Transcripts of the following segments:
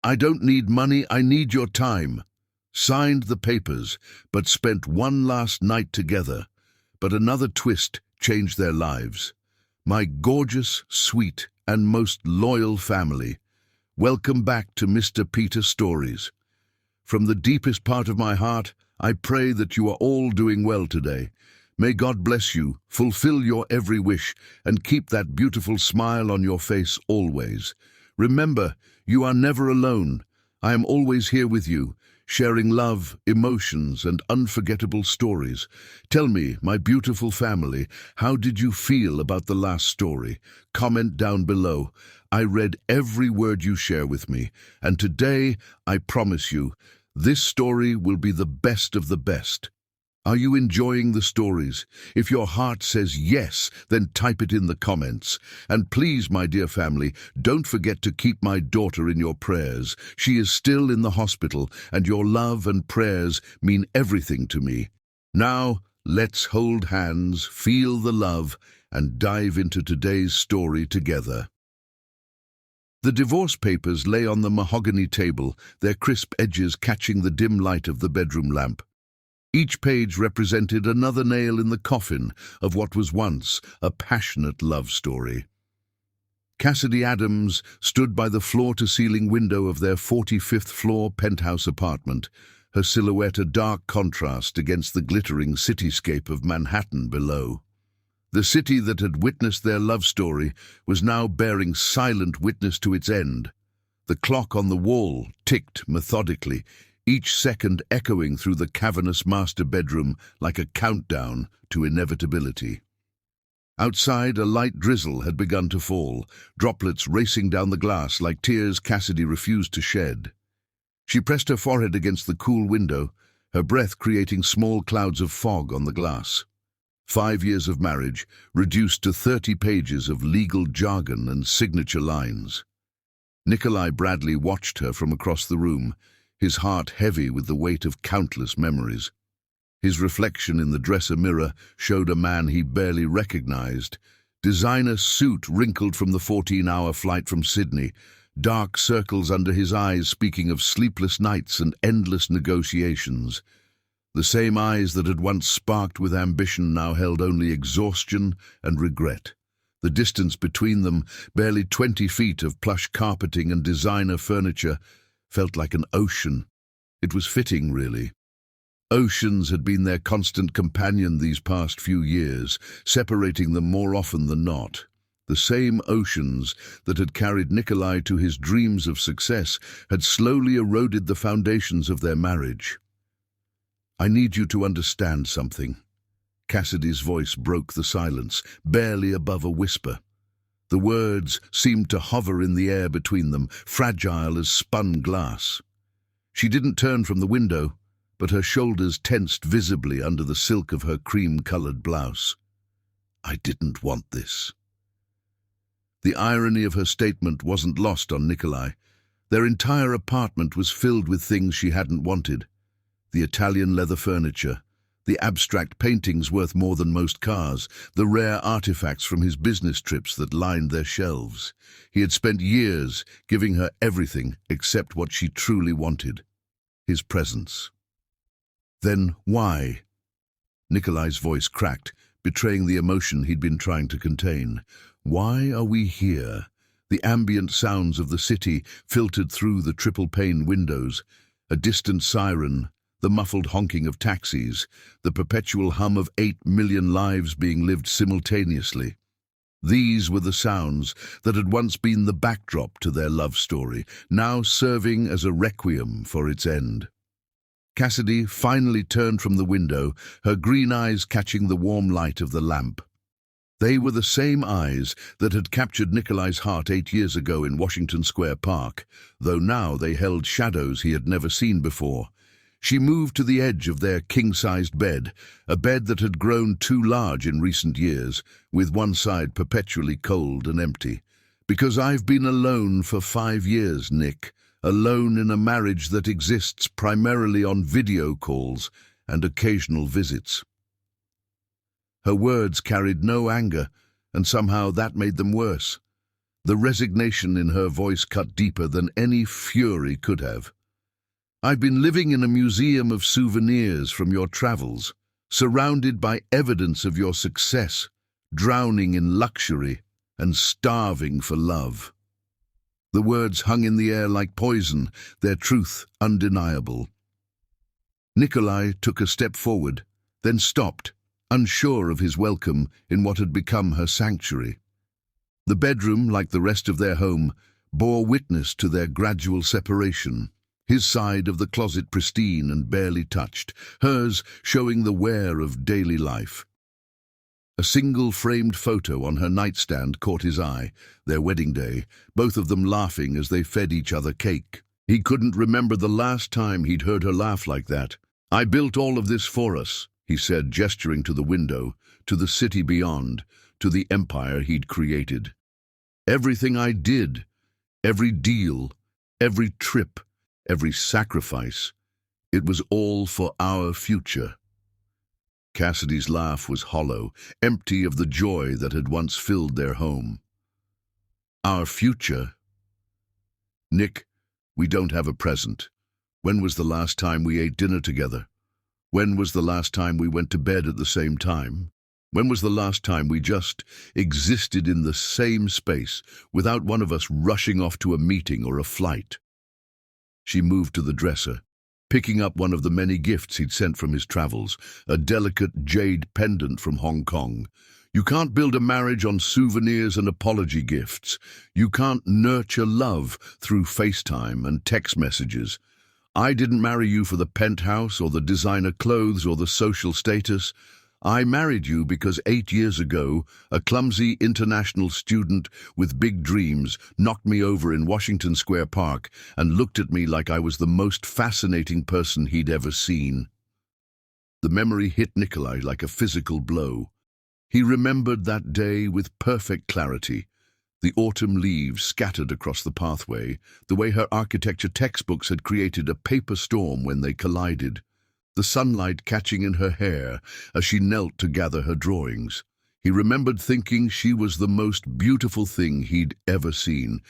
I don't need money, I need your time. Signed the papers, but spent one last night together. But another twist changed their lives. My gorgeous, sweet, and most loyal family, welcome back to Mr. Peter Stories. From the deepest part of my heart, I pray that you are all doing well today. May God bless you, fulfill your every wish, and keep that beautiful smile on your face always. Remember, you are never alone. I am always here with you, sharing love, emotions, and unforgettable stories. Tell me, my beautiful family, how did you feel about the last story? Comment down below. I read every word you share with me, and today, I promise you, this story will be the best of the best. Are you enjoying the stories? If your heart says yes, then type it in the comments. And please, my dear family, don't forget to keep my daughter in your prayers. She is still in the hospital, and your love and prayers mean everything to me. Now, let's hold hands, feel the love, and dive into today's story together. The divorce papers lay on the mahogany table, their crisp edges catching the dim light of the bedroom lamp. Each page represented another nail in the coffin of what was once a passionate love story. Cassidy Adams stood by the floor-to-ceiling window of their 45th-floor penthouse apartment, her silhouette a dark contrast against the glittering cityscape of Manhattan below. The city that had witnessed their love story was now bearing silent witness to its end. The clock on the wall ticked methodically, each second echoing through the cavernous master bedroom like a countdown to inevitability. Outside, a light drizzle had begun to fall, droplets racing down the glass like tears Cassidy refused to shed. She pressed her forehead against the cool window, her breath creating small clouds of fog on the glass. 5 years of marriage, reduced to 30 pages of legal jargon and signature lines. Nikolai Bradley watched her from across the room, his heart heavy with the weight of countless memories. His reflection in the dresser mirror showed a man he barely recognized. Designer suit wrinkled from the 14-hour flight from Sydney, dark circles under his eyes speaking of sleepless nights and endless negotiations. The same eyes that had once sparked with ambition now held only exhaustion and regret. The distance between them, barely 20 feet of plush carpeting and designer furniture, felt like an ocean. It was fitting, really. Oceans had been their constant companion these past few years, separating them more often than not. The same oceans that had carried Nikolai to his dreams of success had slowly eroded the foundations of their marriage. I need you to understand something. Cassidy's voice broke the silence, barely above a whisper. The words seemed to hover in the air between them, fragile as spun glass. She didn't turn from the window, but her shoulders tensed visibly under the silk of her cream-colored blouse. I didn't want this. The irony of her statement wasn't lost on Nikolai. Their entire apartment was filled with things she hadn't wanted. The Italian leather furniture, the abstract paintings worth more than most cars, the rare artifacts from his business trips that lined their shelves. He had spent years giving her everything except what she truly wanted, his presence. Then why? Nikolai's voice cracked, betraying the emotion he'd been trying to contain. Why are we here? The ambient sounds of the city filtered through the triple-pane windows, a distant siren, the muffled honking of taxis, the perpetual hum of 8 million lives being lived simultaneously. These were the sounds that had once been the backdrop to their love story, now serving as a requiem for its end. Cassidy finally turned from the window, her green eyes catching the warm light of the lamp. They were the same eyes that had captured Nikolai's heart 8 years ago in Washington Square Park, though now they held shadows he had never seen before. She moved to the edge of their king-sized bed, a bed that had grown too large in recent years, with one side perpetually cold and empty. Because I've been alone for 5 years, Nick, alone in a marriage that exists primarily on video calls and occasional visits. Her words carried no anger, and somehow that made them worse. The resignation in her voice cut deeper than any fury could have. "I've been living in a museum of souvenirs from your travels, surrounded by evidence of your success, drowning in luxury and starving for love." The words hung in the air like poison, their truth undeniable. Nikolai took a step forward, then stopped, unsure of his welcome in what had become her sanctuary. The bedroom, like the rest of their home, bore witness to their gradual separation. His side of the closet pristine and barely touched, hers showing the wear of daily life. A single framed photo on her nightstand caught his eye, their wedding day, both of them laughing as they fed each other cake. He couldn't remember the last time he'd heard her laugh like that. "I built all of this for us," he said, gesturing to the window, to the city beyond, to the empire he'd created. "Everything I did, every deal, every trip, every sacrifice, it was all for our future." Cassidy's laugh was hollow, empty of the joy that had once filled their home. "Our future? Nick, we don't have a present. When was the last time we ate dinner together? When was the last time we went to bed at the same time? When was the last time we just existed in the same space, without one of us rushing off to a meeting or a flight?" She moved to the dresser, picking up one of the many gifts he'd sent from his travels, a delicate jade pendant from Hong Kong. "You can't build a marriage on souvenirs and apology gifts. You can't nurture love through FaceTime and text messages. I didn't marry you for the penthouse or the designer clothes or the social status. I married you because 8 years ago, a clumsy international student with big dreams knocked me over in Washington Square Park and looked at me like I was the most fascinating person he'd ever seen." The memory hit Nikolai like a physical blow. He remembered that day with perfect clarity. The autumn leaves scattered across the pathway, the way her architecture textbooks had created a paper storm when they collided. The sunlight catching in her hair as she knelt to gather her drawings. He remembered thinking she was the most beautiful thing he'd ever seen,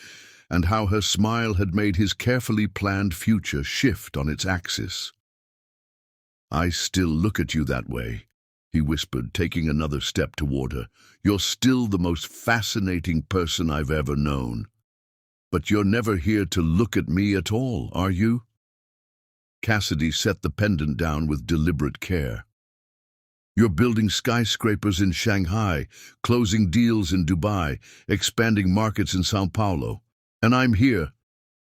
and how her smile had made his carefully planned future shift on its axis. "I still look at you that way," he whispered, taking another step toward her. "You're still the most fascinating person I've ever known. But you're never here to look at me at all, are you?" Cassidy set the pendant down with deliberate care. "You're building skyscrapers in Shanghai, closing deals in Dubai, expanding markets in Sao Paulo. And I'm here,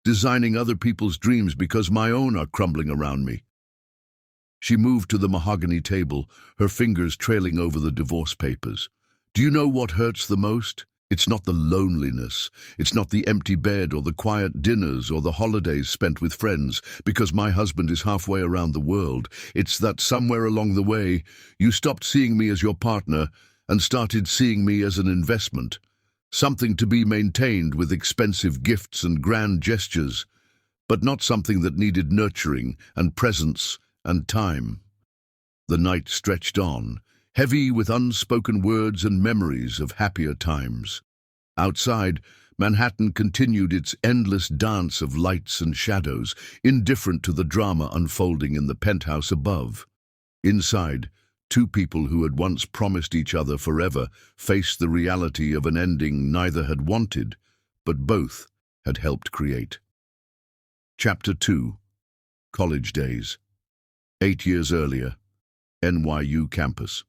designing other people's dreams because my own are crumbling around me." She moved to the mahogany table, her fingers trailing over the divorce papers. "Do you know what hurts the most? It's not the loneliness. It's not the empty bed or the quiet dinners or the holidays spent with friends because my husband is halfway around the world. It's that somewhere along the way, you stopped seeing me as your partner and started seeing me as an investment. Something to be maintained with expensive gifts and grand gestures, but not something that needed nurturing and presence and time." The night stretched on, heavy with unspoken words and memories of happier times. Outside, Manhattan continued its endless dance of lights and shadows, indifferent to the drama unfolding in the penthouse above. Inside, two people who had once promised each other forever faced the reality of an ending neither had wanted, but both had helped create. Chapter 2. College Days. 8 years earlier, NYU campus.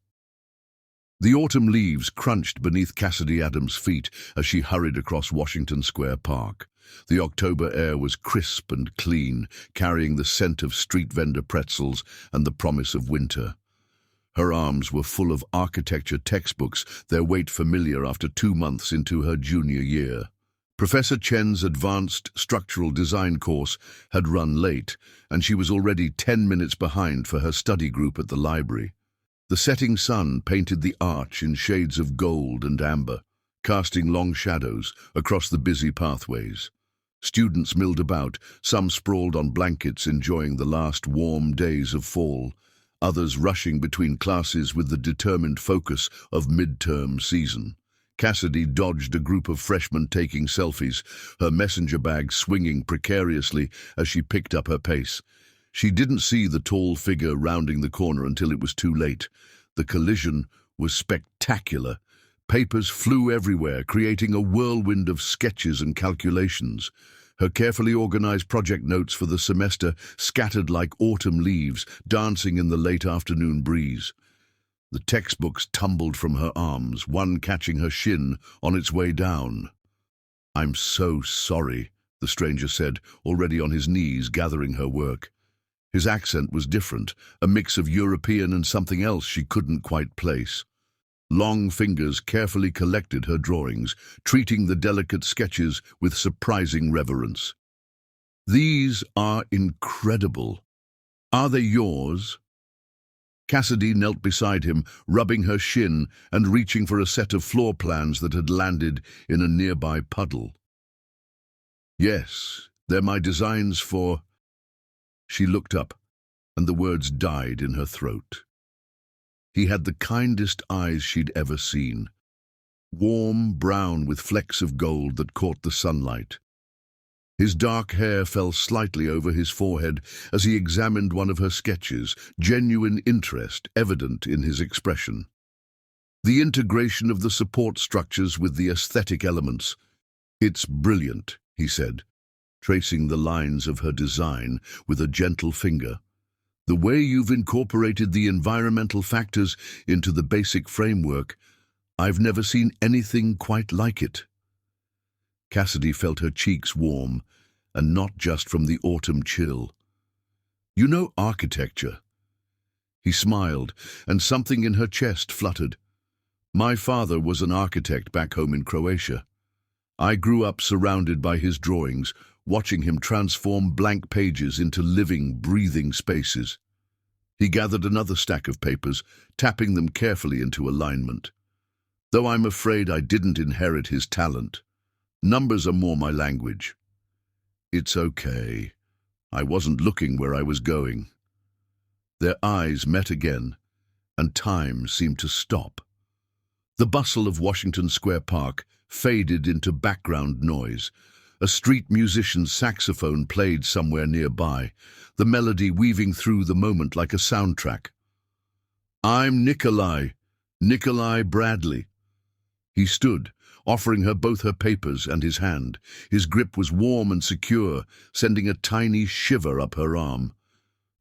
The autumn leaves crunched beneath Cassidy Adams' feet as she hurried across Washington Square Park. The October air was crisp and clean, carrying the scent of street vendor pretzels and the promise of winter. Her arms were full of architecture textbooks, their weight familiar after 2 months into her junior year. Professor Chen's advanced structural design course had run late, and she was already 10 minutes behind for her study group at the library. The setting sun painted the arch in shades of gold and amber, casting long shadows across the busy pathways. Students milled about, some sprawled on blankets enjoying the last warm days of fall, others rushing between classes with the determined focus of midterm season. Cassidy dodged a group of freshmen taking selfies, her messenger bag swinging precariously as she picked up her pace. She didn't see the tall figure rounding the corner until it was too late. The collision was spectacular. Papers flew everywhere, creating a whirlwind of sketches and calculations. Her carefully organized project notes for the semester scattered like autumn leaves, dancing in the late afternoon breeze. The textbooks tumbled from her arms, one catching her shin on its way down. "I'm so sorry," the stranger said, already on his knees gathering her work. His accent was different, a mix of European and something else she couldn't quite place. Long fingers carefully collected her drawings, treating the delicate sketches with surprising reverence. "These are incredible. Are they yours?" Cassidy knelt beside him, rubbing her shin and reaching for a set of floor plans that had landed in a nearby puddle. "Yes, they're my designs for—" She looked up, and the words died in her throat. He had the kindest eyes she'd ever seen, warm brown with flecks of gold that caught the sunlight. His dark hair fell slightly over his forehead as he examined one of her sketches, genuine interest evident in his expression. The integration of the support structures with the aesthetic elements. "It's brilliant," he said, tracing the lines of her design with a gentle finger. "The way you've incorporated the environmental factors into the basic framework, I've never seen anything quite like it." Cassidy felt her cheeks warm, and not just from the autumn chill. "You know architecture?" He smiled, and something in her chest fluttered. "My father was an architect back home in Croatia. I grew up surrounded by his drawings, watching him transform blank pages into living, breathing spaces." He gathered another stack of papers, tapping them carefully into alignment. "Though I'm afraid I didn't inherit his talent. Numbers are more my language." "It's okay. I wasn't looking where I was going." Their eyes met again, and time seemed to stop. The bustle of Washington Square Park faded into background noise. A street musician's saxophone played somewhere nearby, the melody weaving through the moment like a soundtrack. "I'm Nikolai Bradley." He stood, offering her both her papers and his hand. His grip was warm and secure, sending a tiny shiver up her arm.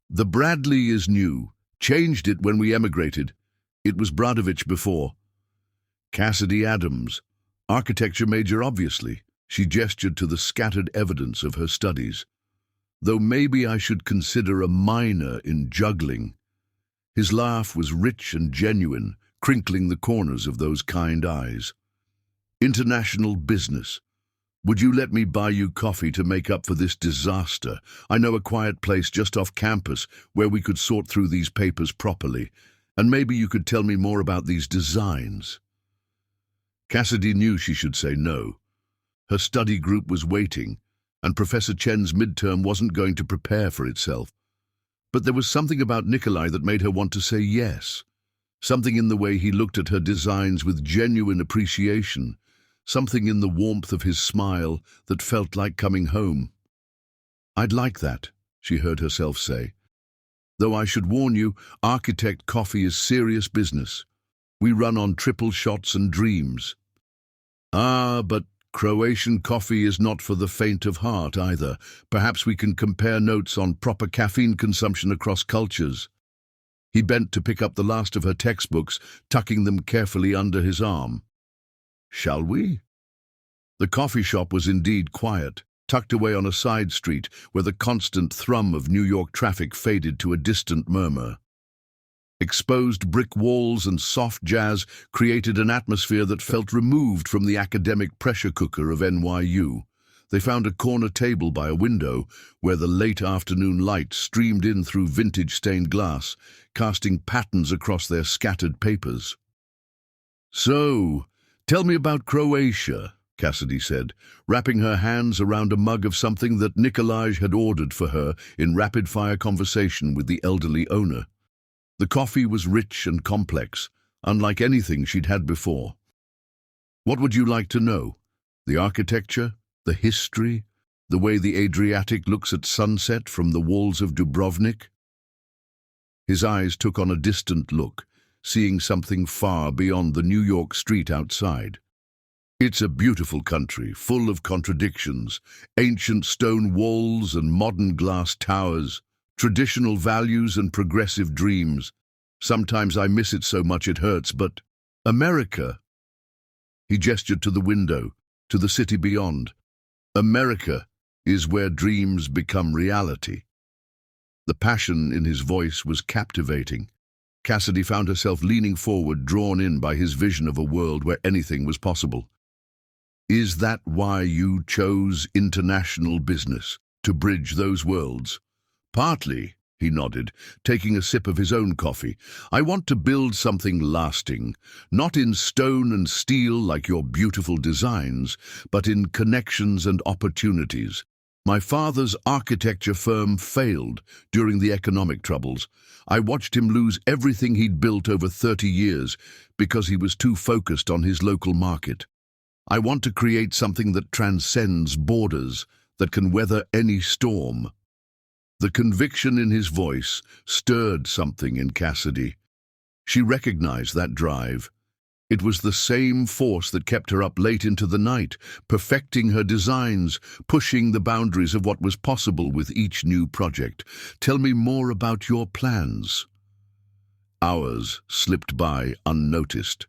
"The Bradley is new. Changed it when we emigrated. It was Bradovich before." "Cassidy Adams, architecture major obviously." She gestured to the scattered evidence of her studies. "Though maybe I should consider a minor in juggling." His laugh was rich and genuine, crinkling the corners of those kind eyes. "International business. Would you let me buy you coffee to make up for this disaster? I know a quiet place just off campus where we could sort through these papers properly, and maybe you could tell me more about these designs." Cassidy knew she should say no. Her study group was waiting, and Professor Chen's midterm wasn't going to prepare for itself. But there was something about Nikolai that made her want to say yes. Something in the way he looked at her designs with genuine appreciation. Something in the warmth of his smile that felt like coming home. "I'd like that," she heard herself say. "Though I should warn you, architect coffee is serious business. We run on triple shots and dreams." "Ah, but Croatian coffee is not for the faint of heart either. Perhaps we can compare notes on proper caffeine consumption across cultures." He bent to pick up the last of her textbooks, tucking them carefully under his arm. "Shall we?" The coffee shop was indeed quiet, tucked away on a side street where the constant thrum of New York traffic faded to a distant murmur. Exposed brick walls and soft jazz created an atmosphere that felt removed from the academic pressure cooker of NYU. They found a corner table by a window where the late afternoon light streamed in through vintage stained glass, casting patterns across their scattered papers. "So, tell me about Croatia," Cassidy said, wrapping her hands around a mug of something that Nikolai had ordered for her in rapid-fire conversation with the elderly owner. The coffee was rich and complex, unlike anything she'd had before. What would you like to know? The architecture? The history? The way the Adriatic looks at sunset from the walls of Dubrovnik? His eyes took on a distant look, seeing something far beyond the New York street outside. It's a beautiful country, full of contradictions, ancient stone walls and modern glass towers, traditional values and progressive dreams. Sometimes I miss it so much it hurts, but America. He gestured to the window, to the city beyond. America is where dreams become reality. The passion in his voice was captivating. Cassidy found herself leaning forward, drawn in by his vision of a world where anything was possible. Is that why you chose international business, to bridge those worlds? Partly, he nodded, taking a sip of his own coffee. I want to build something lasting, not in stone and steel like your beautiful designs, but in connections and opportunities. My father's architecture firm failed during the economic troubles. I watched him lose everything he'd built over 30 years because he was too focused on his local market. I want to create something that transcends borders, that can weather any storm. The conviction in his voice stirred something in Cassidy. She recognized that drive. It was the same force that kept her up late into the night, perfecting her designs, pushing the boundaries of what was possible with each new project. Tell me more about your plans. Hours slipped by unnoticed.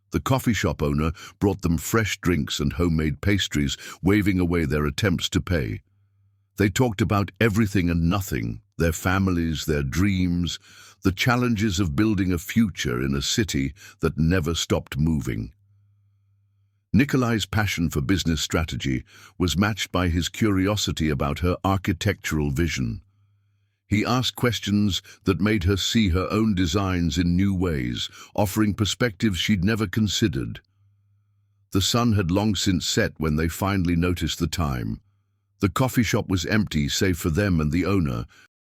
The coffee shop owner brought them fresh drinks and homemade pastries, waving away their attempts to pay. They talked about everything and nothing, their families, their dreams, the challenges of building a future in a city that never stopped moving. Nikolai's passion for business strategy was matched by his curiosity about her architectural vision. He asked questions that made her see her own designs in new ways, offering perspectives she'd never considered. The sun had long since set when they finally noticed the time. The coffee shop was empty save for them and the owner,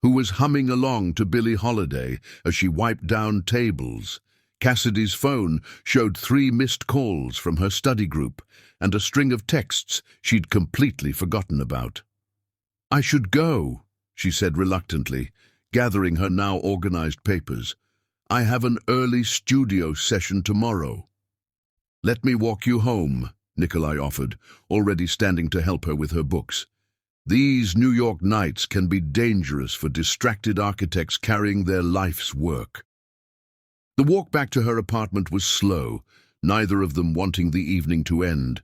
who was humming along to Billie Holiday as she wiped down tables. Cassidy's phone showed 3 missed calls from her study group and a string of texts she'd completely forgotten about. I should go, she said reluctantly, gathering her now organized papers. I have an early studio session tomorrow. Let me walk you home, Nikolai offered, already standing to help her with her books. These New York nights can be dangerous for distracted architects carrying their life's work. The walk back to her apartment was slow, neither of them wanting the evening to end.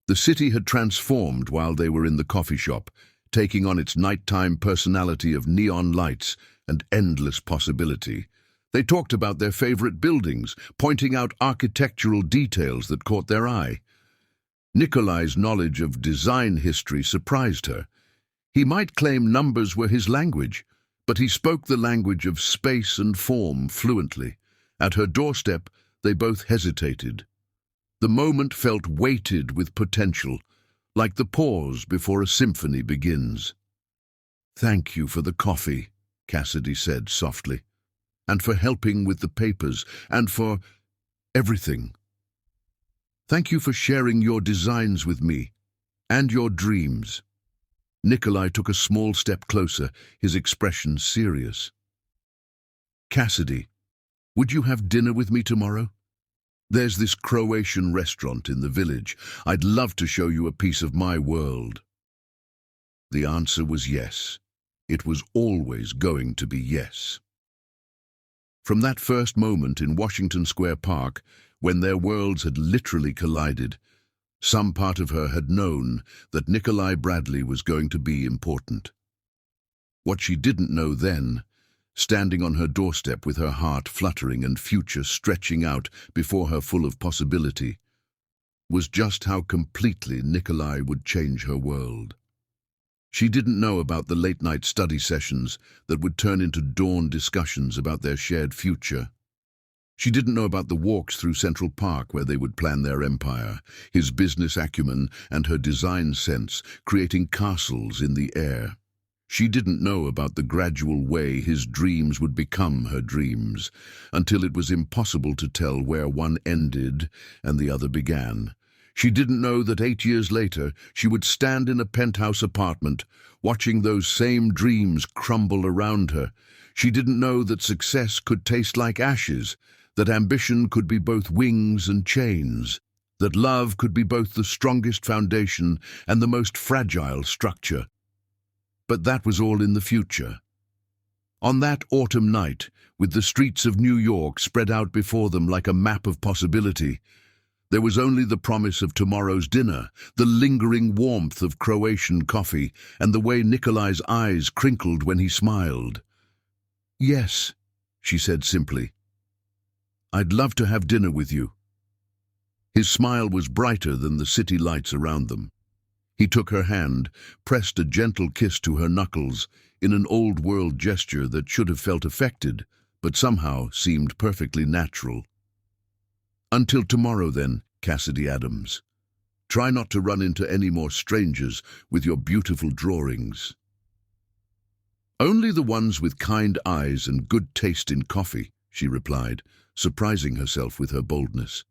The city had transformed while they were in the coffee shop, taking on its nighttime personality of neon lights and endless possibility. They talked about their favorite buildings, pointing out architectural details that caught their eye. Nikolai's knowledge of design history surprised her. He might claim numbers were his language, but he spoke the language of space and form fluently. At her doorstep, they both hesitated. The moment felt weighted with potential, like the pause before a symphony begins. Thank you for the coffee, Cassidy said softly, and for helping with the papers, and for everything. Thank you for sharing your designs with me, and your dreams. Nikolai took a small step closer, his expression serious. Cassidy, would you have dinner with me tomorrow? There's this Croatian restaurant in the village. I'd love to show you a piece of my world. The answer was yes. It was always going to be yes. From that first moment in Washington Square Park, when their worlds had literally collided, some part of her had known that Nikolai Bradley was going to be important. What she didn't know then, standing on her doorstep with her heart fluttering and future stretching out before her full of possibility, was just how completely Nikolai would change her world. She didn't know about the late-night study sessions that would turn into dawn discussions about their shared future. She didn't know about the walks through Central Park where they would plan their empire, his business acumen and her design sense creating castles in the air. She didn't know about the gradual way his dreams would become her dreams, until it was impossible to tell where one ended and the other began. She didn't know that 8 years later she would stand in a penthouse apartment, watching those same dreams crumble around her. She didn't know that success could taste like ashes, that ambition could be both wings and chains, that love could be both the strongest foundation and the most fragile structure. But that was all in the future. On that autumn night, with the streets of New York spread out before them like a map of possibility, there was only the promise of tomorrow's dinner, the lingering warmth of Croatian coffee, and the way Nikolai's eyes crinkled when he smiled. "Yes," she said simply. "I'd love to have dinner with you." His smile was brighter than the city lights around them. He took her hand, pressed a gentle kiss to her knuckles, in an old-world gesture that should have felt affected, but somehow seemed perfectly natural. "Until tomorrow, then, Cassidy Adams. Try not to run into any more strangers with your beautiful drawings." "Only the ones with kind eyes and good taste in coffee," she replied, surprising herself with her boldness.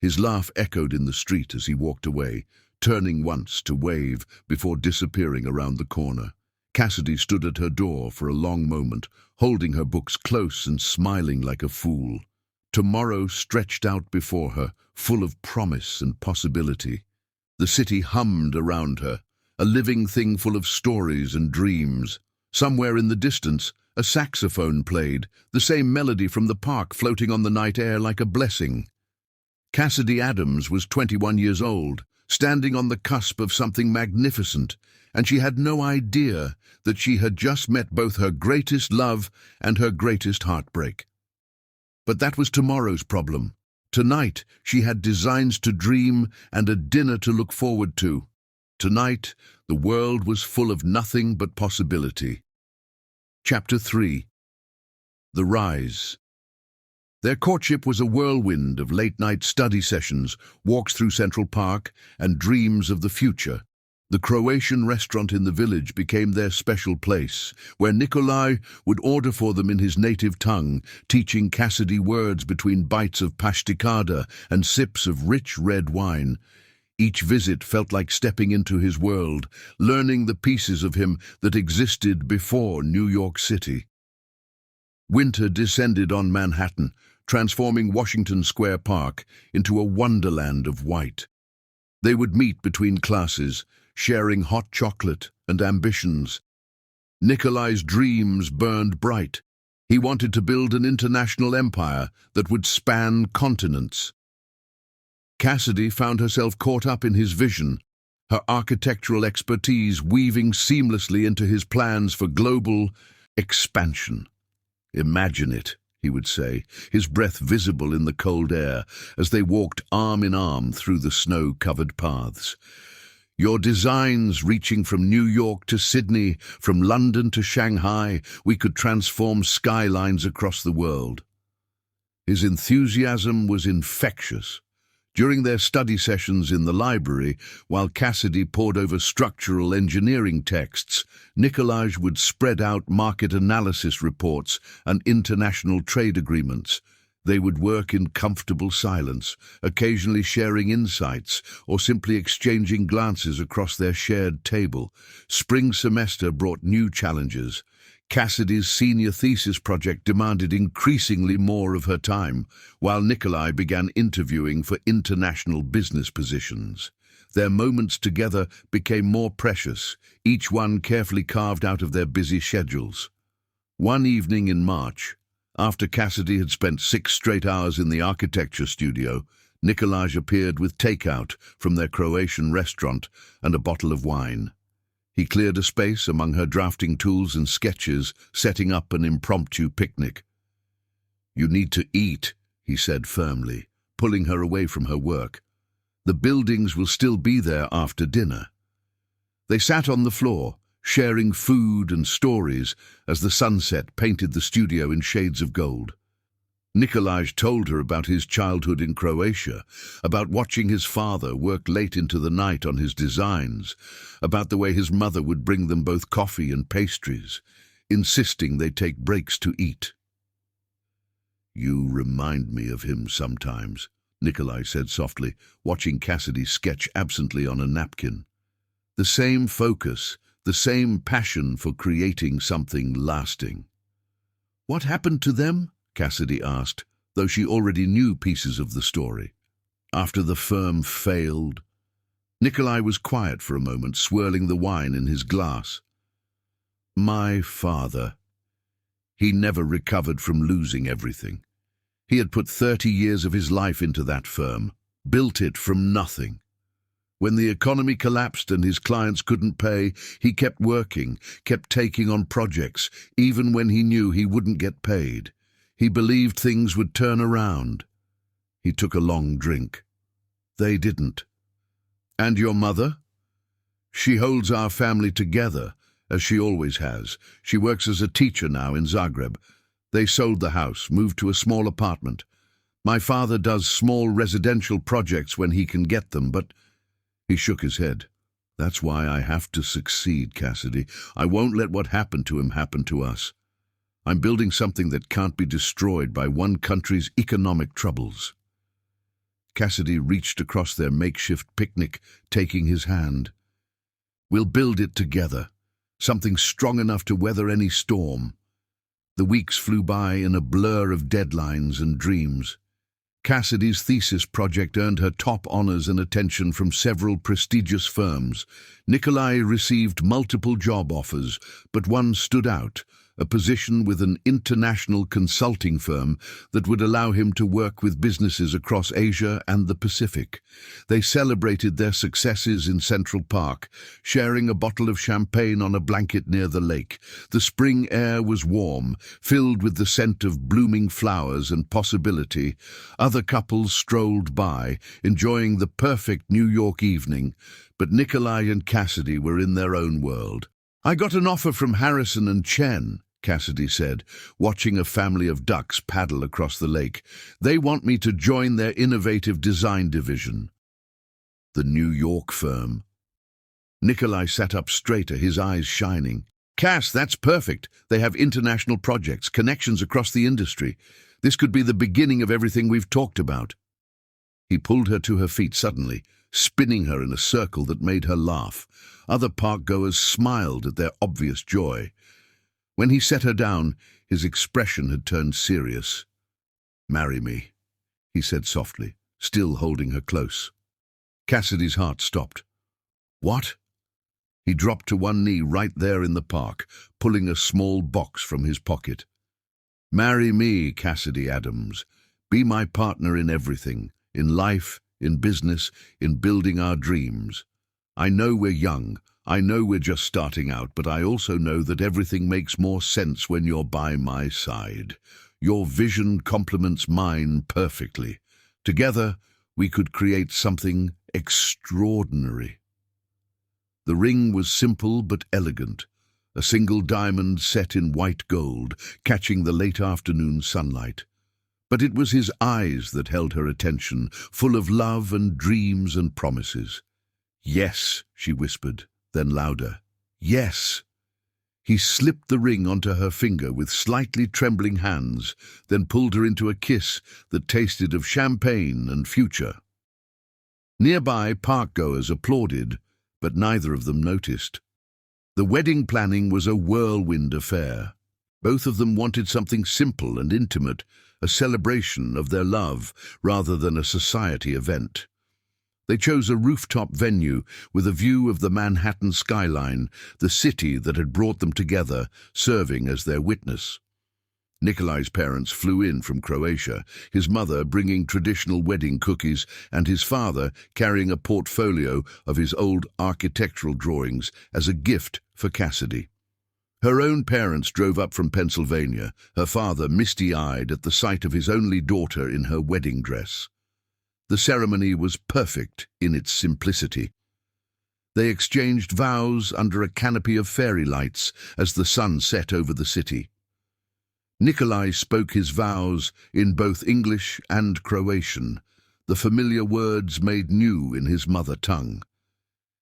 His laugh echoed in the street as he walked away, turning once to wave before disappearing around the corner. Cassidy stood at her door for a long moment, holding her books close and smiling like a fool. Tomorrow stretched out before her, full of promise and possibility. The city hummed around her, a living thing full of stories and dreams. Somewhere in the distance, a saxophone played, the same melody from the park floating on the night air like a blessing. Cassidy Adams was 21 years old, standing on the cusp of something magnificent, and she had no idea that she had just met both her greatest love and her greatest heartbreak. But that was tomorrow's problem. Tonight, she had designs to dream and a dinner to look forward to. Tonight, the world was full of nothing but possibility. Chapter 3. The Rise. Their courtship was a whirlwind of late-night study sessions, walks through Central Park, and dreams of the future. The Croatian restaurant in the village became their special place, where Nikolai would order for them in his native tongue, teaching Cassidy words between bites of pashtikada and sips of rich red wine. Each visit felt like stepping into his world, learning the pieces of him that existed before New York City. Winter descended on Manhattan, transforming Washington Square Park into a wonderland of white. They would meet between classes, sharing hot chocolate and ambitions. Nikolai's dreams burned bright. He wanted to build an international empire that would span continents. Cassidy found herself caught up in his vision, her architectural expertise weaving seamlessly into his plans for global expansion. "Imagine it," he would say, his breath visible in the cold air as they walked arm in arm through the snow-covered paths. "Your designs reaching from New York to Sydney, from London to Shanghai, we could transform skylines across the world." His enthusiasm was infectious. During their study sessions in the library, while Cassidy pored over structural engineering texts, Nikolai would spread out market analysis reports and international trade agreements. They would work in comfortable silence, occasionally sharing insights or simply exchanging glances across their shared table. Spring semester brought new challenges. Cassidy's senior thesis project demanded increasingly more of her time, while Nikolai began interviewing for international business positions. Their moments together became more precious, each one carefully carved out of their busy schedules. One evening in March, after Cassidy had spent 6 straight hours in the architecture studio, Nikolai appeared with takeout from their Croatian restaurant and a bottle of wine. He cleared a space among her drafting tools and sketches, setting up an impromptu picnic. "You need to eat," he said firmly, pulling her away from her work. "The buildings will still be there after dinner." They sat on the floor, sharing food and stories as the sunset painted the studio in shades of gold. Nikolaj told her about his childhood in Croatia, about watching his father work late into the night on his designs, about the way his mother would bring them both coffee and pastries, insisting they take breaks to eat. "You remind me of him sometimes," Nikolaj said softly, watching Cassidy sketch absently on a napkin. The same focus, the same passion for creating something lasting. "What happened to them?" Cassidy asked, though she already knew pieces of the story. "After the firm failed." Nikolaj was quiet for a moment, swirling the wine in his glass. "My father. He never recovered from losing everything. He had put 30 years of his life into that firm, built it from nothing. When the economy collapsed and his clients couldn't pay, he kept working, kept taking on projects, even when he knew he wouldn't get paid. He believed things would turn around." He took a long drink. "They didn't." "And your mother?" "She holds our family together, as she always has. She works as a teacher now in Zagreb. They sold the house, moved to a small apartment. My father does small residential projects when he can get them, but—" He shook his head. "That's why I have to succeed, Cassidy. I won't let what happened to him happen to us. I'm building something that can't be destroyed by one country's economic troubles." Cassidy reached across their makeshift picnic, taking his hand. "We'll build it together, something strong enough to weather any storm." The weeks flew by in a blur of deadlines and dreams. Cassidy's thesis project earned her top honors and attention from several prestigious firms. Nikolaj received multiple job offers, but one stood out, a position with an international consulting firm that would allow him to work with businesses across Asia and the Pacific. They celebrated their successes in Central Park, sharing a bottle of champagne on a blanket near the lake. The spring air was warm, filled with the scent of blooming flowers and possibility. Other couples strolled by, enjoying the perfect New York evening, but Nikolaj and Cassidy were in their own world. "I got an offer from Harrison and Chen," Cassidy said, watching a family of ducks paddle across the lake. "They want me to join their innovative design division." "The New York firm?" Nikolaj sat up straighter, his eyes shining. "Cass, that's perfect. They have international projects, connections across the industry. This could be the beginning of everything we've talked about." He pulled her to her feet suddenly, spinning her in a circle that made her laugh. Other park-goers smiled at their obvious joy. When he set her down, his expression had turned serious. "Marry me," he said softly, still holding her close. Cassidy's heart stopped. "What?" He dropped to one knee right there in the park, pulling a small box from his pocket. "Marry me, Cassidy Adams. Be my partner in everything, in life, in business, in building our dreams. I know we're young. I know we're just starting out, but I also know that everything makes more sense when you're by my side. Your vision complements mine perfectly. Together, we could create something extraordinary." The ring was simple but elegant, a single diamond set in white gold, catching the late afternoon sunlight. But it was his eyes that held her attention, full of love and dreams and promises. "Yes," she whispered. Then louder, "Yes." He slipped the ring onto her finger with slightly trembling hands, then pulled her into a kiss that tasted of champagne and future. Nearby, park-goers applauded, but neither of them noticed. The wedding planning was a whirlwind affair. Both of them wanted something simple and intimate, a celebration of their love rather than a society event. They chose a rooftop venue with a view of the Manhattan skyline, the city that had brought them together, serving as their witness. Nikolaj's parents flew in from Croatia, his mother bringing traditional wedding cookies and his father carrying a portfolio of his old architectural drawings as a gift for Cassidy. Her own parents drove up from Pennsylvania, her father misty-eyed at the sight of his only daughter in her wedding dress. The ceremony was perfect in its simplicity. They exchanged vows under a canopy of fairy lights as the sun set over the city. Nikolai spoke his vows in both English and Croatian, the familiar words made new in his mother tongue.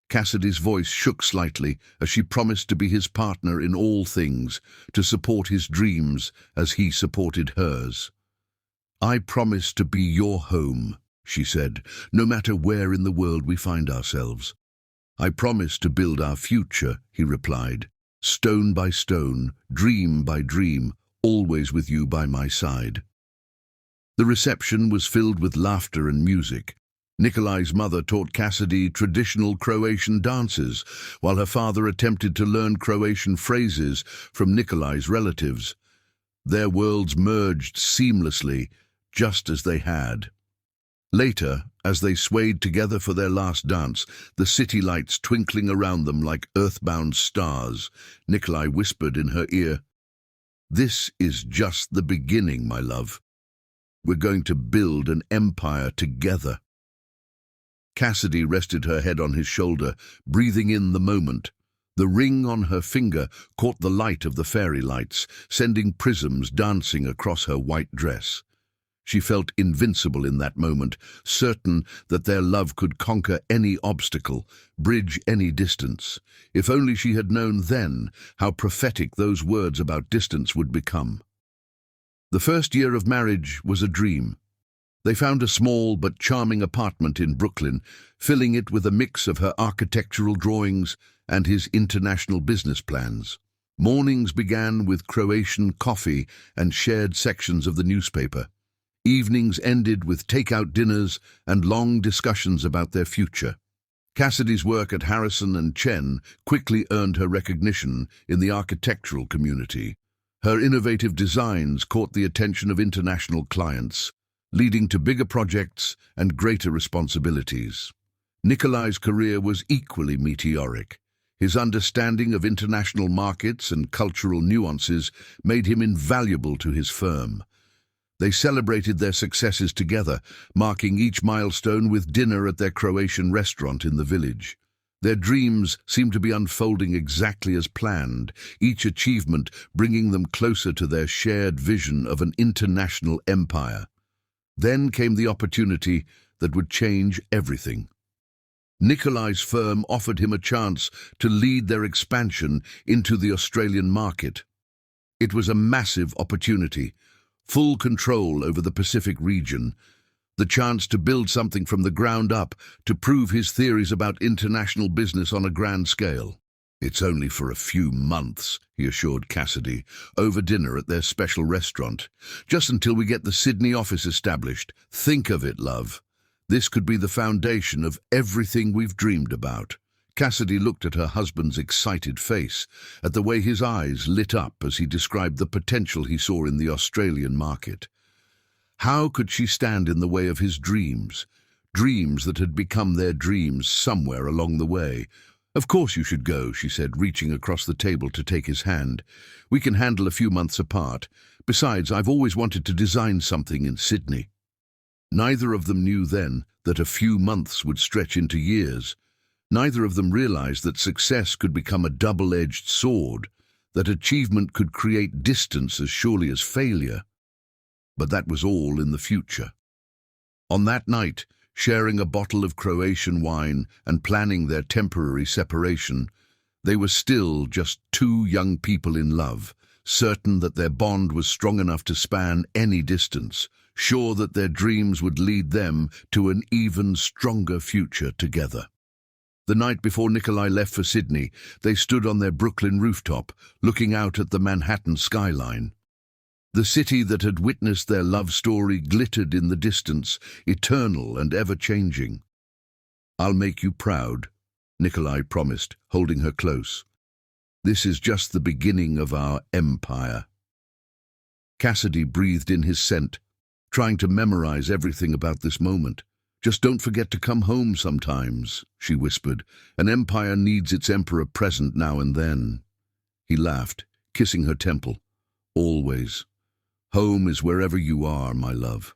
Cassidy's voice shook slightly as she promised to be his partner in all things, to support his dreams as he supported hers. "I promise to be your home," she said, "no matter where in the world we find ourselves." "I promise to build our future," he replied, "stone by stone, dream by dream, always with you by my side." The reception was filled with laughter and music. Nikolai's mother taught Cassidy traditional Croatian dances, while her father attempted to learn Croatian phrases from Nikolai's relatives. Their worlds merged seamlessly, just as they had. Later, as they swayed together for their last dance, the city lights twinkling around them like earthbound stars, Nikolai whispered in her ear, "This is just the beginning, my love. We're going to build an empire together." Cassidy rested her head on his shoulder, breathing in the moment. The ring on her finger caught the light of the fairy lights, sending prisms dancing across her white dress. She felt invincible in that moment, certain that their love could conquer any obstacle, bridge any distance. If only she had known then how prophetic those words about distance would become. The first year of marriage was a dream. They found a small but charming apartment in Brooklyn, filling it with a mix of her architectural drawings and his international business plans. Mornings began with Croatian coffee and shared sections of the newspaper. Evenings ended with takeout dinners and long discussions about their future. Cassidy's work at Harrison and Chen quickly earned her recognition in the architectural community. Her innovative designs caught the attention of international clients, leading to bigger projects and greater responsibilities. Nikolai's career was equally meteoric. His understanding of international markets and cultural nuances made him invaluable to his firm. They celebrated their successes together, marking each milestone with dinner at their Croatian restaurant in the village. Their dreams seemed to be unfolding exactly as planned, each achievement bringing them closer to their shared vision of an international empire. Then came the opportunity that would change everything. Nikolai's firm offered him a chance to lead their expansion into the Australian market. It was a massive opportunity, full control over the Pacific region, the chance to build something from the ground up, to prove his theories about international business on a grand scale. "It's only for a few months," he assured Cassidy, over dinner at their special restaurant. "Just until we get the Sydney office established. Think of it, love. This could be the foundation of everything we've dreamed about." Cassidy looked at her husband's excited face, at the way his eyes lit up as he described the potential he saw in the Australian market. How could she stand in the way of his dreams? Dreams that had become their dreams somewhere along the way. "Of course you should go," she said, reaching across the table to take his hand. "We can handle a few months apart. Besides, I've always wanted to design something in Sydney." Neither of them knew then that a few months would stretch into years. Neither of them realized that success could become a double-edged sword, that achievement could create distance as surely as failure. But that was all in the future. On that night, sharing a bottle of Croatian wine and planning their temporary separation, they were still just two young people in love, certain that their bond was strong enough to span any distance, sure that their dreams would lead them to an even stronger future together. The night before Nikolai left for Sydney, they stood on their Brooklyn rooftop, looking out at the Manhattan skyline. The city that had witnessed their love story glittered in the distance, eternal and ever-changing. "I'll make you proud," Nikolai promised, holding her close. "This is just the beginning of our empire." Cassidy breathed in his scent, trying to memorize everything about this moment. "Just don't forget to come home sometimes," she whispered. "An empire needs its emperor present now and then." He laughed, kissing her temple. "Always. Home is wherever you are, my love."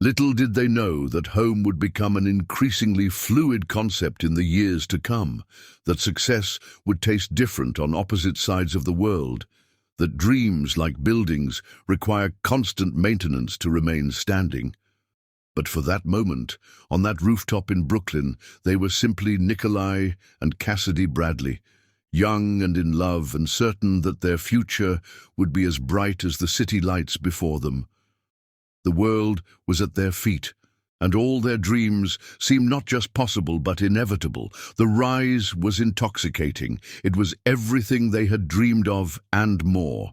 Little did they know that home would become an increasingly fluid concept in the years to come, that success would taste different on opposite sides of the world, that dreams, like buildings, require constant maintenance to remain standing. But for that moment, on that rooftop in Brooklyn, they were simply Nikolai and Cassidy Bradley, young and in love and certain that their future would be as bright as the city lights before them. The world was at their feet, and all their dreams seemed not just possible but inevitable. The rise was intoxicating. It was everything they had dreamed of and more.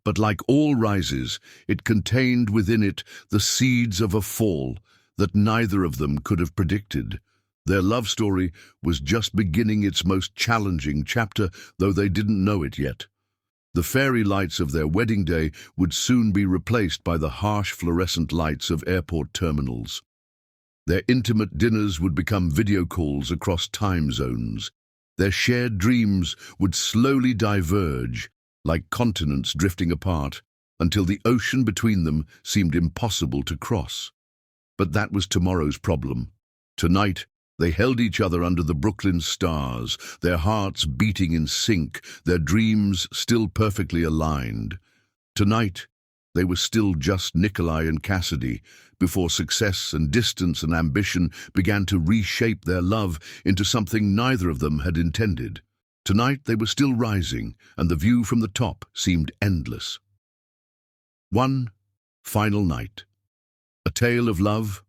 But like all rises, it contained within it the seeds of a fall that neither of them could have predicted. Their love story was just beginning its most challenging chapter, though they didn't know it yet. The fairy lights of their wedding day would soon be replaced by the harsh fluorescent lights of airport terminals. Their intimate dinners would become video calls across time zones. Their shared dreams would slowly diverge, like continents drifting apart, until the ocean between them seemed impossible to cross. But that was tomorrow's problem. Tonight, they held each other under the Brooklyn stars, their hearts beating in sync, their dreams still perfectly aligned. Tonight, they were still just Nikolai and Cassidy, before success and distance and ambition began to reshape their love into something neither of them had intended. Tonight they were still rising, and the view from the top seemed endless. One final night. A tale of love,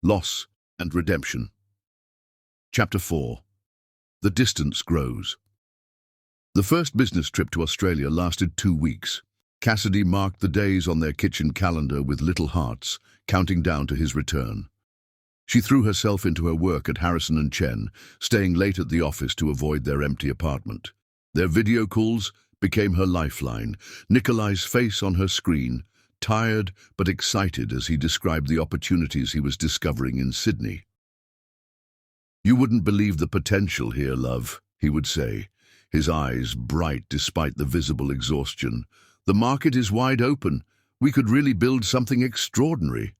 loss, and redemption. Chapter 4. The distance grows. The first business trip to Australia lasted 2 weeks. Cassidy marked the days on their kitchen calendar with little hearts, counting down to his return. She threw herself into her work at Harrison and Chen, staying late at the office to avoid their empty apartment. Their video calls became her lifeline, Nikolai's face on her screen, tired but excited as he described the opportunities he was discovering in Sydney. "You wouldn't believe the potential here, love," he would say, his eyes bright despite the visible exhaustion. "The market is wide open. We could really build something extraordinary."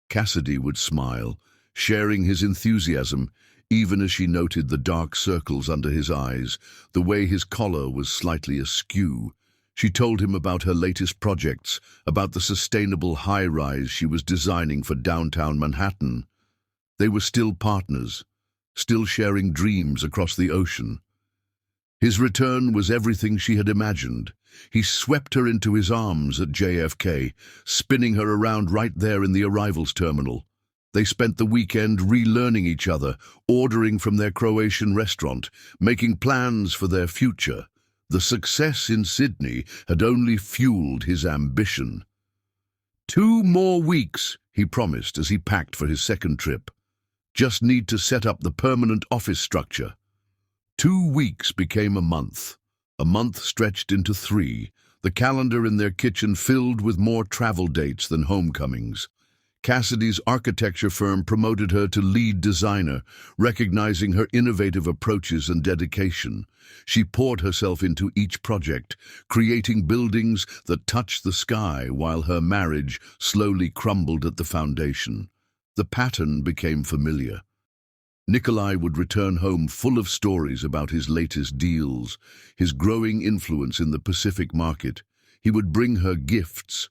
Cassidy would smile, sharing his enthusiasm, even as she noted the dark circles under his eyes, the way his collar was slightly askew. She told him about her latest projects, about the sustainable high-rise she was designing for downtown Manhattan. They were still partners, still sharing dreams across the ocean. His return was everything she had imagined. He swept her into his arms at JFK, spinning her around right there in the arrivals terminal. They spent the weekend relearning each other, ordering from their Croatian restaurant, making plans for their future. The success in Sydney had only fueled his ambition. 2 more weeks, he promised as he packed for his second trip. Just need to set up the permanent office structure. 2 weeks became a month stretched into 3, the calendar in their kitchen filled with more travel dates than homecomings. Cassidy's architecture firm promoted her to lead designer, recognizing her innovative approaches and dedication. She poured herself into each project, creating buildings that touched the sky while her marriage slowly crumbled at the foundation. The pattern became familiar. Nikolai would return home full of stories about his latest deals, his growing influence in the Pacific market. He would bring her gifts,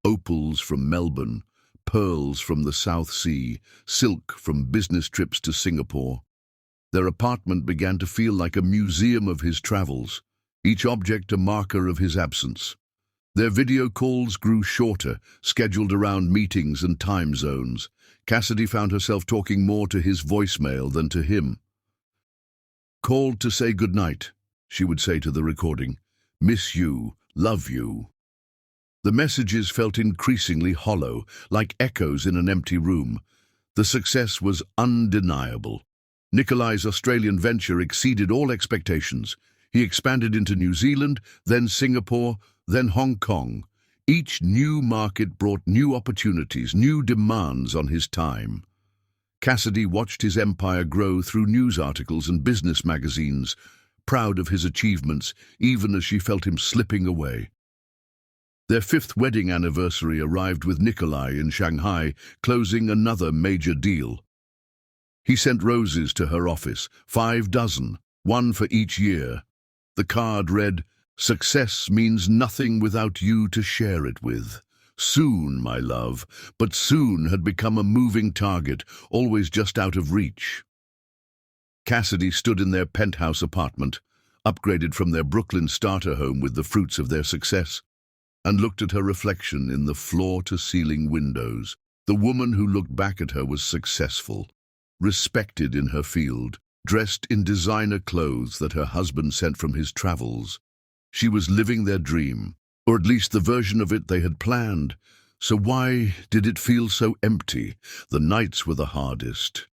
opals from Melbourne, pearls from the South Sea, silk from business trips to Singapore. Their apartment began to feel like a museum of his travels, each object a marker of his absence. Their video calls grew shorter, scheduled around meetings and time zones. Cassidy found herself talking more to his voicemail than to him. "Called to say goodnight," she would say to the recording. "Miss you, love you." The messages felt increasingly hollow, like echoes in an empty room. The success was undeniable. Nikolai's Australian venture exceeded all expectations. He expanded into New Zealand, then Singapore, then Hong Kong. Each new market brought new opportunities, new demands on his time. Cassidy watched his empire grow through news articles and business magazines, proud of his achievements, even as she felt him slipping away. Their 5th wedding anniversary arrived with Nikolai in Shanghai, closing another major deal. He sent roses to her office, 5 dozen, 1 for each year. The card read, Success means nothing without you to share it with. Soon, my love, but soon had become a moving target, always just out of reach. Cassidy stood in their penthouse apartment, upgraded from their Brooklyn starter home with the fruits of their success, and looked at her reflection in the floor-to-ceiling windows. The woman who looked back at her was successful, respected in her field, dressed in designer clothes that her husband sent from his travels. She was living their dream, or at least the version of it they had planned. So why did it feel so empty? The nights were the hardest.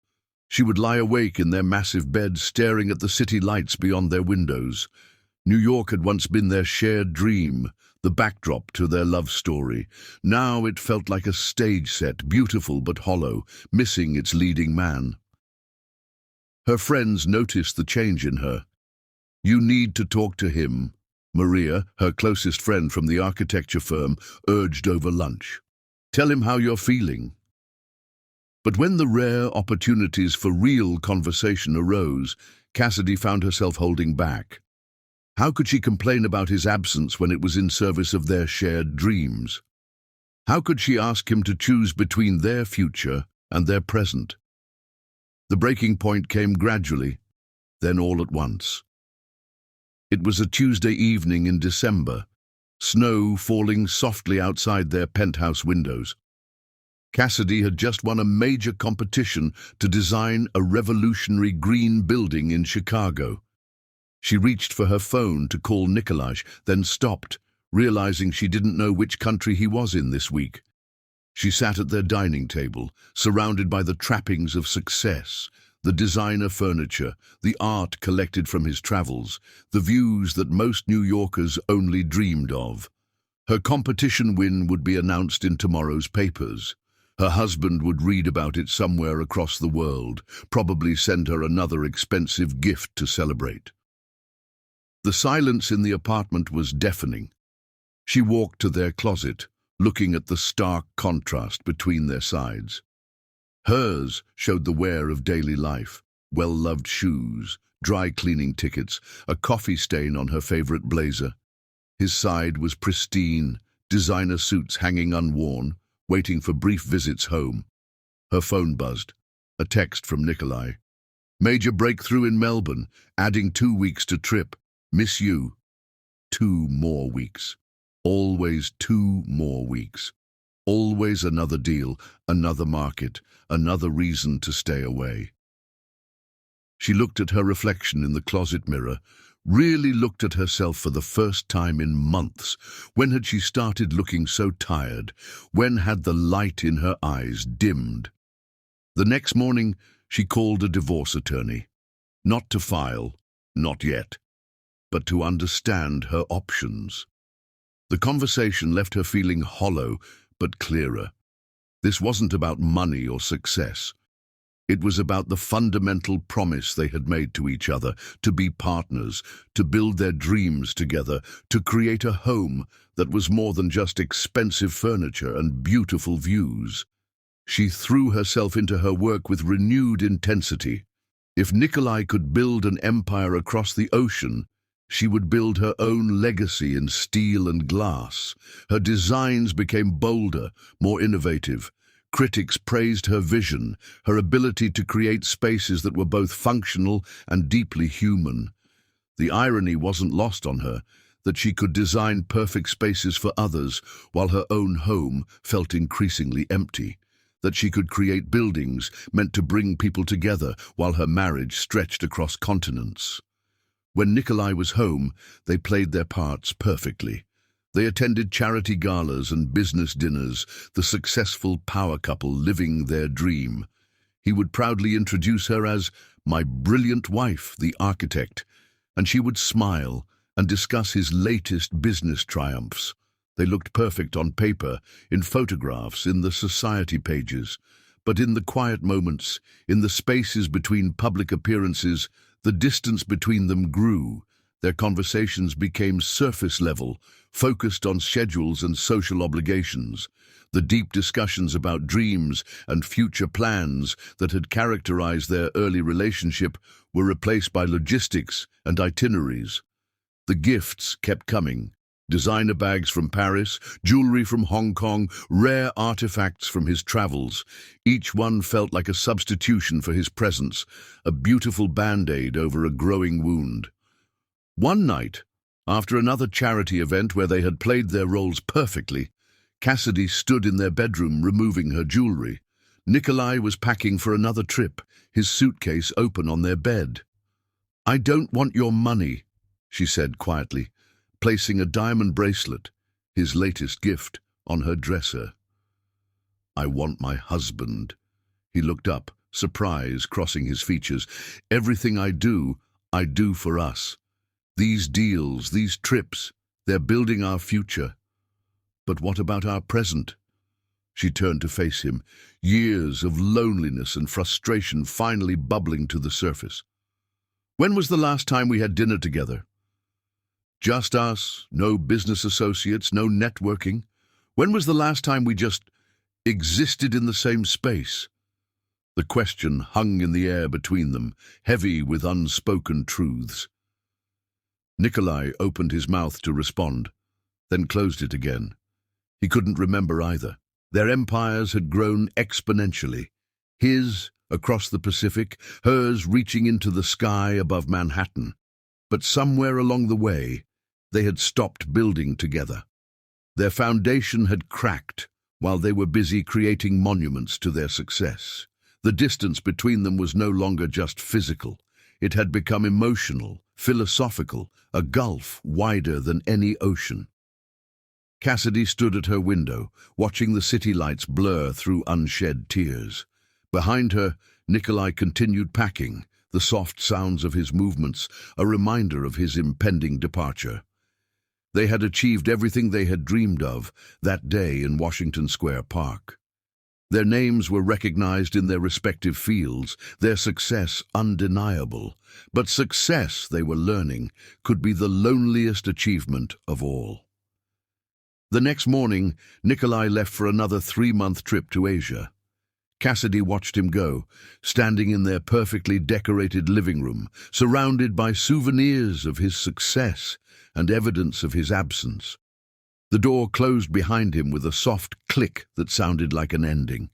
She would lie awake in their massive bed, staring at the city lights beyond their windows. New York had once been their shared dream, the backdrop to their love story. Now it felt like a stage set, beautiful but hollow, missing its leading man. Her friends noticed the change in her. "You need to talk to him," Maria, her closest friend from the architecture firm, urged over lunch. "Tell him how you're feeling." But when the rare opportunities for real conversation arose, Cassidy found herself holding back. How could she complain about his absence when it was in service of their shared dreams? How could she ask him to choose between their future and their present? The breaking point came gradually, then all at once. It was a Tuesday evening in December, snow falling softly outside their penthouse windows. Cassidy had just won a major competition to design a revolutionary green building in Chicago. She reached for her phone to call Nikolaj, then stopped, realizing she didn't know which country he was in this week. She sat at their dining table, surrounded by the trappings of success, the designer furniture, the art collected from his travels, the views that most New Yorkers only dreamed of. Her competition win would be announced in tomorrow's papers. Her husband would read about it somewhere across the world, probably send her another expensive gift to celebrate. The silence in the apartment was deafening. She walked to their closet, looking at the stark contrast between their sides. Hers showed the wear of daily life, well-loved shoes, dry cleaning tickets, a coffee stain on her favorite blazer. His side was pristine, designer suits hanging unworn, waiting for brief visits home. Her phone buzzed. A text from Nikolaj. "Major breakthrough in Melbourne, adding 2 weeks to trip. Miss you." 2 more weeks. Always 2 more weeks. Always another deal, another market, another reason to stay away. She looked at her reflection in the closet mirror, really looked at herself for the first time in months. When had she started looking so tired? When had the light in her eyes dimmed? The next morning, she called a divorce attorney. Not to file, not yet, but to understand her options. The conversation left her feeling hollow, but clearer. This wasn't about money or success. It was about the fundamental promise they had made to each other, to be partners, to build their dreams together, to create a home that was more than just expensive furniture and beautiful views. She threw herself into her work with renewed intensity. If Nikolaj could build an empire across the ocean, she would build her own legacy in steel and glass. Her designs became bolder, more innovative. Critics praised her vision, her ability to create spaces that were both functional and deeply human. The irony wasn't lost on her, that she could design perfect spaces for others while her own home felt increasingly empty. That she could create buildings meant to bring people together while her marriage stretched across continents. When Nikolaj was home, they played their parts perfectly. They attended charity galas and business dinners, the successful power couple living their dream. He would proudly introduce her as "my brilliant wife, the architect," and she would smile and discuss his latest business triumphs. They looked perfect on paper, in photographs, in the society pages. But in the quiet moments, in the spaces between public appearances, the distance between them grew. Their conversations became surface level, focused on schedules and social obligations. The deep discussions about dreams and future plans that had characterized their early relationship were replaced by logistics and itineraries. The gifts kept coming. Designer bags from Paris, jewelry from Hong Kong, rare artifacts from his travels. Each one felt like a substitution for his presence, a beautiful band-aid over a growing wound. One night, after another charity event where they had played their roles perfectly, Cassidy stood in their bedroom removing her jewelry. Nikolai was packing for another trip, his suitcase open on their bed. "I don't want your money," she said quietly, placing a diamond bracelet, his latest gift, on her dresser. "I want my husband." He looked up, surprise crossing his features. "Everything I do for us. These deals, these trips, they're building our future. But what about our present?" She turned to face him, years of loneliness and frustration finally bubbling to the surface. "When was the last time we had dinner together? Just us, no business associates, no networking. When was the last time we just existed in the same space?" The question hung in the air between them, heavy with unspoken truths. Nikolai opened his mouth to respond, then closed it again. He couldn't remember either. Their empires had grown exponentially. His, across the Pacific, hers reaching into the sky above Manhattan. But somewhere along the way, they had stopped building together. Their foundation had cracked while they were busy creating monuments to their success. The distance between them was no longer just physical. It had become emotional, philosophical, a gulf wider than any ocean. Cassidy stood at her window, watching the city lights blur through unshed tears. Behind her, Nikolai continued packing, the soft sounds of his movements a reminder of his impending departure. They had achieved everything they had dreamed of that day in Washington Square Park. Their names were recognized in their respective fields, their success undeniable. But success, they were learning, could be the loneliest achievement of all. The next morning, Nikolai left for another 3-month trip to Asia. Cassidy watched him go, standing in their perfectly decorated living room, surrounded by souvenirs of his success and evidence of his absence. The door closed behind him with a soft click that sounded like an ending.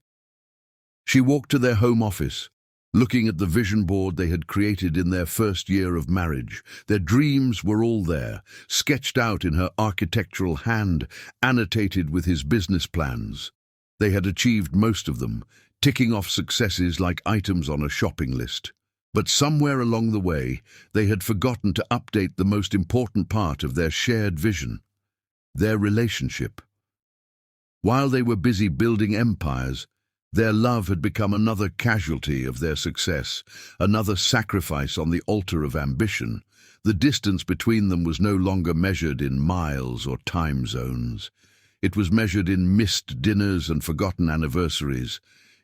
She walked to their home office, looking at the vision board they had created in their first year of marriage. Their dreams were all there, sketched out in her architectural hand, annotated with his business plans. They had achieved most of them, ticking off successes like items on a shopping list. But somewhere along the way, they had forgotten to update the most important part of their shared vision, their relationship. While they were busy building empires, their love had become another casualty of their success, another sacrifice on the altar of ambition. The distance between them was no longer measured in miles or time zones. It was measured in missed dinners and forgotten anniversaries,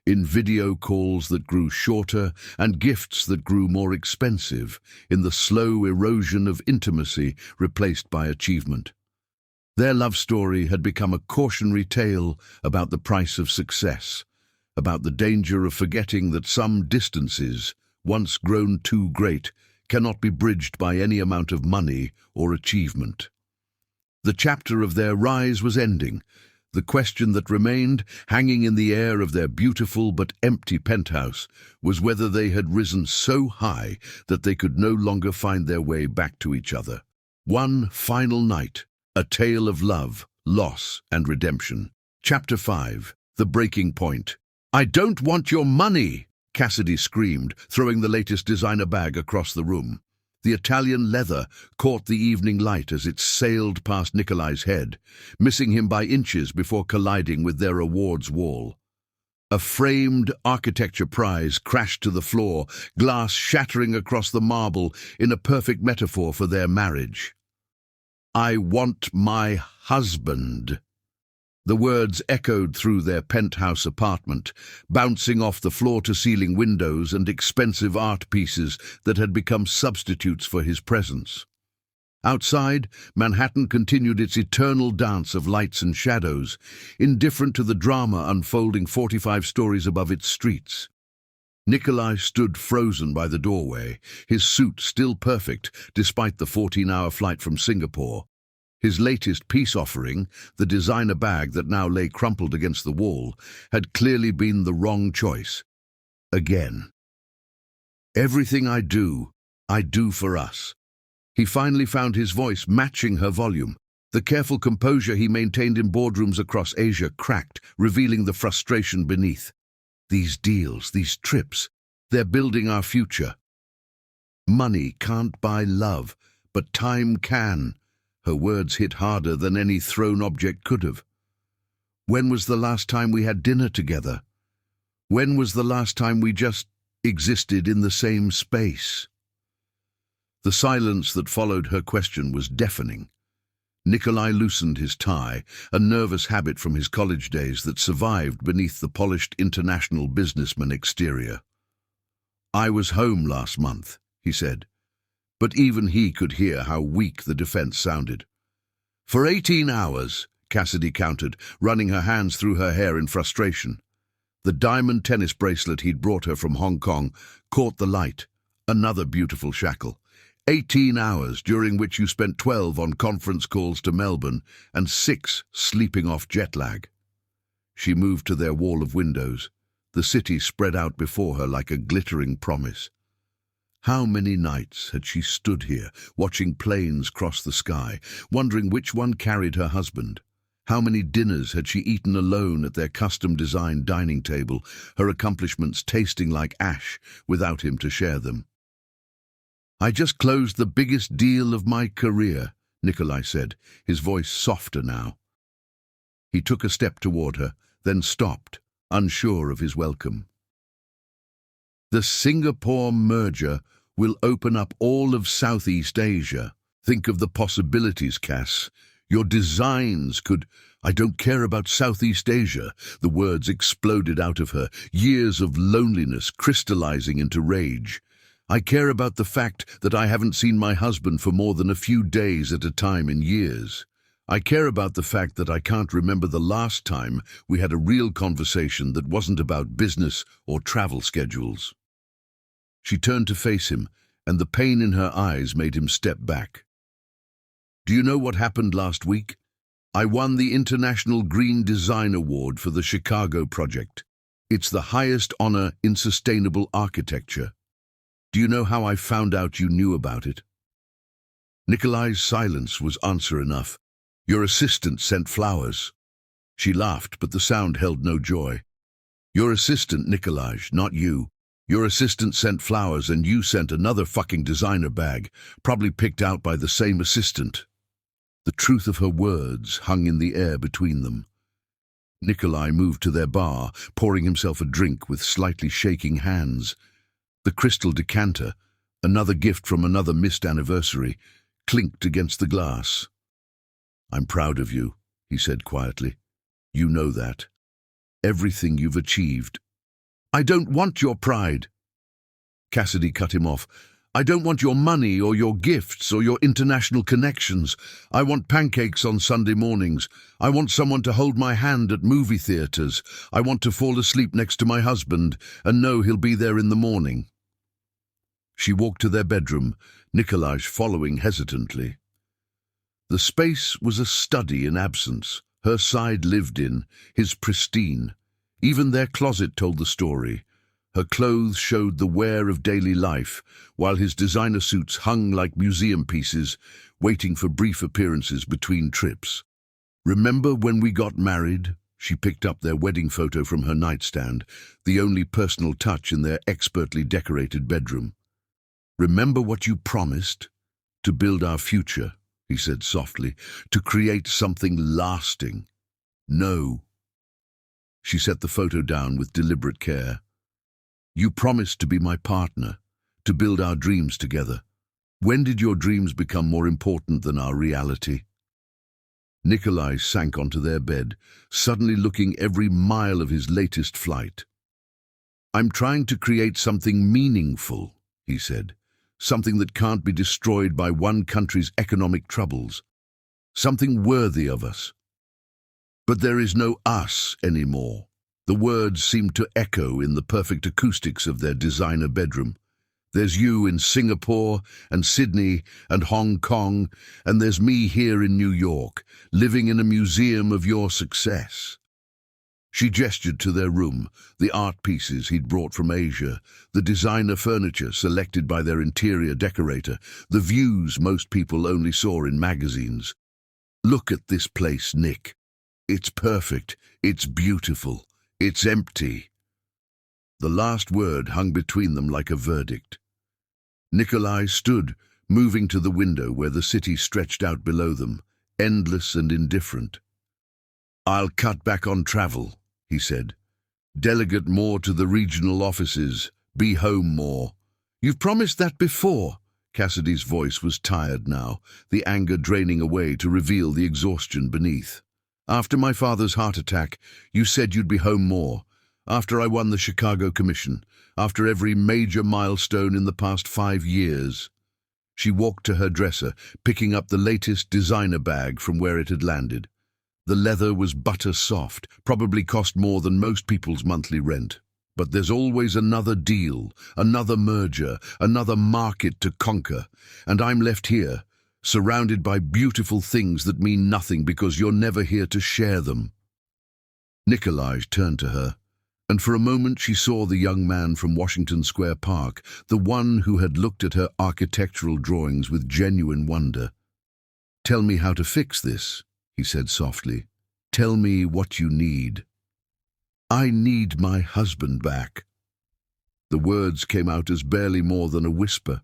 in video calls that grew shorter and gifts that grew more expensive, in the slow erosion of intimacy replaced by achievement. Their love story had become a cautionary tale about the price of success, about the danger of forgetting that some distances, once grown too great, cannot be bridged by any amount of money or achievement. The chapter of their rise was ending. The question that remained, hanging in the air of their beautiful but empty penthouse, was whether they had risen so high that they could no longer find their way back to each other. One final night, a tale of love, loss, and redemption. Chapter 5. The Breaking Point. "I don't want your money!" Cassidy screamed, throwing the latest designer bag across the room. The Italian leather caught the evening light as it sailed past Nikolai's head, missing him by inches before colliding with their awards wall. A framed architecture prize crashed to the floor, glass shattering across the marble in a perfect metaphor for their marriage. "I want my husband." The words echoed through their penthouse apartment, bouncing off the floor-to-ceiling windows and expensive art pieces that had become substitutes for his presence. Outside, Manhattan continued its eternal dance of lights and shadows, indifferent to the drama unfolding 45 stories above its streets. Nikolai stood frozen by the doorway, his suit still perfect despite the 14-hour flight from Singapore. His latest peace offering, the designer bag that now lay crumpled against the wall, had clearly been the wrong choice. Again. Everything I do for us. He finally found his voice matching her volume. The careful composure he maintained in boardrooms across Asia cracked, revealing the frustration beneath. These deals, these trips, they're building our future. Money can't buy love, but time can. Her words hit harder than any thrown object could have. When was the last time we had dinner together? When was the last time we just existed in the same space? The silence that followed her question was deafening. Nikolai loosened his tie, a nervous habit from his college days that survived beneath the polished international businessman exterior. "I was home last month," he said, but even he could hear how weak the defense sounded. "For 18 hours, Cassidy countered, running her hands through her hair in frustration. The diamond tennis bracelet he'd brought her from Hong Kong caught the light, another beautiful shackle. 18 hours, during which you spent 12 on conference calls to Melbourne and 6 sleeping off jet lag." She moved to their wall of windows. The city spread out before her like a glittering promise. How many nights had she stood here, watching planes cross the sky, wondering which one carried her husband? How many dinners had she eaten alone at their custom-designed dining table, her accomplishments tasting like ash without him to share them? "I just closed the biggest deal of my career," Nikolai said, his voice softer now. He took a step toward her, then stopped, unsure of his welcome. "The Singapore merger will open up all of Southeast Asia. Think of the possibilities, Cass. Your designs could—" "I don't care about Southeast Asia," the words exploded out of her, years of loneliness crystallizing into rage. "I care about the fact that I haven't seen my husband for more than a few days at a time in years. I care about the fact that I can't remember the last time we had a real conversation that wasn't about business or travel schedules." She turned to face him, and the pain in her eyes made him step back. "Do you know what happened last week? I won the International Green Design Award for the Chicago project. It's the highest honor in sustainable architecture. Do you know how I found out you knew about it?" Nikolai's silence was answer enough. "Your assistant sent flowers." She laughed, but the sound held no joy. "Your assistant, Nikolai, not you. Your assistant sent flowers and you sent another fucking designer bag, probably picked out by the same assistant." The truth of her words hung in the air between them. Nikolai moved to their bar, pouring himself a drink with slightly shaking hands. The crystal decanter, another gift from another missed anniversary, clinked against the glass. "I'm proud of you," he said quietly. "You know that. Everything you've achieved." "I don't want your pride." Cassidy cut him off. "I don't want your money or your gifts or your international connections. I want pancakes on Sunday mornings. I want someone to hold my hand at movie theaters. I want to fall asleep next to my husband and know he'll be there in the morning." She walked to their bedroom, Nikolai following hesitantly. The space was a study in absence, her side lived in, his pristine. Even their closet told the story. Her clothes showed the wear of daily life, while his designer suits hung like museum pieces, waiting for brief appearances between trips. "Remember when we got married?" She picked up their wedding photo from her nightstand, the only personal touch in their expertly decorated bedroom. "Remember what you promised? To build our future," he said softly, "to create something lasting." "No." She set the photo down with deliberate care. "You promised to be my partner, to build our dreams together. When did your dreams become more important than our reality?" Nikolai sank onto their bed, suddenly looking every mile of his latest flight. "I'm trying to create something meaningful," he said, "something that can't be destroyed by one country's economic troubles, something worthy of us. But there is no us anymore. The words seemed to echo in the perfect acoustics of their designer bedroom. There's you in Singapore and Sydney and Hong Kong, and there's me here in New York, living in a museum of your success. She gestured to their room, the art pieces he'd brought from Asia, the designer furniture selected by their interior decorator, the views most people only saw in magazines. Look at this place, Nick. It's perfect, it's beautiful, it's empty. The last word hung between them like a verdict. Nikolai stood, moving to the window where the city stretched out below them, endless and indifferent. I'll cut back on travel, he said. Delegate more to the regional offices, be home more. You've promised that before. Cassidy's voice was tired now, the anger draining away to reveal the exhaustion beneath. After my father's heart attack, you said you'd be home more. After I won the Chicago Commission, after every major milestone in the past 5 years. She walked to her dresser, picking up the latest designer bag from where it had landed. The leather was butter soft, probably cost more than most people's monthly rent. But there's always another deal, another merger, another market to conquer, and I'm left here, surrounded by beautiful things that mean nothing because you're never here to share them. Nikolai turned to her, and for a moment she saw the young man from Washington Square Park, the one who had looked at her architectural drawings with genuine wonder. Tell me how to fix this, he said softly. Tell me what you need. I need my husband back. The words came out as barely more than a whisper.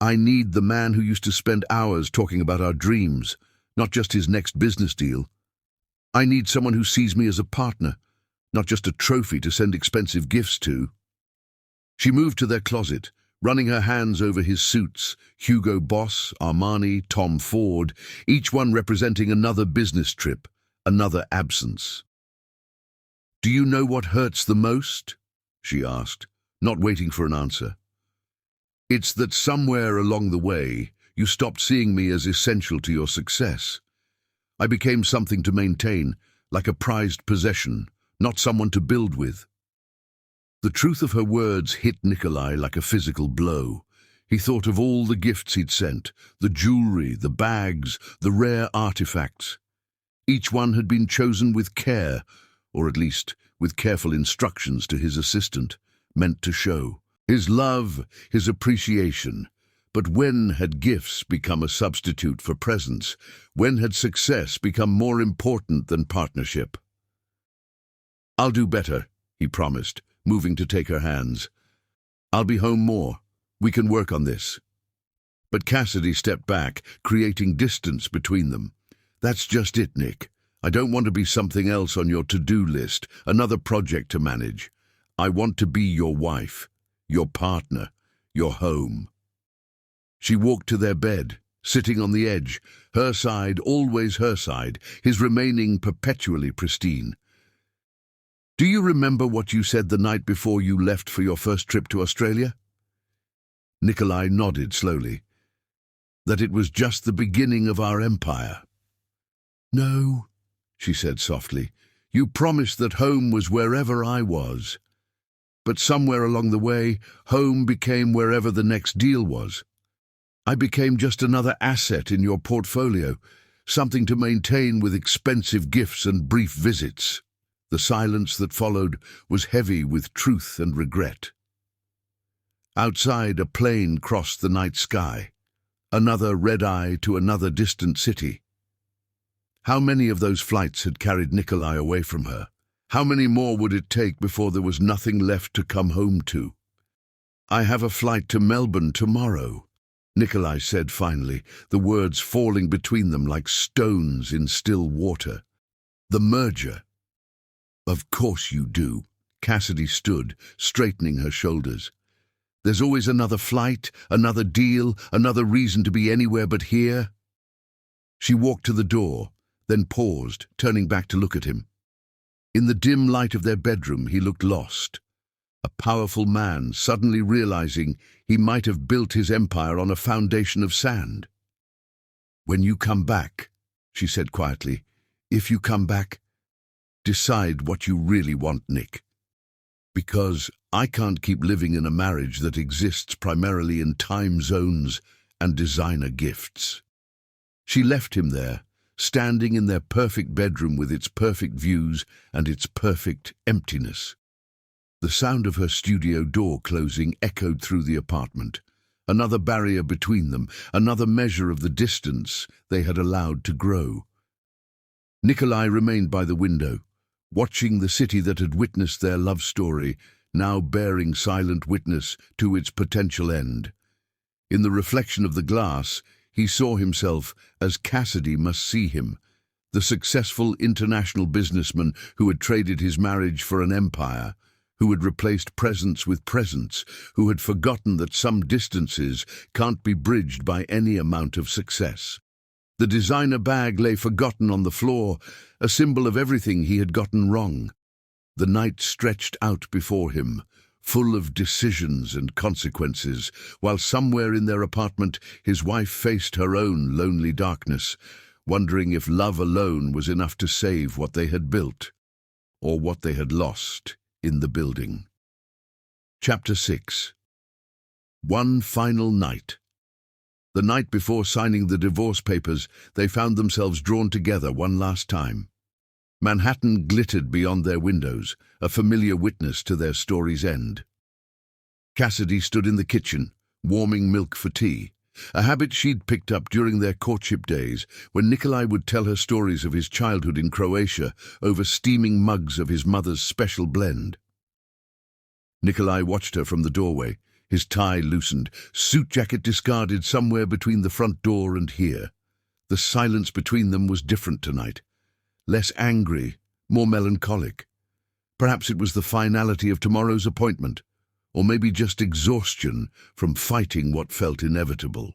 I need the man who used to spend hours talking about our dreams, not just his next business deal. I need someone who sees me as a partner, not just a trophy to send expensive gifts to. She moved to their closet, running her hands over his suits, Hugo Boss, Armani, Tom Ford, each one representing another business trip, another absence. Do you know what hurts the most? She asked, not waiting for an answer. It's that somewhere along the way, you stopped seeing me as essential to your success. I became something to maintain, like a prized possession, not someone to build with. The truth of her words hit Nikolai like a physical blow. He thought of all the gifts he'd sent, the jewelry, the bags, the rare artifacts. Each one had been chosen with care, or at least with careful instructions to his assistant, meant to show his love, his appreciation. But when had gifts become a substitute for presence? When had success become more important than partnership? I'll do better, he promised, moving to take her hands. I'll be home more. We can work on this. But Cassidy stepped back, creating distance between them. That's just it, Nick. I don't want to be something else on your to-do list, another project to manage. I want to be your wife, your partner, your home. She walked to their bed, sitting on the edge, her side always her side, his remaining perpetually pristine. Do you remember what you said the night before you left for your first trip to Australia? Nikolai nodded slowly. That it was just the beginning of our empire. No, she said softly. You promised that home was wherever I was. But somewhere along the way, home became wherever the next deal was. I became just another asset in your portfolio, something to maintain with expensive gifts and brief visits. The silence that followed was heavy with truth and regret. Outside, a plane crossed the night sky, another red-eye to another distant city. How many of those flights had carried Nikolai away from her? How many more would it take before there was nothing left to come home to? I have a flight to Melbourne tomorrow, Nikolai said finally, the words falling between them like stones in still water. The merger. Of course you do. Cassidy stood, straightening her shoulders. There's always another flight, another deal, another reason to be anywhere but here. She walked to the door, then paused, turning back to look at him. In the dim light of their bedroom, he looked lost. A powerful man suddenly realizing he might have built his empire on a foundation of sand. When you come back, she said quietly, if you come back, Decide what you really want, Nick. Because I can't keep living in a marriage that exists primarily in time zones and designer gifts." She left him there, standing in their perfect bedroom with its perfect views and its perfect emptiness. The sound of her studio door closing echoed through the apartment, another barrier between them, another measure of the distance they had allowed to grow. Nikolai remained by the window, watching the city that had witnessed their love story, now bearing silent witness to its potential end. In the reflection of the glass, he saw himself as Cassidy must see him, the successful international businessman who had traded his marriage for an empire, who had replaced presence with presence, who had forgotten that some distances can't be bridged by any amount of success. The designer bag lay forgotten on the floor, a symbol of everything he had gotten wrong. The night stretched out before him, full of decisions and consequences, while somewhere in their apartment his wife faced her own lonely darkness, wondering if love alone was enough to save what they had built, or what they had lost in the building. Chapter 6. One final night. The night before signing the divorce papers, they found themselves drawn together one last time. Manhattan glittered beyond their windows, a familiar witness to their story's end. Cassidy stood in the kitchen, warming milk for tea, a habit she'd picked up during their courtship days, when Nikolai would tell her stories of his childhood in Croatia over steaming mugs of his mother's special blend. Nikolai watched her from the doorway, his tie loosened, suit jacket discarded somewhere between the front door and here. The silence between them was different tonight. Less angry, more melancholic. Perhaps it was the finality of tomorrow's appointment, or maybe just exhaustion from fighting what felt inevitable.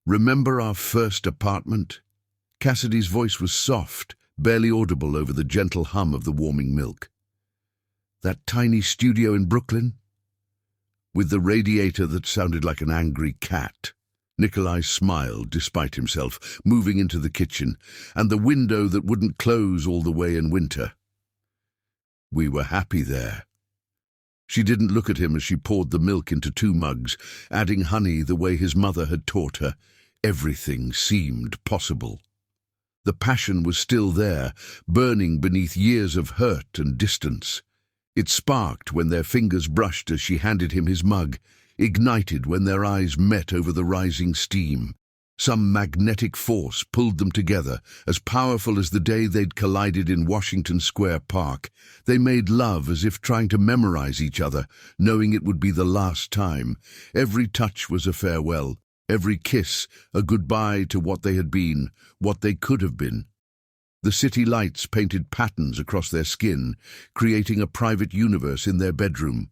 "Remember our first apartment?" Cassidy's voice was soft, barely audible over the gentle hum of the warming milk. "That tiny studio in Brooklyn? With the radiator that sounded like an angry cat." Nikolai smiled despite himself, moving into the kitchen, "and the window that wouldn't close all the way in winter. We were happy there." She didn't look at him as she poured the milk into 2 mugs, adding honey the way his mother had taught her. Everything seemed possible. The passion was still there, burning beneath years of hurt and distance. It sparked when their fingers brushed as she handed him his mug, ignited when their eyes met over the rising steam. Some magnetic force pulled them together, as powerful as the day they'd collided in Washington Square Park. They made love as if trying to memorize each other, knowing it would be the last time. Every touch was a farewell, every kiss a goodbye to what they had been, what they could have been. The city lights painted patterns across their skin, creating a private universe in their bedroom.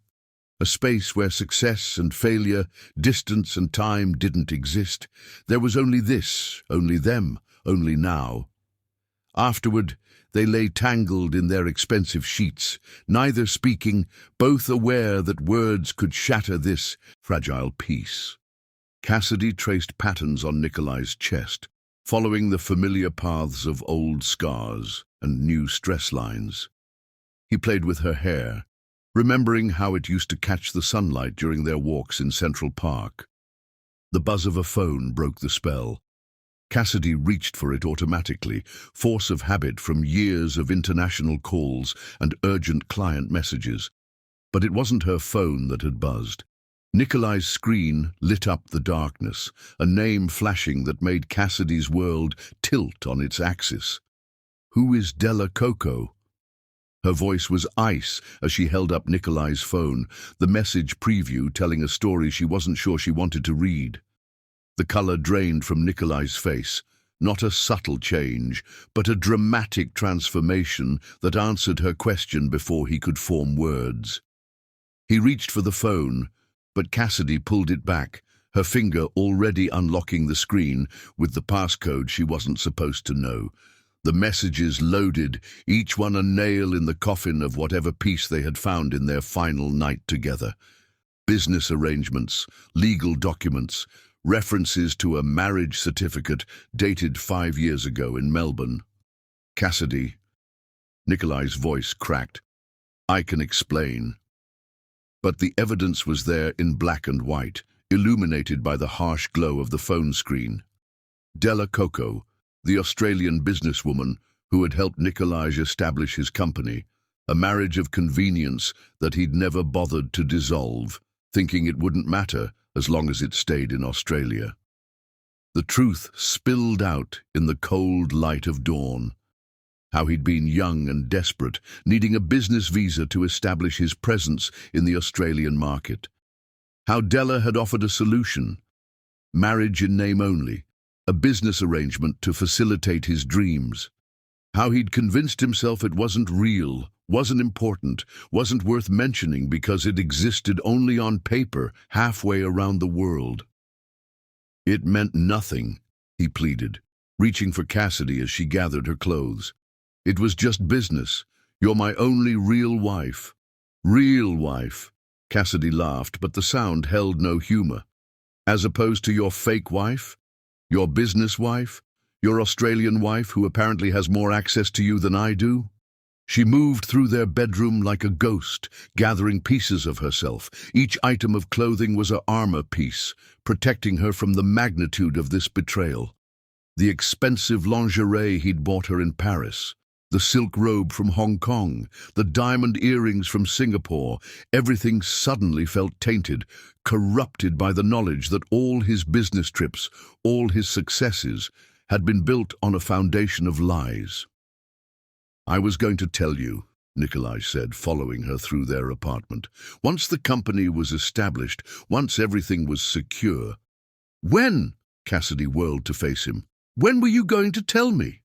A space where success and failure, distance and time didn't exist. There was only this, only them, only now. Afterward, they lay tangled in their expensive sheets, neither speaking, both aware that words could shatter this fragile peace. Cassidy traced patterns on Nikolai's chest, following the familiar paths of old scars and new stress lines. He played with her hair, remembering how it used to catch the sunlight during their walks in Central Park. The buzz of a phone broke the spell. Cassidy reached for it automatically, force of habit from years of international calls and urgent client messages. But it wasn't her phone that had buzzed. Nikolai's screen lit up the darkness, a name flashing that made Cassidy's world tilt on its axis. "Who is Della Coco?" Her voice was ice as she held up Nikolai's phone, the message preview telling a story she wasn't sure she wanted to read. The color drained from Nikolai's face, not a subtle change, but a dramatic transformation that answered her question before he could form words. He reached for the phone, but Cassidy pulled it back, her finger already unlocking the screen with the passcode she wasn't supposed to know. The messages loaded, each one a nail in the coffin of whatever peace they had found in their final night together. Business arrangements, legal documents, references to a marriage certificate dated 5 years ago in Melbourne. Cassidy. Nikolai's voice cracked. "I can explain." But the evidence was there in black and white, illuminated by the harsh glow of the phone screen. Della Coco, the Australian businesswoman who had helped Nikolai establish his company, a marriage of convenience that he'd never bothered to dissolve, thinking it wouldn't matter as long as it stayed in Australia. The truth spilled out in the cold light of dawn. How he'd been young and desperate, needing a business visa to establish his presence in the Australian market. How Della had offered a solution: marriage in name only, a business arrangement to facilitate his dreams. How he'd convinced himself it wasn't real, wasn't important, wasn't worth mentioning because it existed only on paper halfway around the world. "It meant nothing," he pleaded, reaching for Cassidy as she gathered her clothes. "It was just business. You're my only real wife." "Real wife?" Cassidy laughed, but the sound held no humor. "As opposed to your fake wife? Your business wife? Your Australian wife who apparently has more access to you than I do?" She moved through their bedroom like a ghost, gathering pieces of herself. Each item of clothing was an armor piece, protecting her from the magnitude of this betrayal. The expensive lingerie he'd bought her in Paris, the silk robe from Hong Kong, the diamond earrings from Singapore, everything suddenly felt tainted, corrupted by the knowledge that all his business trips, all his successes, had been built on a foundation of lies. "I was going to tell you," Nikolai said, following her through their apartment. "Once the company was established, once everything was secure." "When?" Cassidy whirled to face him. "When were you going to tell me?"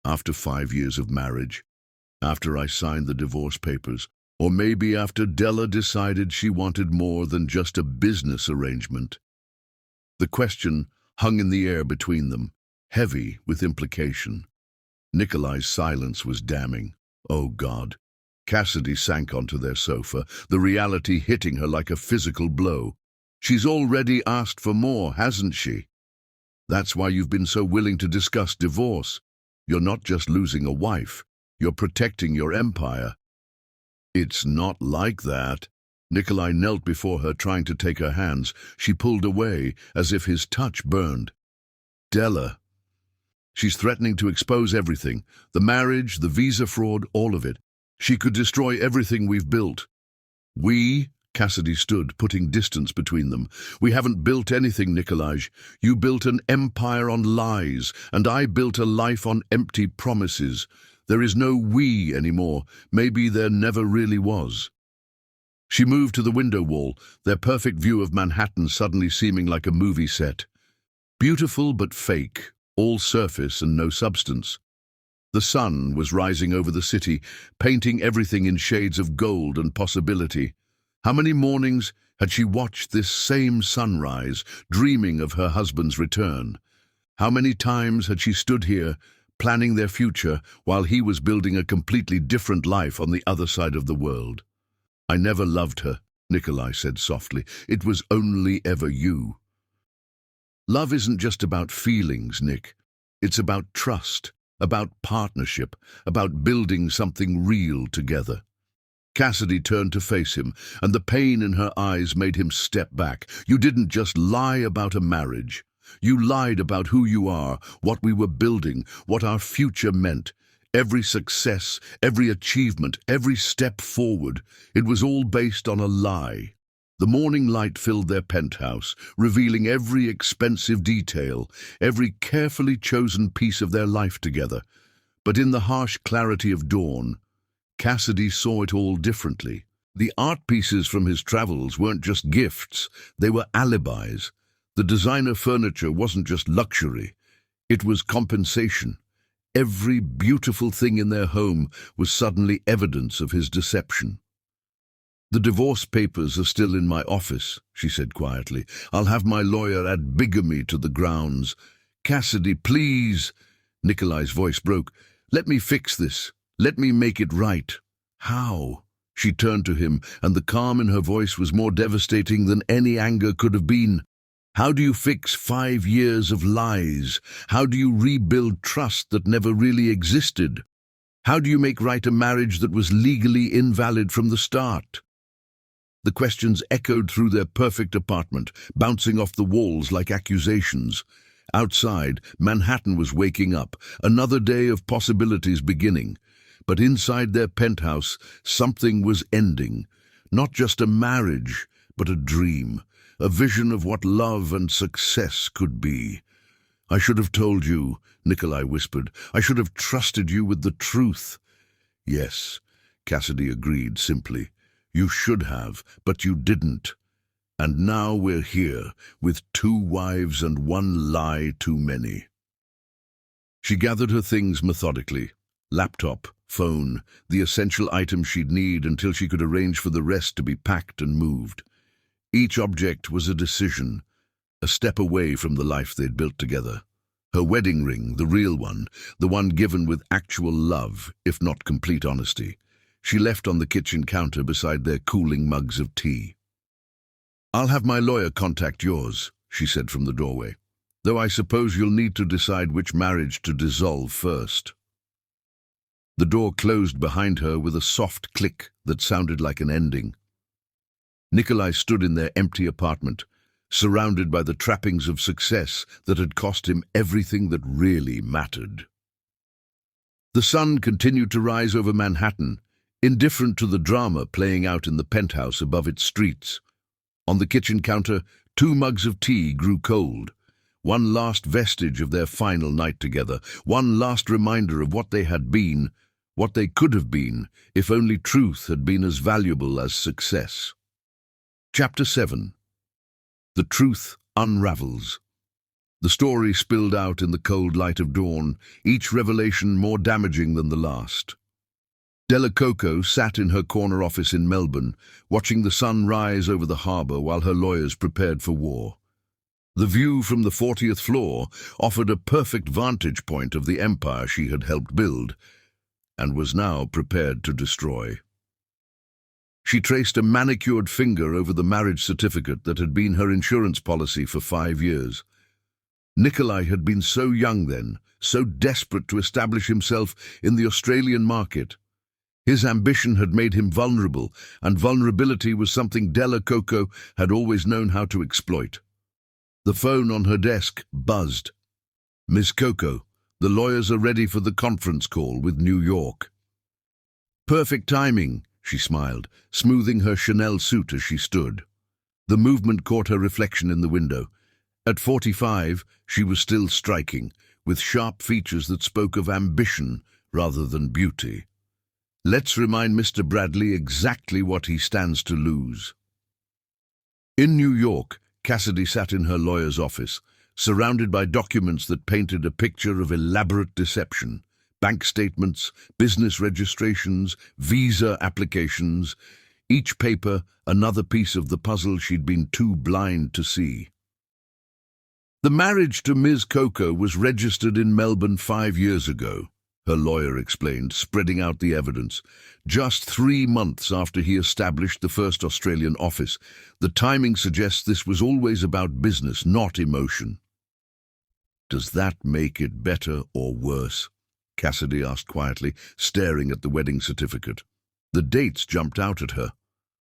"After 5 years of marriage. After I signed the divorce papers. Or maybe after Della decided she wanted more than just a business arrangement." The question hung in the air between them, heavy with implication. Nikolai's silence was damning. Oh God. Cassidy sank onto their sofa, the reality hitting her like a physical blow. "She's already asked for more, hasn't she? That's why you've been so willing to discuss divorce. You're not just losing a wife, you're protecting your empire." "It's not like that." Nikolai knelt before her, trying to take her hands. She pulled away, as if his touch burned. "Della. She's threatening to expose everything. The marriage, the visa fraud, all of it. She could destroy everything we've built." "We?" Cassidy stood, putting distance between them. "We haven't built anything, Nikolai. You built an empire on lies, and I built a life on empty promises. There is no we anymore. Maybe there never really was." She moved to the window wall, their perfect view of Manhattan suddenly seeming like a movie set. Beautiful but fake, all surface and no substance. The sun was rising over the city, painting everything in shades of gold and possibility. How many mornings had she watched this same sunrise, dreaming of her husband's return? How many times had she stood here, planning their future, while he was building a completely different life on the other side of the world? "I never loved her," Nikolai said softly. "It was only ever you." Love isn't just about feelings, Nick. It's about trust, about partnership, about building something real together. Cassidy turned to face him, and the pain in her eyes made him step back. "You didn't just lie about a marriage. You lied about who you are, what we were building, what our future meant. Every success, every achievement, every step forward, it was all based on a lie." The morning light filled their penthouse, revealing every expensive detail, every carefully chosen piece of their life together. But in the harsh clarity of dawn, Cassidy saw it all differently. The art pieces from his travels weren't just gifts, they were alibis. The designer furniture wasn't just luxury, it was compensation. Every beautiful thing in their home was suddenly evidence of his deception. "The divorce papers are still in my office," she said quietly. "I'll have my lawyer add bigamy to the grounds." "Cassidy, please!" Nikolai's voice broke. "Let me fix this. Let me make it right." "How?" She turned to him, and the calm in her voice was more devastating than any anger could have been. "How do you fix 5 years of lies? How do you rebuild trust that never really existed?" How do you make right a marriage that was legally invalid from the start? The questions echoed through their perfect apartment, bouncing off the walls like accusations. Outside, Manhattan was waking up, another day of possibilities beginning. But inside their penthouse, something was ending. Not just a marriage, but a dream, a vision of what love and success could be. "I should have told you," Nikolai whispered. "I should have trusted you with the truth." "Yes," Cassidy agreed simply. "You should have, but you didn't. And now we're here, with 2 wives and 1 lie too many." She gathered her things methodically. Laptop, phone, the essential items she'd need until she could arrange for the rest to be packed and moved. Each object was a decision, a step away from the life they'd built together. Her wedding ring, the real one, the one given with actual love, if not complete honesty, she left on the kitchen counter beside their cooling mugs of tea. "I'll have my lawyer contact yours," she said from the doorway, "though I suppose you'll need to decide which marriage to dissolve first." The door closed behind her with a soft click that sounded like an ending. Nikolai stood in their empty apartment, surrounded by the trappings of success that had cost him everything that really mattered. The sun continued to rise over Manhattan, indifferent to the drama playing out in the penthouse above its streets. On the kitchen counter, 2 mugs of tea grew cold. One last vestige of their final night together, one last reminder of what they had been, what they could have been, if only truth had been as valuable as success. Chapter 7. The Truth Unravels. The story spilled out in the cold light of dawn, each revelation more damaging than the last. Della Coco sat in her corner office in Melbourne, watching the sun rise over the harbour while her lawyers prepared for war. The view from the 40th floor offered a perfect vantage point of the empire she had helped build, and was now prepared to destroy. She traced a manicured finger over the marriage certificate that had been her insurance policy for 5 years. Nikolai had been so young then, so desperate to establish himself in the Australian market. His ambition had made him vulnerable, and vulnerability was something Della Coco had always known how to exploit. The phone on her desk buzzed. "Miss Coco, the lawyers are ready for the conference call with New York." "Perfect timing," she smiled, smoothing her Chanel suit as she stood. The movement caught her reflection in the window. At 45, she was still striking, with sharp features that spoke of ambition rather than beauty. Let's remind Mr. Bradley exactly what he stands to lose. In New York, Cassidy sat in her lawyer's office, surrounded by documents that painted a picture of elaborate deception. Bank statements, business registrations, visa applications, each paper another piece of the puzzle she'd been too blind to see. "The marriage to Ms. Coco was registered in Melbourne 5 years ago," her lawyer explained, spreading out the evidence. "Just 3 months after he established the first Australian office. The timing suggests this was always about business, not emotion." "Does that make it better or worse?" Cassidy asked quietly, staring at the wedding certificate. The dates jumped out at her.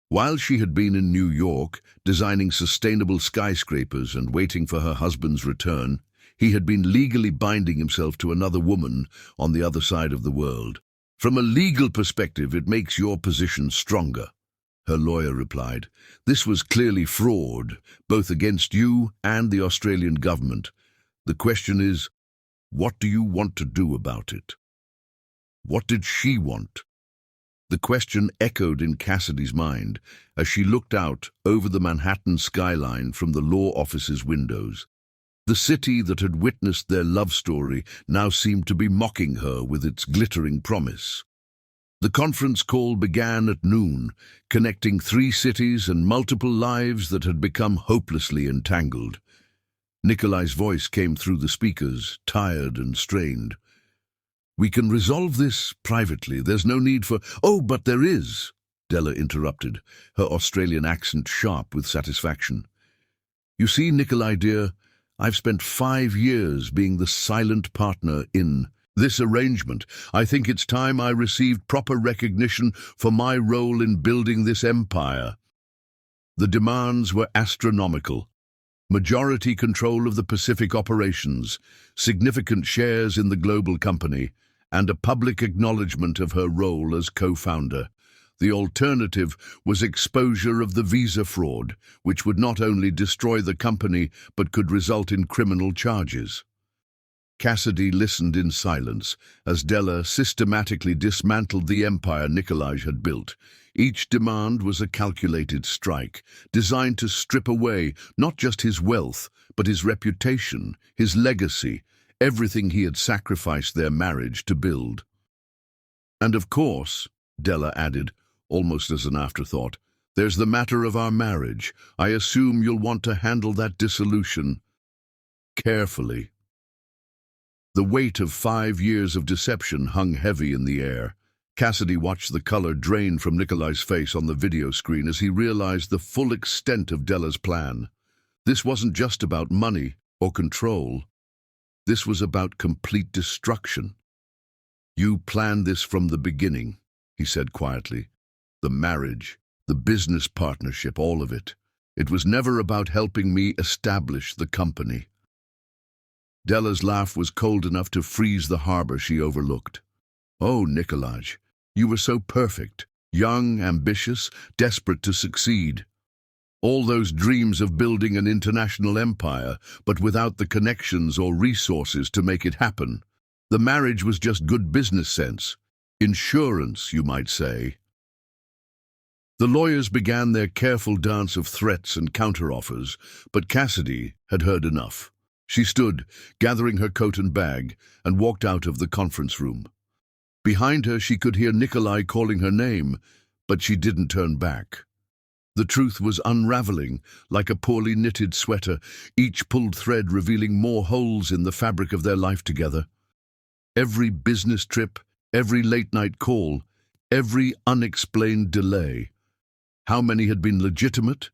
While she had been in New York, designing sustainable skyscrapers and waiting for her husband's return, he had been legally binding himself to another woman on the other side of the world. "From a legal perspective, it makes your position stronger," her lawyer replied. "This was clearly fraud, both against you and the Australian government. The question is, what do you want to do about it?" What did she want? The question echoed in Cassidy's mind as she looked out over the Manhattan skyline from the law office's windows. The city that had witnessed their love story now seemed to be mocking her with its glittering promise. The conference call began at noon, connecting 3 cities and multiple lives that had become hopelessly entangled. Nikolai's voice came through the speakers, tired and strained. "We can resolve this privately. There's no need for—" "Oh, but there is," Della interrupted, her Australian accent sharp with satisfaction. "You see, Nikolai dear, I've spent 5 years being the silent partner in This arrangement, I think it's time I received proper recognition for my role in building this empire. The demands were astronomical. Majority control of the Pacific operations, significant shares in the global company, and a public acknowledgement of her role as co-founder. The alternative was exposure of the visa fraud, which would not only destroy the company but could result in criminal charges. Cassidy listened in silence as Della systematically dismantled the empire Nikolaj had built. Each demand was a calculated strike, designed to strip away not just his wealth, but his reputation, his legacy, everything he had sacrificed their marriage to build. And of course, Della added, almost as an afterthought, there's the matter of our marriage. I assume you'll want to handle that dissolution carefully. The weight of 5 years of deception hung heavy in the air. Cassidy watched the color drain from Nikolaj's face on the video screen as he realized the full extent of Della's plan. This wasn't just about money or control. This was about complete destruction. You planned this from the beginning, he said quietly. The marriage, the business partnership, all of it. It was never about helping me establish the company. Della's laugh was cold enough to freeze the harbor she overlooked. Oh, Nikolaj, you were so perfect, young, ambitious, desperate to succeed. All those dreams of building an international empire, but without the connections or resources to make it happen. The marriage was just good business sense. Insurance, you might say. The lawyers began their careful dance of threats and counteroffers, but Cassidy had heard enough. She stood, gathering her coat and bag, and walked out of the conference room. Behind her she could hear Nikolaj calling her name, but she didn't turn back. The truth was unraveling, like a poorly knitted sweater, each pulled thread revealing more holes in the fabric of their life together. Every business trip, every late-night call, every unexplained delay. How many had been legitimate,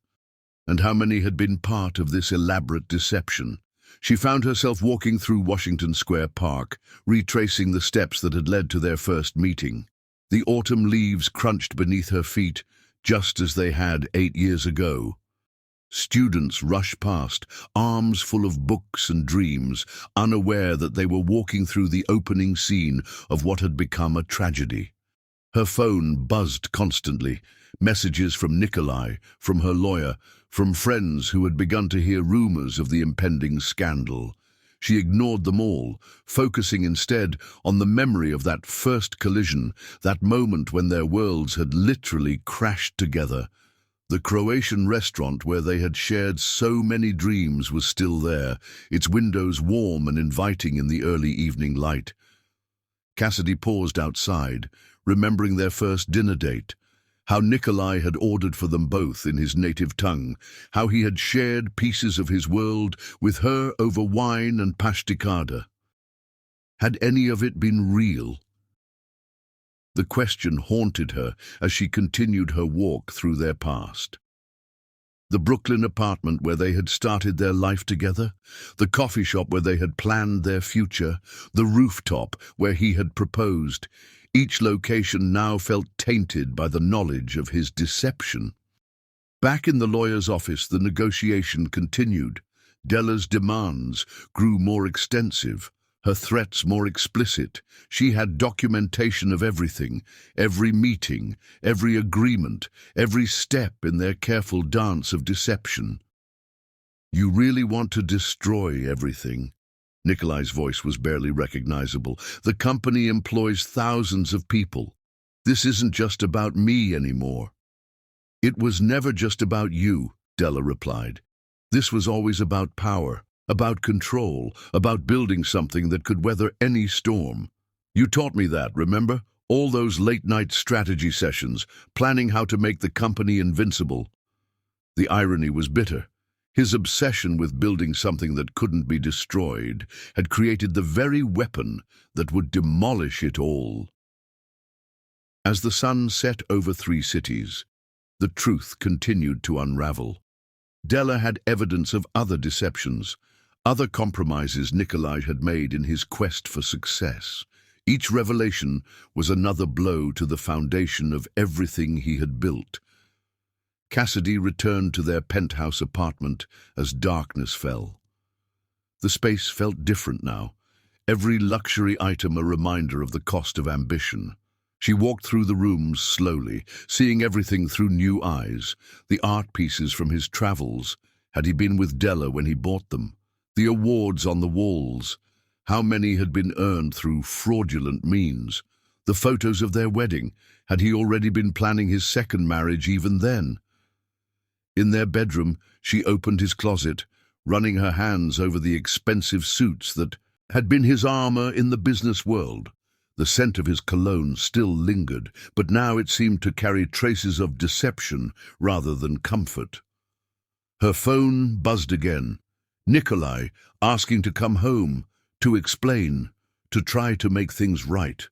and how many had been part of this elaborate deception? She found herself walking through Washington Square Park, retracing the steps that had led to their first meeting. The autumn leaves crunched beneath her feet, just as they had 8 years ago. Students rushed past, arms full of books and dreams, unaware that they were walking through the opening scene of what had become a tragedy. Her phone buzzed constantly, messages from Nikolaj, from her lawyer, from friends who had begun to hear rumors of the impending scandal. She ignored them all, focusing instead on the memory of that first collision, that moment when their worlds had literally crashed together. The Croatian restaurant where they had shared so many dreams was still there, its windows warm and inviting in the early evening light. Cassidy paused outside, remembering their first dinner date. How Nikolaj had ordered for them both in his native tongue, how he had shared pieces of his world with her over wine and pasticada. Had any of it been real? The question haunted her as she continued her walk through their past. The Brooklyn apartment where they had started their life together, the coffee shop where they had planned their future, the rooftop where he had proposed. Each location now felt tainted by the knowledge of his deception. Back in the lawyer's office, the negotiation continued. Della's demands grew more extensive, her threats more explicit. She had documentation of everything, every meeting, every agreement, every step in their careful dance of deception. You really want to destroy everything? Nikolaj's voice was barely recognizable. The company employs thousands of people. This isn't just about me anymore. It was never just about you, Della replied. This was always about power, about control, about building something that could weather any storm. You taught me that, remember? All those late-night strategy sessions, planning how to make the company invincible. The irony was bitter. His obsession with building something that couldn't be destroyed had created the very weapon that would demolish it all. As the sun set over 3 cities, the truth continued to unravel. Della had evidence of other deceptions, other compromises Nikolaj had made in his quest for success. Each revelation was another blow to the foundation of everything he had built. Cassidy returned to their penthouse apartment as darkness fell. The space felt different now, every luxury item a reminder of the cost of ambition. She walked through the rooms slowly, seeing everything through new eyes. The art pieces from his travels. Had he been with Della when he bought them? The awards on the walls. How many had been earned through fraudulent means? The photos of their wedding. Had he already been planning his second marriage even then? In their bedroom, she opened his closet, running her hands over the expensive suits that had been his armor in the business world. The scent of his cologne still lingered, but now it seemed to carry traces of deception rather than comfort. Her phone buzzed again. Nikolai, asking to come home, to explain, to try to make things right.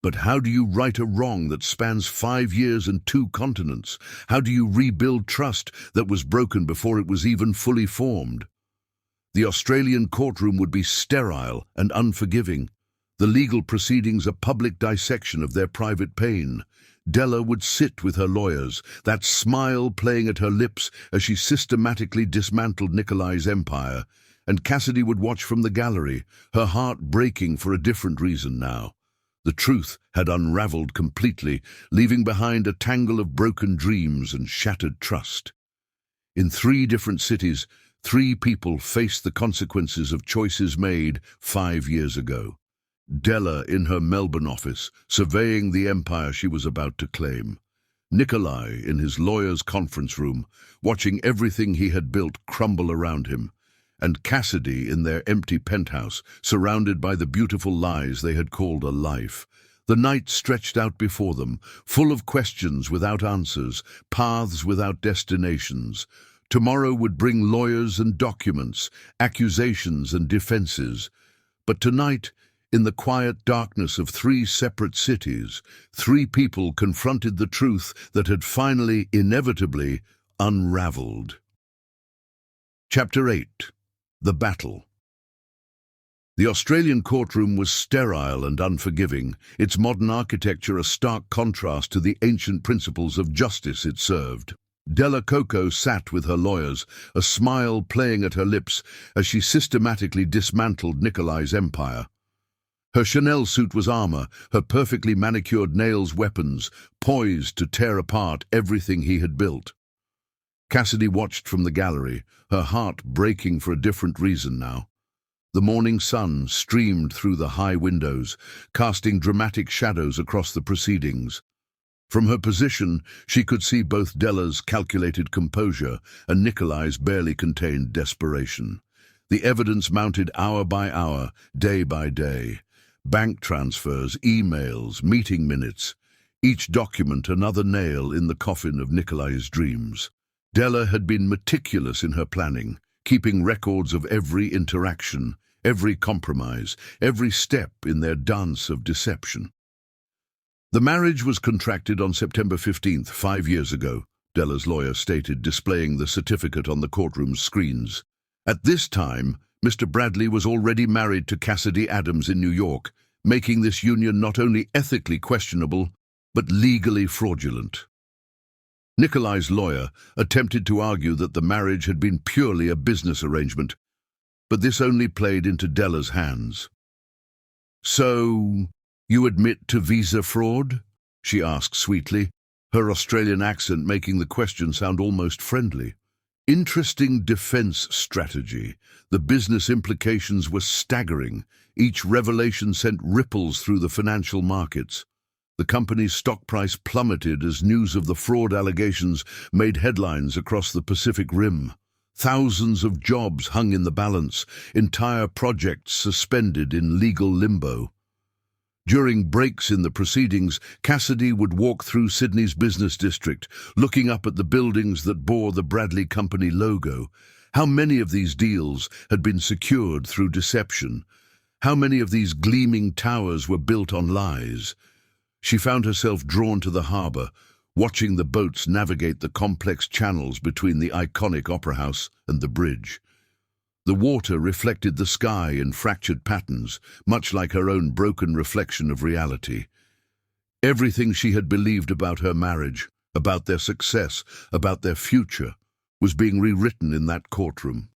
But how do you right a wrong that spans 5 years and 2 continents? How do you rebuild trust that was broken before it was even fully formed? The Australian courtroom would be sterile and unforgiving. The legal proceedings a public dissection of their private pain. Della would sit with her lawyers, that smile playing at her lips as she systematically dismantled Nikolai's empire, and Cassidy would watch from the gallery, her heart breaking for a different reason now. The truth had unraveled completely, leaving behind a tangle of broken dreams and shattered trust. In 3 different cities, 3 people faced the consequences of choices made 5 years ago. Della in her Melbourne office, surveying the empire she was about to claim. Nikolai in his lawyer's conference room, watching everything he had built crumble around him. And Cassidy in their empty penthouse, surrounded by the beautiful lies they had called a life. The night stretched out before them, full of questions without answers, paths without destinations. Tomorrow would bring lawyers and documents, accusations and defenses. But tonight, in the quiet darkness of 3 separate cities, 3 people confronted the truth that had finally, inevitably, unraveled. Chapter 8. The Battle. The Australian courtroom was sterile and unforgiving, its modern architecture a stark contrast to the ancient principles of justice it served. Della Coco sat with her lawyers, a smile playing at her lips as she systematically dismantled Nikolai's empire. Her Chanel suit was armor, her perfectly manicured nails weapons, poised to tear apart everything he had built. Cassidy watched from the gallery, her heart breaking for a different reason now. The morning sun streamed through the high windows, casting dramatic shadows across the proceedings. From her position, she could see both Della's calculated composure and Nikolai's barely contained desperation. The evidence mounted hour by hour, day by day. Bank transfers, emails, meeting minutes, each document another nail in the coffin of Nikolai's dreams. Della had been meticulous in her planning, keeping records of every interaction, every compromise, every step in their dance of deception. The marriage was contracted on September 15th, 5 years ago, Della's lawyer stated, displaying the certificate on the courtroom's screens. At this time, Mr. Bradley was already married to Cassidy Adams in New York, making this union not only ethically questionable, but legally fraudulent. Nikolai's lawyer attempted to argue that the marriage had been purely a business arrangement, but this only played into Della's hands. "So, you admit to visa fraud?" she asked sweetly, her Australian accent making the question sound almost friendly. Interesting defense strategy. The business implications were staggering. Each revelation sent ripples through the financial markets. The company's stock price plummeted as news of the fraud allegations made headlines across the Pacific Rim. Thousands of jobs hung in the balance, entire projects suspended in legal limbo. During breaks in the proceedings, Cassidy would walk through Sydney's business district, looking up at the buildings that bore the Bradley Company logo. How many of these deals had been secured through deception? How many of these gleaming towers were built on lies? She found herself drawn to the harbour, watching the boats navigate the complex channels between the iconic Opera House and the bridge. The water reflected the sky in fractured patterns, much like her own broken reflection of reality. Everything she had believed about her marriage, about their success, about their future, was being rewritten in that courtroom.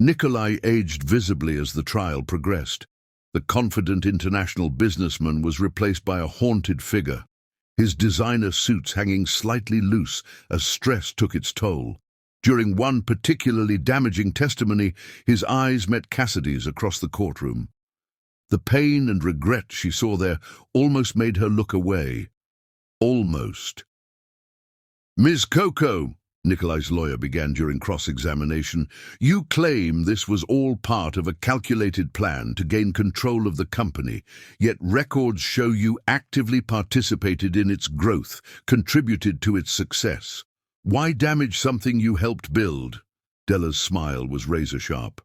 Nikolai aged visibly as the trial progressed. The confident international businessman was replaced by a haunted figure, his designer suits hanging slightly loose as stress took its toll. During one particularly damaging testimony, his eyes met Cassidy's across the courtroom. The pain and regret she saw there almost made her look away. Almost. "Ms. Coco," Nikolai's lawyer began during cross-examination, "you claim this was all part of a calculated plan to gain control of the company, yet records show you actively participated in its growth, contributed to its success. Why damage something you helped build?" Della's smile was razor-sharp.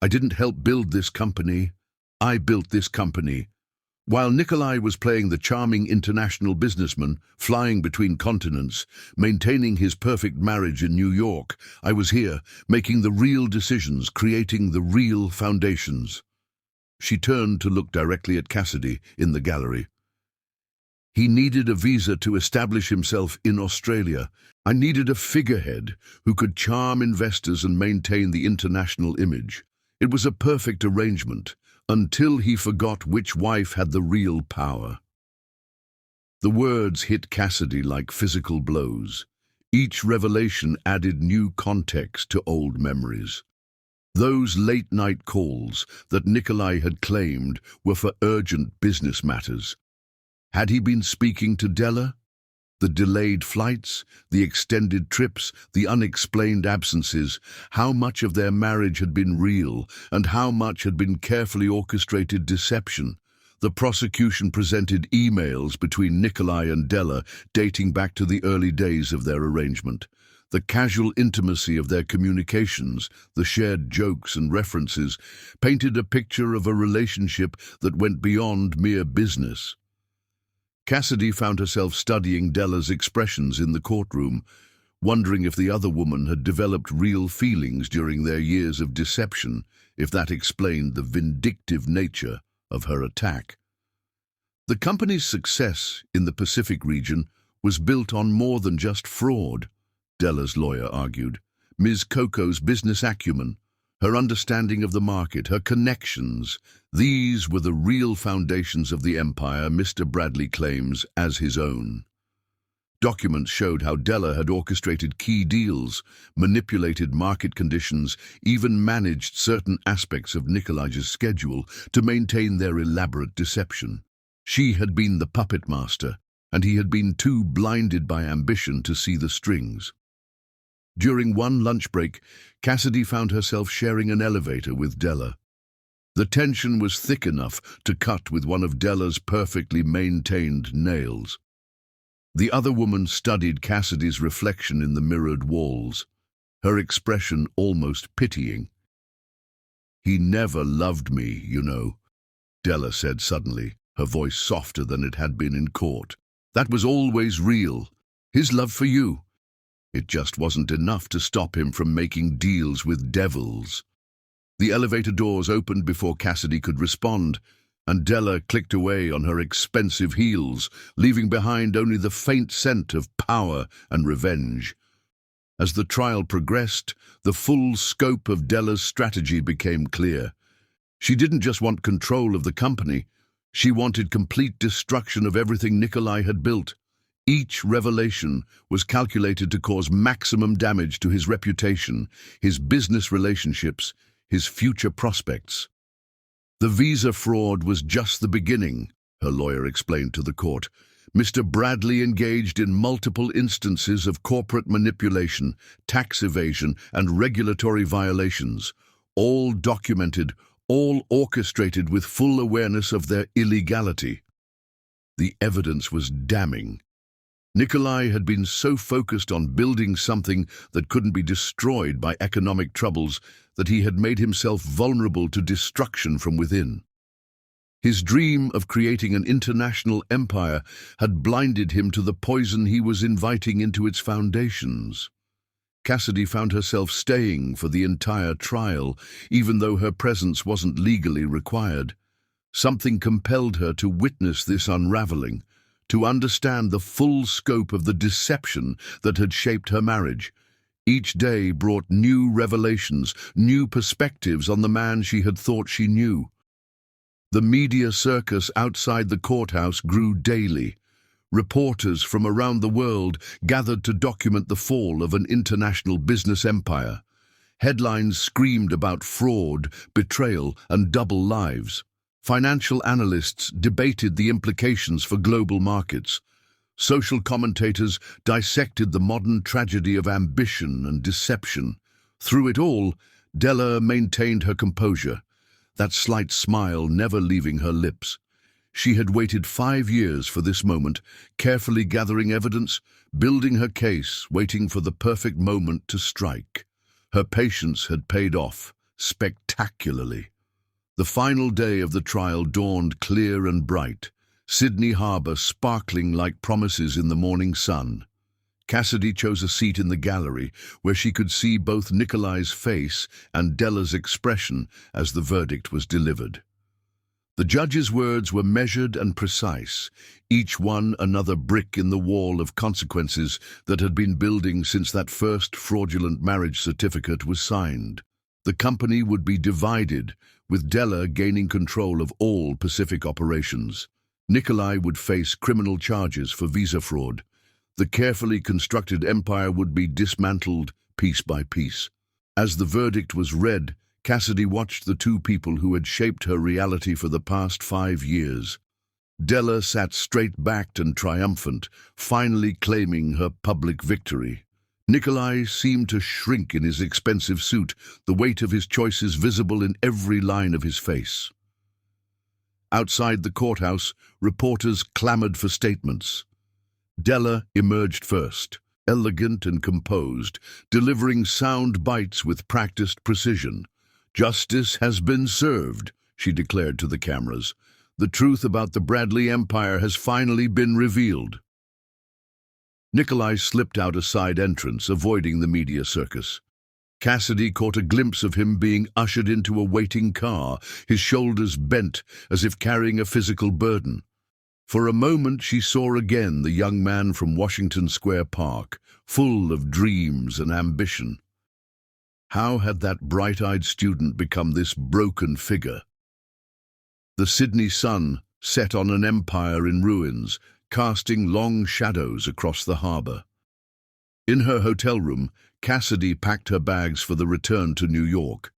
"I didn't help build this company. I built this company." While Nikolai was playing the charming international businessman, flying between continents, maintaining his perfect marriage in New York, I was here, making the real decisions, creating the real foundations. She turned to look directly at Cassidy in the gallery. "He needed a visa to establish himself in Australia. I needed a figurehead who could charm investors and maintain the international image. It was a perfect arrangement, until he forgot which wife had the real power." The words hit Cassidy like physical blows. Each revelation added new context to old memories. Those late-night calls that Nikolai had claimed were for urgent business matters. Had he been speaking to Della? The delayed flights, the extended trips, the unexplained absences, how much of their marriage had been real and how much had been carefully orchestrated deception. The prosecution presented emails between Nikolai and Della dating back to the early days of their arrangement. The casual intimacy of their communications, the shared jokes and references, painted a picture of a relationship that went beyond mere business. Cassidy found herself studying Della's expressions in the courtroom, wondering if the other woman had developed real feelings during their years of deception, if that explained the vindictive nature of her attack. The company's success in the Pacific region was built on more than just fraud, Della's lawyer argued. Ms. Coco's business acumen, her understanding of the market, her connections, these were the real foundations of the empire Mr. Bradley claims as his own. Documents showed how Della had orchestrated key deals, manipulated market conditions, even managed certain aspects of Nikolai's schedule to maintain their elaborate deception. She had been the puppet master, and he had been too blinded by ambition to see the strings. During one lunch break, Cassidy found herself sharing an elevator with Della. The tension was thick enough to cut with one of Della's perfectly maintained nails. The other woman studied Cassidy's reflection in the mirrored walls, her expression almost pitying. "He never loved me, you know," Della said suddenly, her voice softer than it had been in court. "That was always real. His love for you. It just wasn't enough to stop him from making deals with devils." The elevator doors opened before Cassidy could respond, and Della clicked away on her expensive heels, leaving behind only the faint scent of power and revenge. As the trial progressed, the full scope of Della's strategy became clear. She didn't just want control of the company, she wanted complete destruction of everything Nikolai had built. Each revelation was calculated to cause maximum damage to his reputation, his business relationships, his future prospects. The visa fraud was just the beginning, her lawyer explained to the court. Mr. Bradley engaged in multiple instances of corporate manipulation, tax evasion, and regulatory violations, all documented, all orchestrated with full awareness of their illegality. The evidence was damning. Nikolai had been so focused on building something that couldn't be destroyed by economic troubles that he had made himself vulnerable to destruction from within. His dream of creating an international empire had blinded him to the poison he was inviting into its foundations. Cassidy found herself staying for the entire trial, even though her presence wasn't legally required. Something compelled her to witness this unraveling, to understand the full scope of the deception that had shaped her marriage. Each day brought new revelations, new perspectives on the man she had thought she knew. The media circus outside the courthouse grew daily. Reporters from around the world gathered to document the fall of an international business empire. Headlines screamed about fraud, betrayal, and double lives. Financial analysts debated the implications for global markets. Social commentators dissected the modern tragedy of ambition and deception. Through it all, Della maintained her composure, that slight smile never leaving her lips. She had waited 5 years for this moment, carefully gathering evidence, building her case, waiting for the perfect moment to strike. Her patience had paid off, spectacularly. The final day of the trial dawned clear and bright, Sydney Harbour sparkling like promises in the morning sun. Cassidy chose a seat in the gallery where she could see both Nikolai's face and Della's expression as the verdict was delivered. The judge's words were measured and precise, each one another brick in the wall of consequences that had been building since that first fraudulent marriage certificate was signed. The company would be divided, with Della gaining control of all Pacific operations. Nikolai would face criminal charges for visa fraud. The carefully constructed empire would be dismantled piece by piece. As the verdict was read, Cassidy watched the two people who had shaped her reality for the past 5 years. Della sat straight-backed and triumphant, finally claiming her public victory. Nikolai seemed to shrink in his expensive suit, the weight of his choices visible in every line of his face. Outside the courthouse, reporters clamored for statements. Della emerged first, elegant and composed, delivering sound bites with practiced precision. "Justice has been served," she declared to the cameras. "The truth about the Bradley Empire has finally been revealed." Nikolai slipped out a side entrance, avoiding the media circus. Cassidy caught a glimpse of him being ushered into a waiting car, his shoulders bent as if carrying a physical burden. For a moment she saw again the young man from Washington Square Park, full of dreams and ambition. How had that bright-eyed student become this broken figure? The Sydney sun set on an empire in ruins, casting long shadows across the harbour. In her hotel room, Cassidy packed her bags for the return to New York.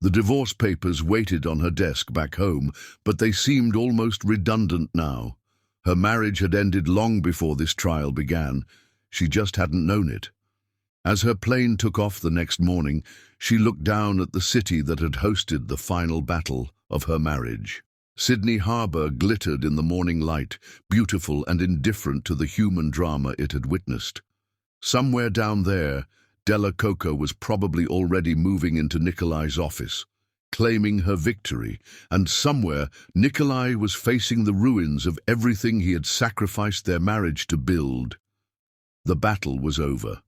The divorce papers waited on her desk back home, but they seemed almost redundant now. Her marriage had ended long before this trial began. She just hadn't known it. As her plane took off the next morning, she looked down at the city that had hosted the final battle of her marriage. Sydney Harbour glittered in the morning light, beautiful and indifferent to the human drama it had witnessed. Somewhere down there, Della Coco was probably already moving into Nikolai's office, claiming her victory, and somewhere Nikolai was facing the ruins of everything he had sacrificed their marriage to build. The battle was over.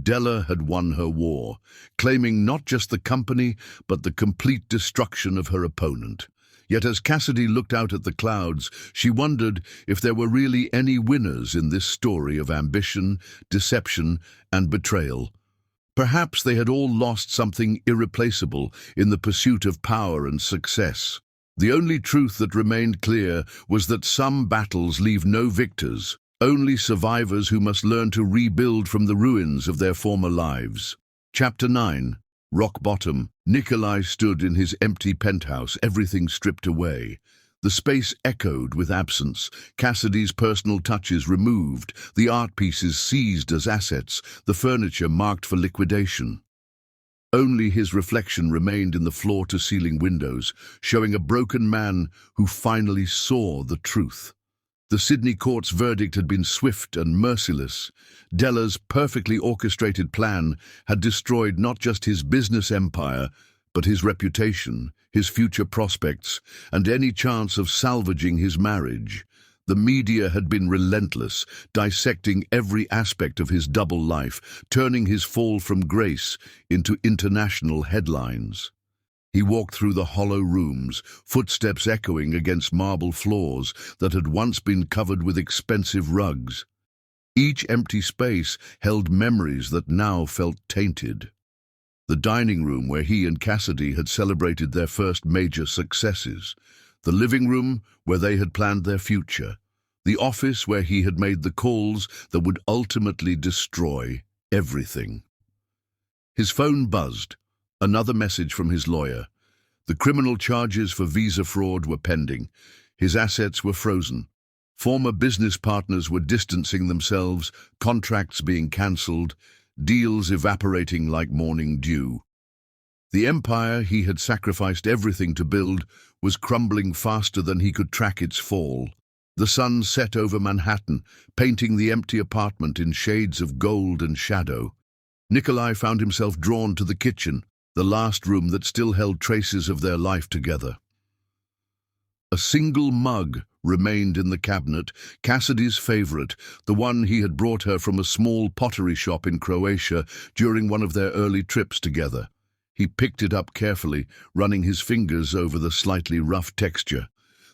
Della had won her war, claiming not just the company, but the complete destruction of her opponent. Yet as Cassidy looked out at the clouds, she wondered if there were really any winners in this story of ambition, deception, and betrayal. Perhaps they had all lost something irreplaceable in the pursuit of power and success. The only truth that remained clear was that some battles leave no victors, only survivors who must learn to rebuild from the ruins of their former lives. Chapter 9. Rock Bottom. Nikolai stood in his empty penthouse, everything stripped away. The space echoed with absence, Cassidy's personal touches removed, the art pieces seized as assets, the furniture marked for liquidation. Only his reflection remained in the floor-to-ceiling windows, showing a broken man who finally saw the truth. The Sydney court's verdict had been swift and merciless. Della's perfectly orchestrated plan had destroyed not just his business empire, but his reputation, his future prospects, and any chance of salvaging his marriage. The media had been relentless, dissecting every aspect of his double life, turning his fall from grace into international headlines. He walked through the hollow rooms, footsteps echoing against marble floors that had once been covered with expensive rugs. Each empty space held memories that now felt tainted. The dining room where he and Cassidy had celebrated their first major successes. The living room where they had planned their future. The office where he had made the calls that would ultimately destroy everything. His phone buzzed. Another message from his lawyer. The criminal charges for visa fraud were pending. His assets were frozen. Former business partners were distancing themselves, contracts being cancelled, deals evaporating like morning dew. The empire he had sacrificed everything to build was crumbling faster than he could track its fall. The sun set over Manhattan, painting the empty apartment in shades of gold and shadow. Nikolai found himself drawn to the kitchen, the last room that still held traces of their life together. A single mug remained in the cabinet, Cassidy's favorite, the one he had brought her from a small pottery shop in Croatia during one of their early trips together. He picked it up carefully, running his fingers over the slightly rough texture.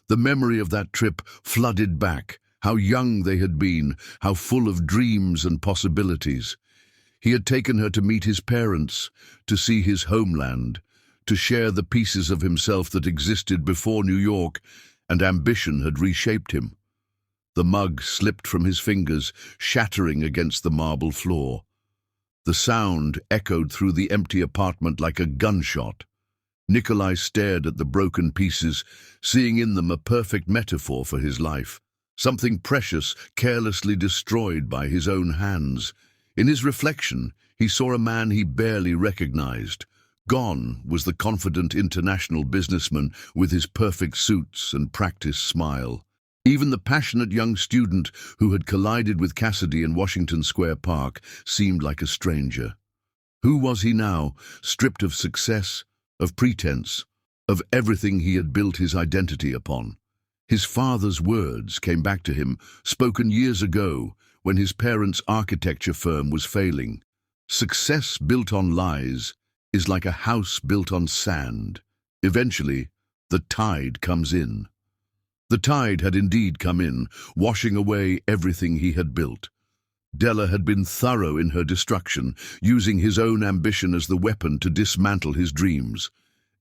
The memory of that trip flooded back, how young they had been, how full of dreams and possibilities. He had taken her to meet his parents, to see his homeland, to share the pieces of himself that existed before New York, and ambition had reshaped him. The mug slipped from his fingers, shattering against the marble floor. The sound echoed through the empty apartment like a gunshot. Nikolai stared at the broken pieces, seeing in them a perfect metaphor for his life, something precious, carelessly destroyed by his own hands. In his reflection, he saw a man he barely recognized. Gone was the confident international businessman with his perfect suits and practiced smile. Even the passionate young student who had collided with Cassidy in Washington Square Park seemed like a stranger. Who was he now, stripped of success, of pretense, of everything he had built his identity upon? His father's words came back to him, spoken years ago, when his parents' architecture firm was failing. Success built on lies is like a house built on sand. Eventually, the tide comes in. The tide had indeed come in, washing away everything he had built. Della had been thorough in her destruction, using his own ambition as the weapon to dismantle his dreams.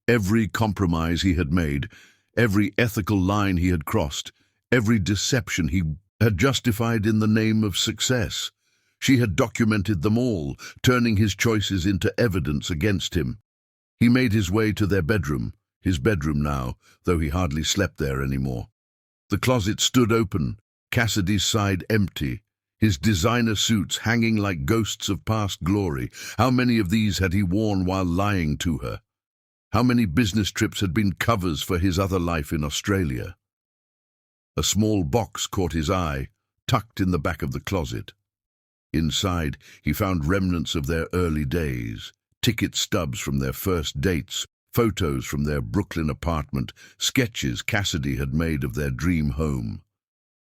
Every compromise he had made, every ethical line he had crossed, every deception he had justified in the name of success. She had documented them all, turning his choices into evidence against him. He made his way to their bedroom, his bedroom now, though he hardly slept there anymore. The closet stood open, Cassidy's side empty, his designer suits hanging like ghosts of past glory. How many of these had he worn while lying to her? How many business trips had been covers for his other life in Australia? A small box caught his eye, tucked in the back of the closet. Inside, he found remnants of their early days, ticket stubs from their first dates, photos from their Brooklyn apartment, sketches Cassidy had made of their dream home.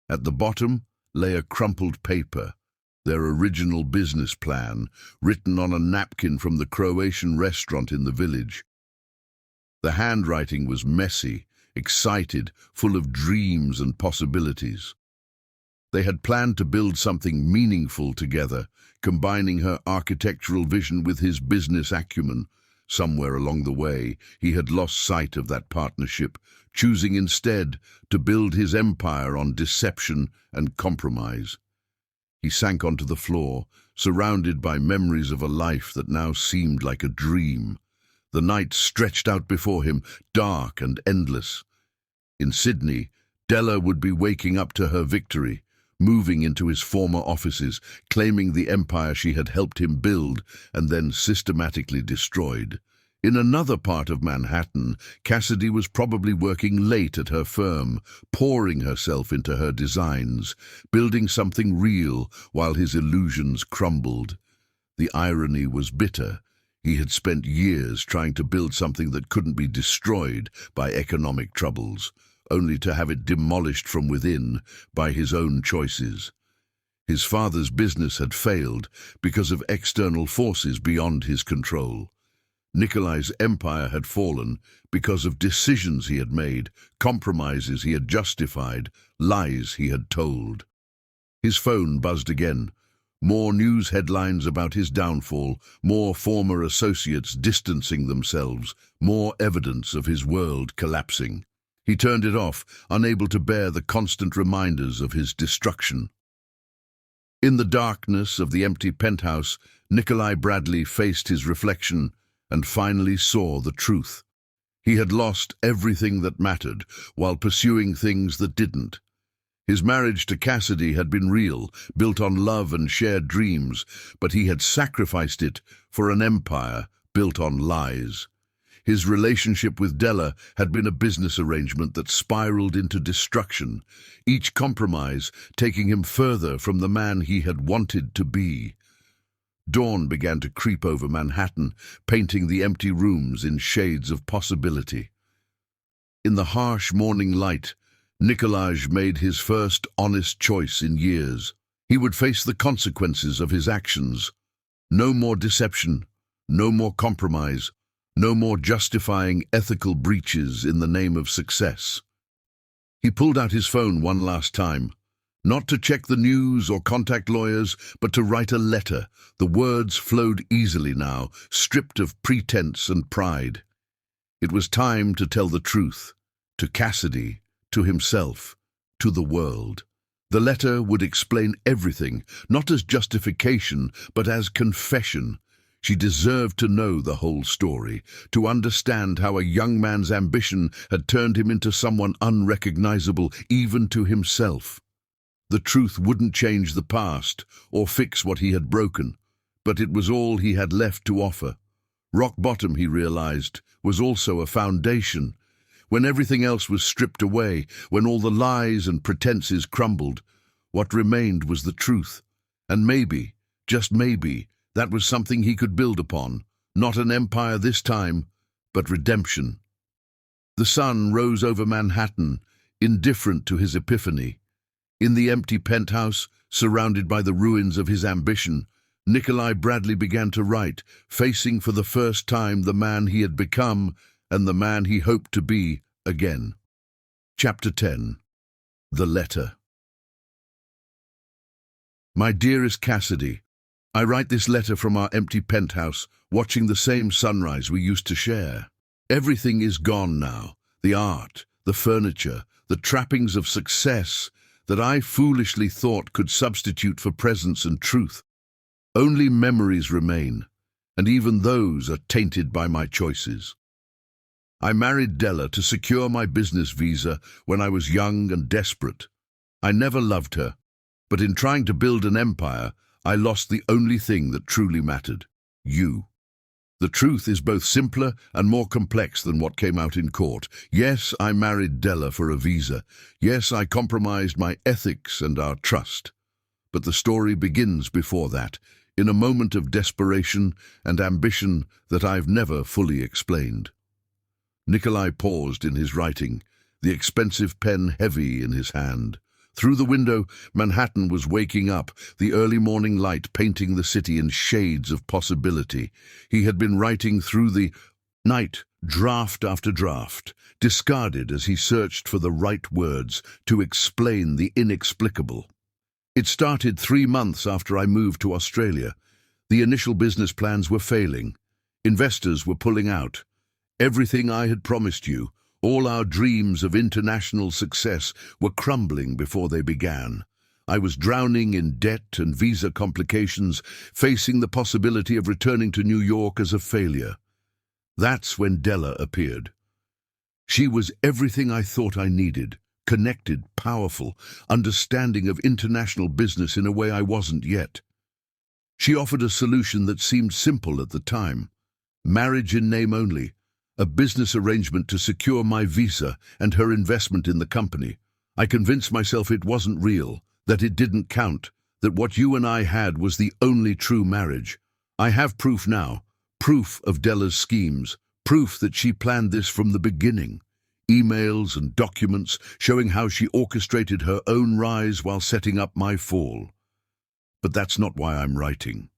At the bottom lay a crumpled paper, their original business plan, written on a napkin from the Croatian restaurant in the village. The handwriting was messy, excited, full of dreams and possibilities. They had planned to build something meaningful together, combining her architectural vision with his business acumen. Somewhere along the way, he had lost sight of that partnership, choosing instead to build his empire on deception and compromise. He sank onto the floor, surrounded by memories of a life that now seemed like a dream. The night stretched out before him, dark and endless. In Sydney, Della would be waking up to her victory, moving into his former offices, claiming the empire she had helped him build and then systematically destroyed. In another part of Manhattan, Cassidy was probably working late at her firm, pouring herself into her designs, building something real while his illusions crumbled. The irony was bitter. He had spent years trying to build something that couldn't be destroyed by economic troubles, only to have it demolished from within by his own choices. His father's business had failed because of external forces beyond his control. Nikolai's empire had fallen because of decisions he had made, compromises he had justified, lies he had told. His phone buzzed again. More news headlines about his downfall, more former associates distancing themselves, more evidence of his world collapsing. He turned it off, unable to bear the constant reminders of his destruction. In the darkness of the empty penthouse, Nikolai Bradley faced his reflection and finally saw the truth. He had lost everything that mattered while pursuing things that didn't. His marriage to Cassidy had been real, built on love and shared dreams, but he had sacrificed it for an empire built on lies. His relationship with Della had been a business arrangement that spiraled into destruction, each compromise taking him further from the man he had wanted to be. Dawn began to creep over Manhattan, painting the empty rooms in shades of possibility. In the harsh morning light, Nikolai made his first honest choice in years. He would face the consequences of his actions. No more deception, no more compromise, no more justifying ethical breaches in the name of success. He pulled out his phone one last time, not to check the news or contact lawyers, but to write a letter. The words flowed easily now, stripped of pretense and pride. It was time to tell the truth, to Cassidy, to himself, to the world. The letter would explain everything, not as justification, but as confession. She deserved to know the whole story, to understand how a young man's ambition had turned him into someone unrecognizable even to himself. The truth wouldn't change the past or fix what he had broken, but it was all he had left to offer. Rock bottom, he realized, was also a foundation. When everything else was stripped away, when all the lies and pretenses crumbled, what remained was the truth. And maybe, just maybe, that was something he could build upon. Not an empire this time, but redemption. The sun rose over Manhattan, indifferent to his epiphany. In the empty penthouse, surrounded by the ruins of his ambition, Nikolai Bradley began to write, facing for the first time the man he had become and the man he hoped to be again. Chapter 10. The Letter. My dearest Cassidy, I write this letter from our empty penthouse, watching the same sunrise we used to share. Everything is gone now, the art, the furniture, the trappings of success that I foolishly thought could substitute for presence and truth. Only memories remain, and even those are tainted by my choices. I married Della to secure my business visa when I was young and desperate. I never loved her, but in trying to build an empire, I lost the only thing that truly mattered: you. The truth is both simpler and more complex than what came out in court. Yes, I married Della for a visa. Yes, I compromised my ethics and our trust. But the story begins before that, in a moment of desperation and ambition that I've never fully explained. Nikolai paused in his writing, the expensive pen heavy in his hand. Through the window, Manhattan was waking up, the early morning light painting the city in shades of possibility. He had been writing through the night, draft after draft, discarded as he searched for the right words to explain the inexplicable. It started 3 months after I moved to Australia. The initial business plans were failing. Investors were pulling out. Everything I had promised you, all our dreams of international success, were crumbling before they began. I was drowning in debt and visa complications, facing the possibility of returning to New York as a failure. That's when Della appeared. She was everything I thought I needed: connected, powerful, understanding of international business in a way I wasn't yet. She offered a solution that seemed simple at the time: marriage in name only, a business arrangement to secure my visa and her investment in the company. I convinced myself it wasn't real, that it didn't count, that what you and I had was the only true marriage. I have proof now, proof of Della's schemes, proof that she planned this from the beginning. emails and documents showing how she orchestrated her own rise while setting up my fall. But that's not why I'm writing.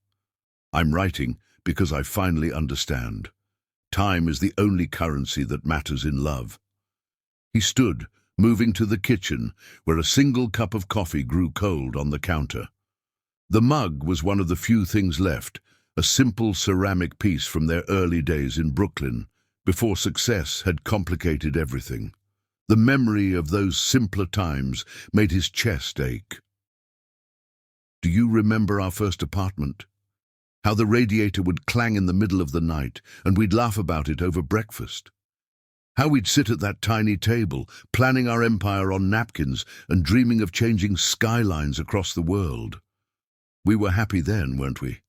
I'm writing because I finally understand. Time is the only currency that matters in love. He stood, moving to the kitchen, where a single cup of coffee grew cold on the counter. The mug was one of the few things left, a simple ceramic piece from their early days in Brooklyn, before success had complicated everything. The memory of those simpler times made his chest ache. Do you remember our first apartment? How the radiator would clang in the middle of the night, and we'd laugh about it over breakfast. How we'd sit at that tiny table, planning our empire on napkins and dreaming of changing skylines across the world. We were happy then, weren't we?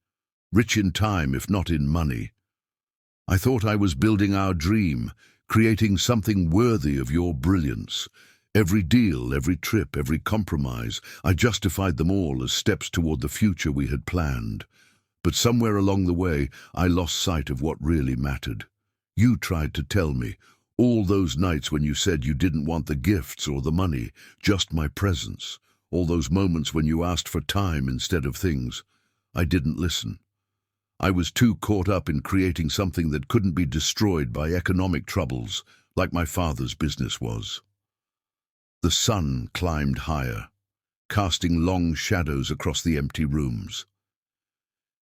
Rich in time, if not in money. I thought I was building our dream, creating something worthy of your brilliance. Every deal, every trip, every compromise, I justified them all as steps toward the future we had planned. But somewhere along the way, I lost sight of what really mattered. You tried to tell me, all those nights when you said you didn't want the gifts or the money, just my presence. All those moments when you asked for time instead of things. I didn't listen. I was too caught up in creating something that couldn't be destroyed by economic troubles, like my father's business was. The sun climbed higher, casting long shadows across the empty rooms.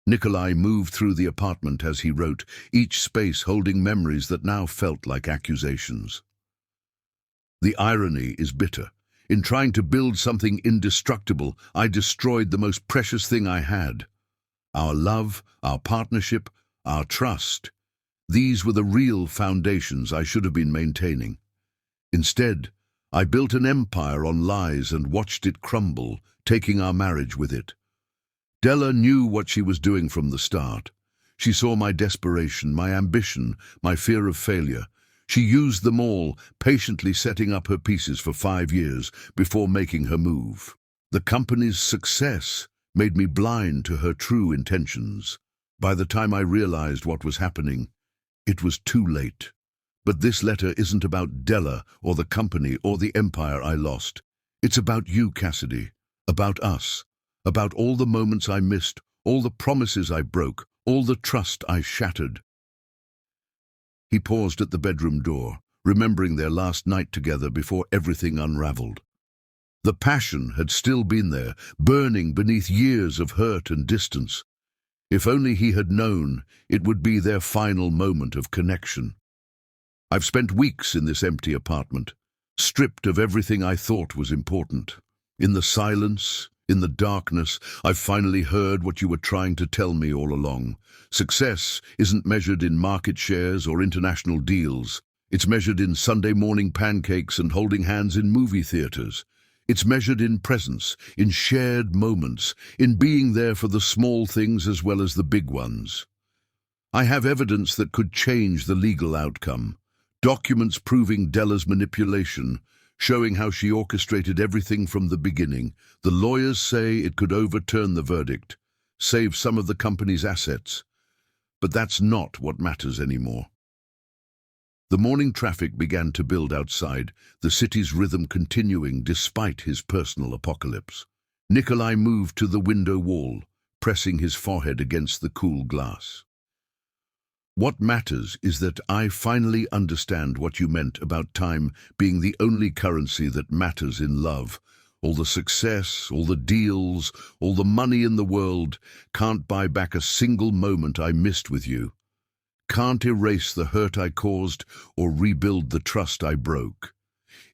Nikolai moved through the apartment as he wrote, each space holding memories that now felt like accusations. The irony is bitter. In trying to build something indestructible, I destroyed the most precious thing I had. Our love, our partnership, our trust. These were the real foundations I should have been maintaining. Instead, I built an empire on lies and watched it crumble, taking our marriage with it. Della knew what she was doing from the start. She saw my desperation, my ambition, my fear of failure. She used them all, patiently setting up her pieces for 5 years before making her move. The company's success made me blind to her true intentions. By the time I realized what was happening, it was too late. But this letter isn't about Della or the company or the empire I lost. It's about you, Cassidy, about us. About all the moments I missed, all the promises I broke, all the trust I shattered. He paused at the bedroom door, remembering their last night together before everything unraveled. The passion had still been there, burning beneath years of hurt and distance. If only he had known, it would be their final moment of connection. I've spent weeks in this empty apartment, stripped of everything I thought was important. In the silence, in the darkness, I've finally heard what you were trying to tell me all along. Success isn't measured in market shares or international deals. It's measured in Sunday morning pancakes and holding hands in movie theaters. It's measured in presence, in shared moments, in being there for the small things as well as the big ones. I have evidence that could change the legal outcome. Documents proving Della's manipulation, showing how she orchestrated everything from the beginning. The lawyers say it could overturn the verdict, save some of the company's assets. But that's not what matters anymore. The morning traffic began to build outside, the city's rhythm continuing despite his personal apocalypse. Nikolai moved to the window wall, pressing his forehead against the cool glass. What matters is that I finally understand what you meant about time being the only currency that matters in love. All the success, all the deals, all the money in the world can't buy back a single moment I missed with you. Can't erase the hurt I caused or rebuild the trust I broke.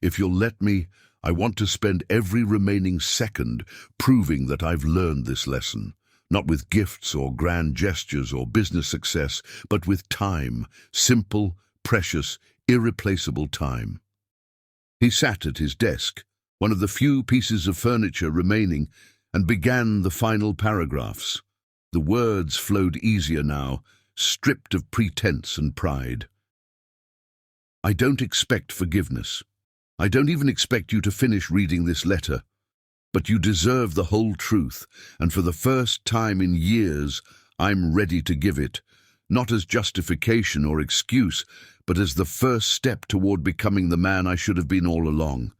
If you'll let me, I want to spend every remaining second proving that I've learned this lesson. Not with gifts or grand gestures or business success, but with time, simple, precious, irreplaceable time. He sat at his desk, one of the few pieces of furniture remaining, and began the final paragraphs. The words flowed easier now, stripped of pretense and pride. I don't expect forgiveness. I don't even expect you to finish reading this letter. But you deserve the whole truth, and for the first time in years, I'm ready to give it, not as justification or excuse, but as the first step toward becoming the man I should have been all along.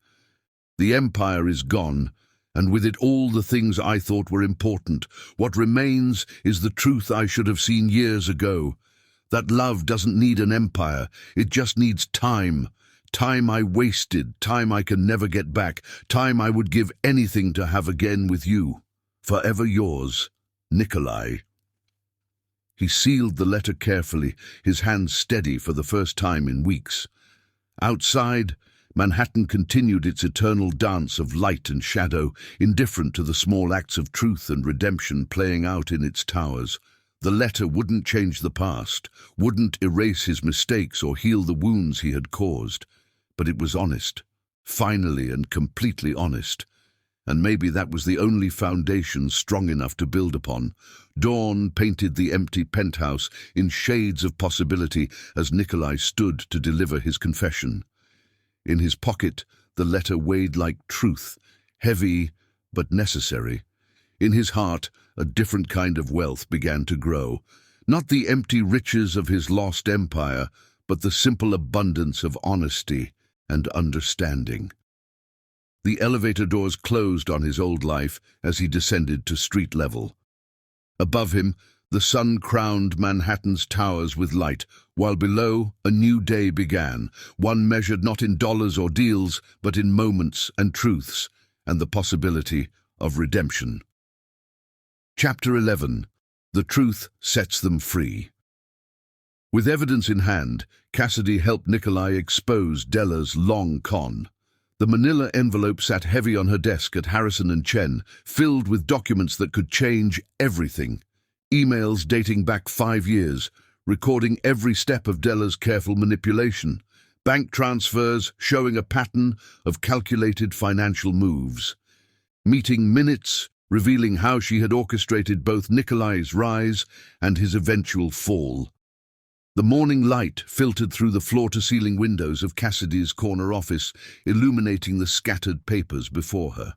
The empire is gone, and with it all the things I thought were important. What remains is the truth I should have seen years ago. That love doesn't need an empire, it just needs time. Time I wasted, time I can never get back, time I would give anything to have again with you. Forever yours, Nikolai. He sealed the letter carefully, his hand steady for the first time in weeks. Outside, Manhattan continued its eternal dance of light and shadow, indifferent to the small acts of truth and redemption playing out in its towers. The letter wouldn't change the past, wouldn't erase his mistakes or heal the wounds he had caused. But it was honest, finally and completely honest. And maybe that was the only foundation strong enough to build upon. Dawn painted the empty penthouse in shades of possibility as Nikolai stood to deliver his confession. In his pocket, the letter weighed like truth, heavy but necessary. In his heart, a different kind of wealth began to grow. Not the empty riches of his lost empire, but the simple abundance of honesty and understanding. The elevator doors closed on his old life as he descended to street level. Above him, the sun crowned Manhattan's towers with light, while below, a new day began, one measured not in dollars or deals, but in moments and truths, and the possibility of redemption. Chapter 11. The Truth Sets Them Free. With evidence in hand, Cassidy helped Nikolai expose Della's long con. The manila envelope sat heavy on her desk at Harrison and Chen, filled with documents that could change everything. Emails dating back 5 years, recording every step of Della's careful manipulation. Bank transfers showing a pattern of calculated financial moves. Meeting minutes revealing how she had orchestrated both Nikolai's rise and his eventual fall. The morning light filtered through the floor-to-ceiling windows of Cassidy's corner office, illuminating the scattered papers before her.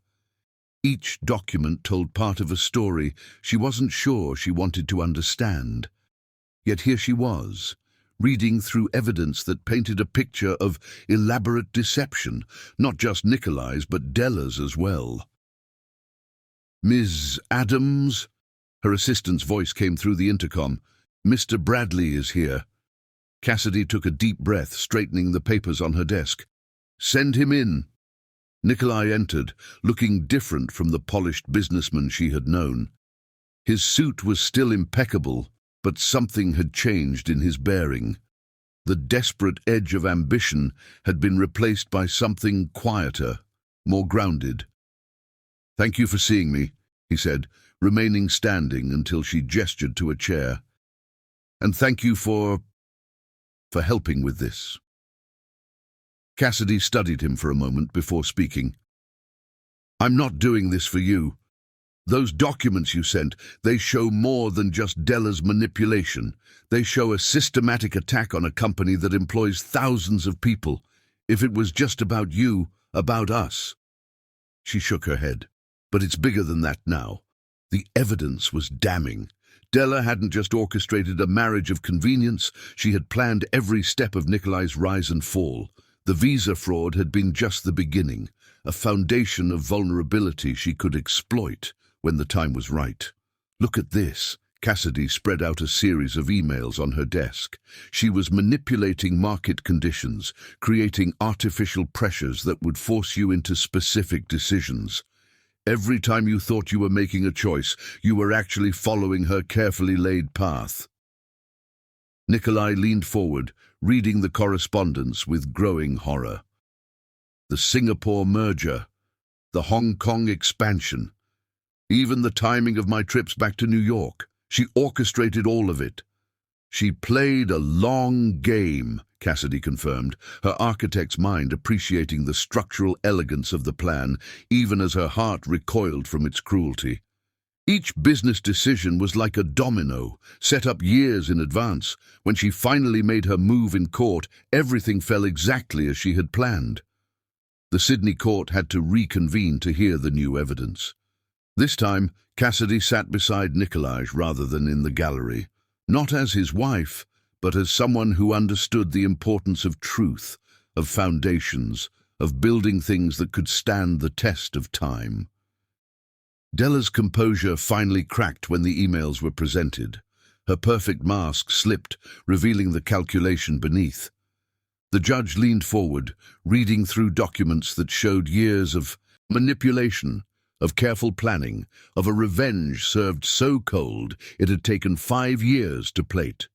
Each document told part of a story she wasn't sure she wanted to understand. Yet here she was, reading through evidence that painted a picture of elaborate deception, not just Nikolai's but Della's as well. "Ms. Adams?" Her assistant's voice came through the intercom. "Mr. Bradley is here." Cassidy took a deep breath, straightening the papers on her desk. "Send him in." Nikolai entered, looking different from the polished businessman she had known. His suit was still impeccable, but something had changed in his bearing. The desperate edge of ambition had been replaced by something quieter, more grounded. "Thank you for seeing me," he said, remaining standing until she gestured to a chair. "And thank you for helping with this." Cassidy studied him for a moment before speaking. "I'm not doing this for you. Those documents you sent, they show more than just Della's manipulation. They show a systematic attack on a company that employs thousands of people. If it was just about you, about us." She shook her head. "But it's bigger than that now." The evidence was damning. Della hadn't just orchestrated a marriage of convenience, she had planned every step of Nikolai's rise and fall. The visa fraud had been just the beginning, a foundation of vulnerability she could exploit when the time was right. "Look at this." Cassidy spread out a series of emails on her desk. She was manipulating market conditions, creating artificial pressures that would force you into specific decisions. Every time you thought you were making a choice, you were actually following her carefully laid path. Nikolai leaned forward, reading the correspondence with growing horror. The Singapore merger, the Hong Kong expansion, even the timing of my trips back to New York. She orchestrated all of it. "She played a long game," Cassidy confirmed, her architect's mind appreciating the structural elegance of the plan, even as her heart recoiled from its cruelty. Each business decision was like a domino, set up years in advance. When she finally made her move in court, everything fell exactly as she had planned. The Sydney court had to reconvene to hear the new evidence. This time, Cassidy sat beside Nikolai rather than in the gallery. Not as his wife, but as someone who understood the importance of truth, of foundations, of building things that could stand the test of time. Della's composure finally cracked when the emails were presented. Her perfect mask slipped, revealing the calculation beneath. The judge leaned forward, reading through documents that showed years of manipulation, of careful planning, of a revenge served so cold it had taken 5 years to plate.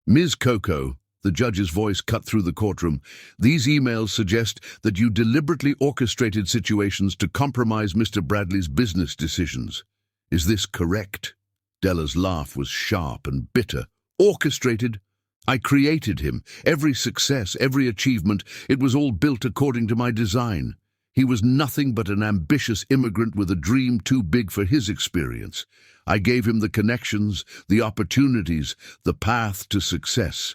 Ms. Coco, the judge's voice cut through the courtroom, these emails suggest that you deliberately orchestrated situations to compromise Mr. Bradley's business decisions. Is this correct? Della's laugh was sharp and bitter. Orchestrated? I created him. Every success, every achievement, it was all built according to my design. He was nothing but an ambitious immigrant with a dream too big for his experience. I gave him the connections, the opportunities, the path to success.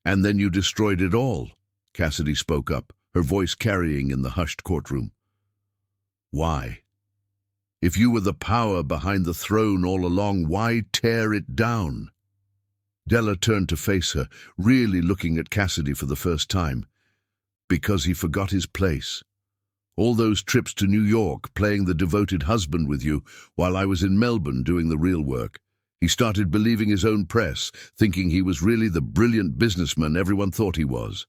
And then you destroyed it all, Cassidy spoke up, her voice carrying in the hushed courtroom. Why? If you were the power behind the throne all along, why tear it down? Della turned to face her, really looking at Cassidy for the first time. Because he forgot his place. All those trips to New York, playing the devoted husband with you, while I was in Melbourne doing the real work. He started believing his own press, thinking he was really the brilliant businessman everyone thought he was.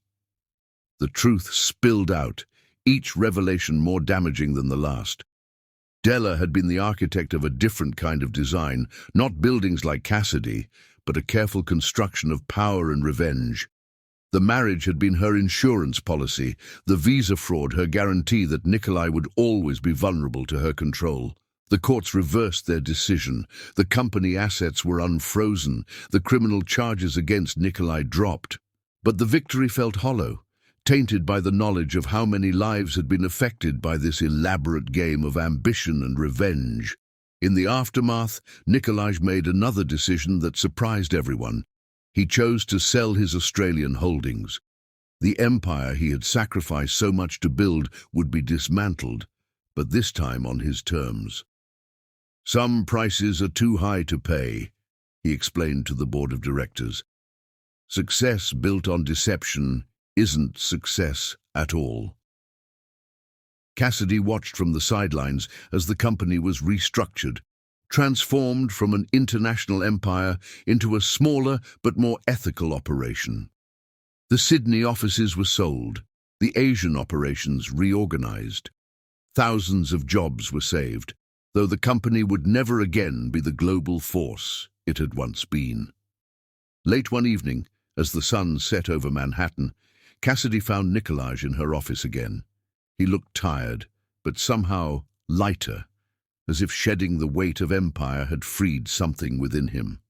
The truth spilled out, each revelation more damaging than the last. Della had been the architect of a different kind of design, not buildings like Cassidy, but a careful construction of power and revenge. The marriage had been her insurance policy, the visa fraud her guarantee that Nikolai would always be vulnerable to her control. The courts reversed their decision. The company assets were unfrozen. The criminal charges against Nikolai dropped. But the victory felt hollow, tainted by the knowledge of how many lives had been affected by this elaborate game of ambition and revenge. In the aftermath, Nikolai made another decision that surprised everyone. He chose to sell his Australian holdings. The empire he had sacrificed so much to build would be dismantled, but this time on his terms. Some prices are too high to pay, he explained to the board of directors. Success built on deception isn't success at all. Cassidy watched from the sidelines as the company was restructured, transformed from an international empire into a smaller but more ethical operation. The Sydney offices were sold, the Asian operations reorganized. Thousands of jobs were saved, though the company would never again be the global force it had once been. Late one evening, as the sun set over Manhattan, Cassidy found Nikolai in her office again. He looked tired, but somehow lighter, as if shedding the weight of empire had freed something within him.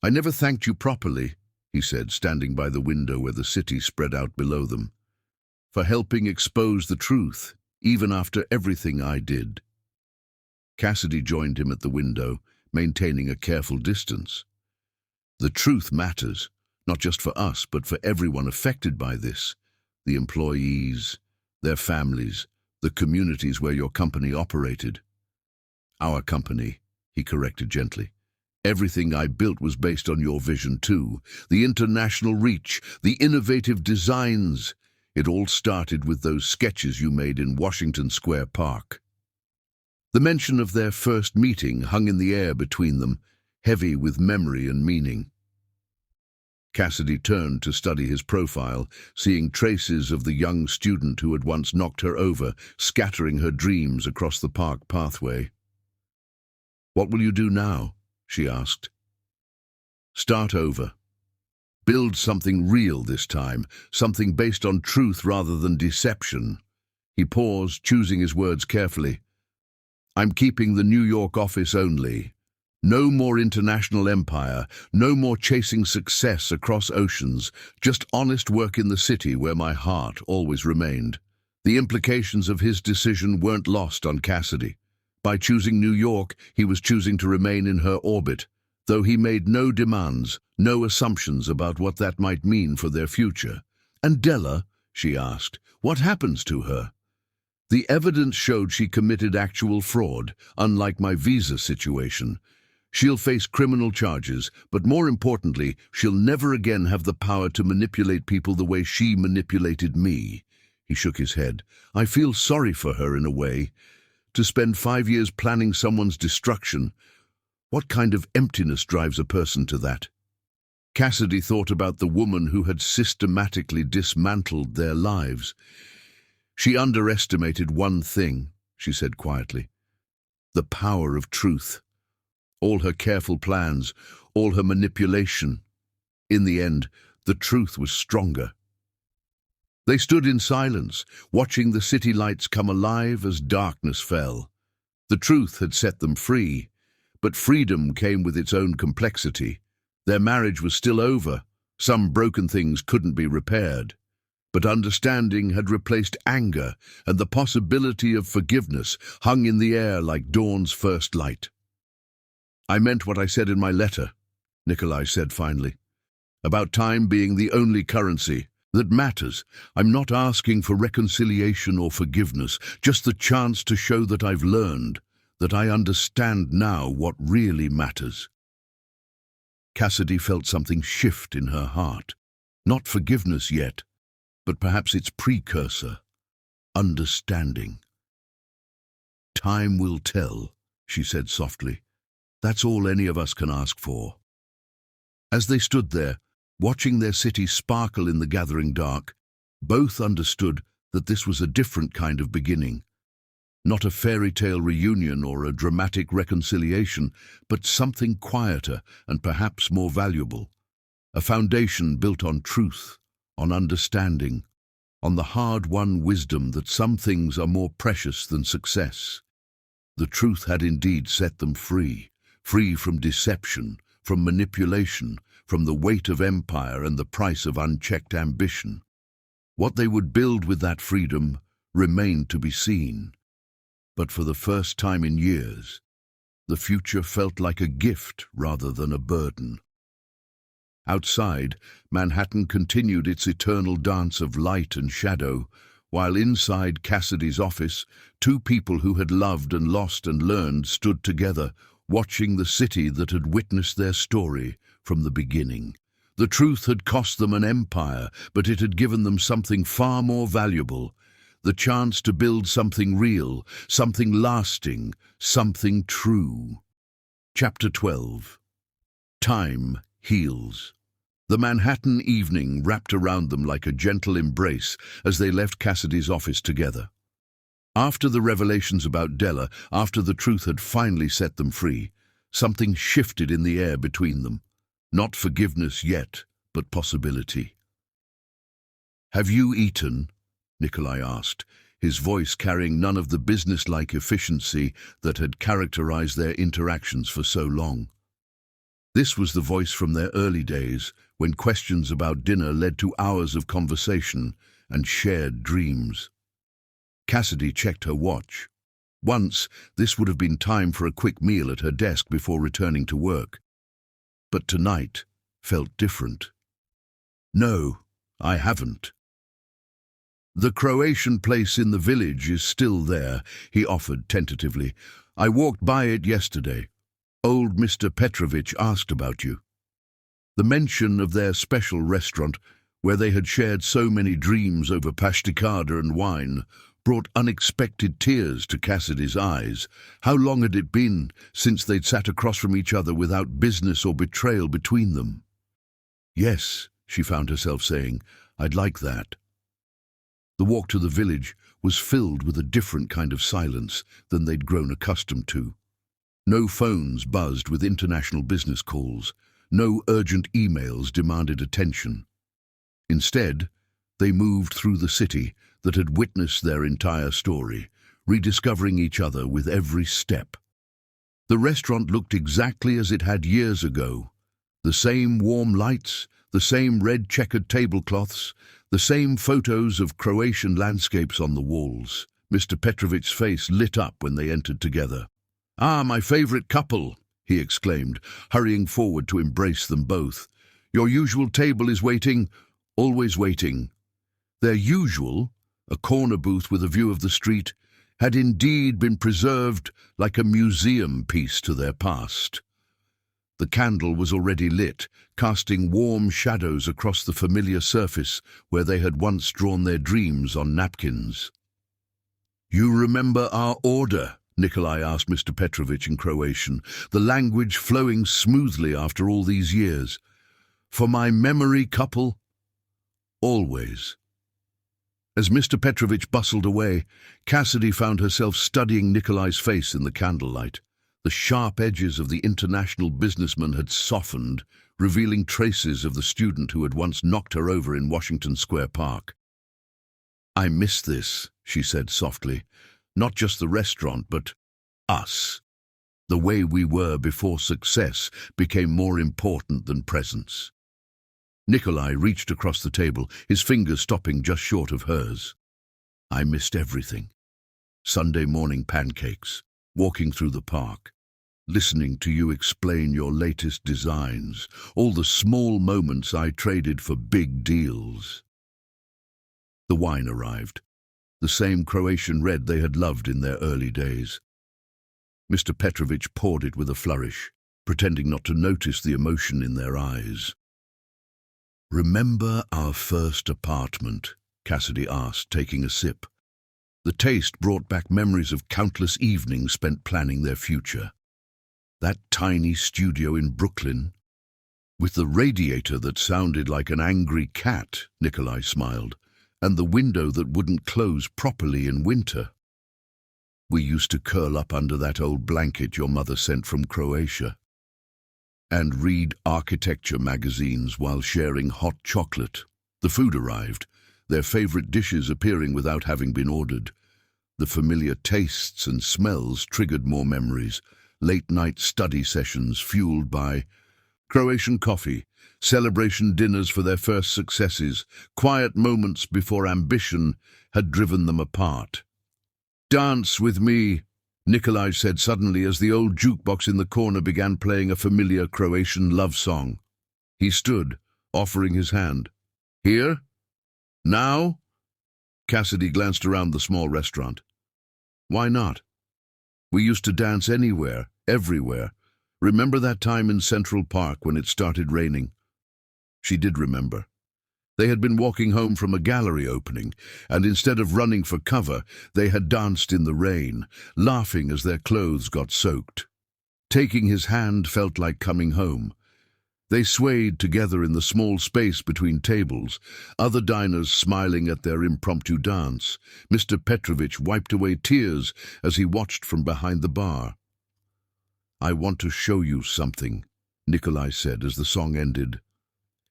I never thanked you properly, he said, standing by the window where the city spread out below them, for helping expose the truth, even after everything I did. Cassidy joined him at the window, maintaining a careful distance. The truth matters, not just for us, but for everyone affected by this, the employees, their families, the communities where your company operated. Our company, he corrected gently. Everything I built was based on your vision too, the international reach, the innovative designs. It all started with those sketches you made in Washington Square Park. The mention of their first meeting hung in the air between them, heavy with memory and meaning. Cassidy turned to study his profile, seeing traces of the young student who had once knocked her over, scattering her dreams across the park pathway. What will you do now? She asked. Start over. Build something real this time, something based on truth rather than deception. He paused, choosing his words carefully. I'm keeping the New York office only. No more international empire, no more chasing success across oceans, just honest work in the city where my heart always remained. The implications of his decision weren't lost on Cassidy. By choosing New York, he was choosing to remain in her orbit, though he made no demands, no assumptions about what that might mean for their future. And Della, she asked, what happens to her? The evidence showed she committed actual fraud, unlike my visa situation. She'll face criminal charges, but more importantly, she'll never again have the power to manipulate people the way she manipulated me." He shook his head. "I feel sorry for her in a way. To spend 5 years planning someone's destruction, what kind of emptiness drives a person to that?" Cassidy thought about the woman who had systematically dismantled their lives. "She underestimated one thing," she said quietly. "The power of truth. All her careful plans, all her manipulation. In the end, the truth was stronger." They stood in silence, watching the city lights come alive as darkness fell. The truth had set them free, but freedom came with its own complexity. Their marriage was still over. Some broken things couldn't be repaired. But understanding had replaced anger, and the possibility of forgiveness hung in the air like dawn's first light. "I meant what I said in my letter," Nikolai said finally. "About time being the only currency that matters. I'm not asking for reconciliation or forgiveness, just the chance to show that I've learned, that I understand now what really matters." Cassidy felt something shift in her heart. Not forgiveness yet, but perhaps its precursor, understanding. "Time will tell," she said softly. "That's all any of us can ask for." As they stood there, watching their city sparkle in the gathering dark, both understood that this was a different kind of beginning. Not a fairy tale reunion or a dramatic reconciliation, but something quieter and perhaps more valuable. A foundation built on truth, on understanding, on the hard-won wisdom that some things are more precious than success. The truth had indeed set them free, free from deception, from manipulation, from the weight of empire and the price of unchecked ambition. What they would build with that freedom remained to be seen. But for the first time in years, the future felt like a gift rather than a burden. Outside, Manhattan continued its eternal dance of light and shadow, while inside Cassidy's office, two people who had loved and lost and learned stood together, watching the city that had witnessed their story from the beginning. The truth had cost them an empire, but it had given them something far more valuable: the chance to build something real, something lasting, something true. Chapter 12. Time heals. The Manhattan evening wrapped around them like a gentle embrace as they left Cassidy's office together. After the revelations about Della, after the truth had finally set them free, something shifted in the air between them. Not forgiveness yet, but possibility. "Have you eaten?" Nikolai asked, his voice carrying none of the businesslike efficiency that had characterized their interactions for so long. This was the voice from their early days, when questions about dinner led to hours of conversation and shared dreams. Cassidy checked her watch. Once, this would have been time for a quick meal at her desk before returning to work. But tonight felt different. "No, I haven't." "The Croatian place in the village is still there," he offered tentatively. "I walked by it yesterday. Old Mr. Petrovich asked about you." The mention of their special restaurant, where they had shared so many dreams over pashtikada and wine, brought unexpected tears to Cassidy's eyes. How long had it been since they'd sat across from each other without business or betrayal between them? "Yes," she found herself saying, "I'd like that." The walk to the village was filled with a different kind of silence than they'd grown accustomed to. No phones buzzed with international business calls. No urgent emails demanded attention. Instead, they moved through the city that had witnessed their entire story, rediscovering each other with every step. The restaurant looked exactly as it had years ago. The same warm lights, the same red checkered tablecloths, the same photos of Croatian landscapes on the walls. Mr. Petrovich's face lit up when they entered together. "Ah, my favorite couple," he exclaimed, hurrying forward to embrace them both. "Your usual table is waiting, always waiting." Their usual, a corner booth with a view of the street, had indeed been preserved like a museum piece to their past. The candle was already lit, casting warm shadows across the familiar surface where they had once drawn their dreams on napkins. "You remember our order?" Nikolai asked Mr. Petrovich in Croatian, the language flowing smoothly after all these years. "For my memory couple?" "Always." As Mr. Petrovich bustled away, Cassidy found herself studying Nikolai's face in the candlelight. The sharp edges of the international businessman had softened, revealing traces of the student who had once knocked her over in Washington Square Park. "I miss this," she said softly. "Not just the restaurant, but us. The way we were before success became more important than presence." Nikolai reached across the table, his fingers stopping just short of hers. "I missed everything. Sunday morning pancakes, walking through the park, listening to you explain your latest designs, all the small moments I traded for big deals." The wine arrived, the same Croatian red they had loved in their early days. Mr. Petrovich poured it with a flourish, pretending not to notice the emotion in their eyes. "Remember our first apartment?" Cassidy asked, taking a sip. The taste brought back memories of countless evenings spent planning their future. That tiny studio in Brooklyn, with the radiator that sounded like an angry cat, Nikolai smiled, and the window that wouldn't close properly in winter. "We used to curl up under that old blanket your mother sent from Croatia, and read architecture magazines while sharing hot chocolate." The food arrived, their favorite dishes appearing without having been ordered. The familiar tastes and smells triggered more memories, late-night study sessions fueled by Croatian coffee, celebration dinners for their first successes, quiet moments before ambition had driven them apart. "Dance with me," Nikolai said suddenly as the old jukebox in the corner began playing a familiar Croatian love song. He stood, offering his hand. "Here? Now?" Cassidy glanced around the small restaurant. "Why not? We used to dance anywhere, everywhere. Remember that time in Central Park when it started raining?" She did remember. They had been walking home from a gallery opening, and instead of running for cover, they had danced in the rain, laughing as their clothes got soaked. Taking his hand felt like coming home. They swayed together in the small space between tables, other diners smiling at their impromptu dance. Mr. Petrovich wiped away tears as he watched from behind the bar. "I want to show you something," Nikolai said as the song ended.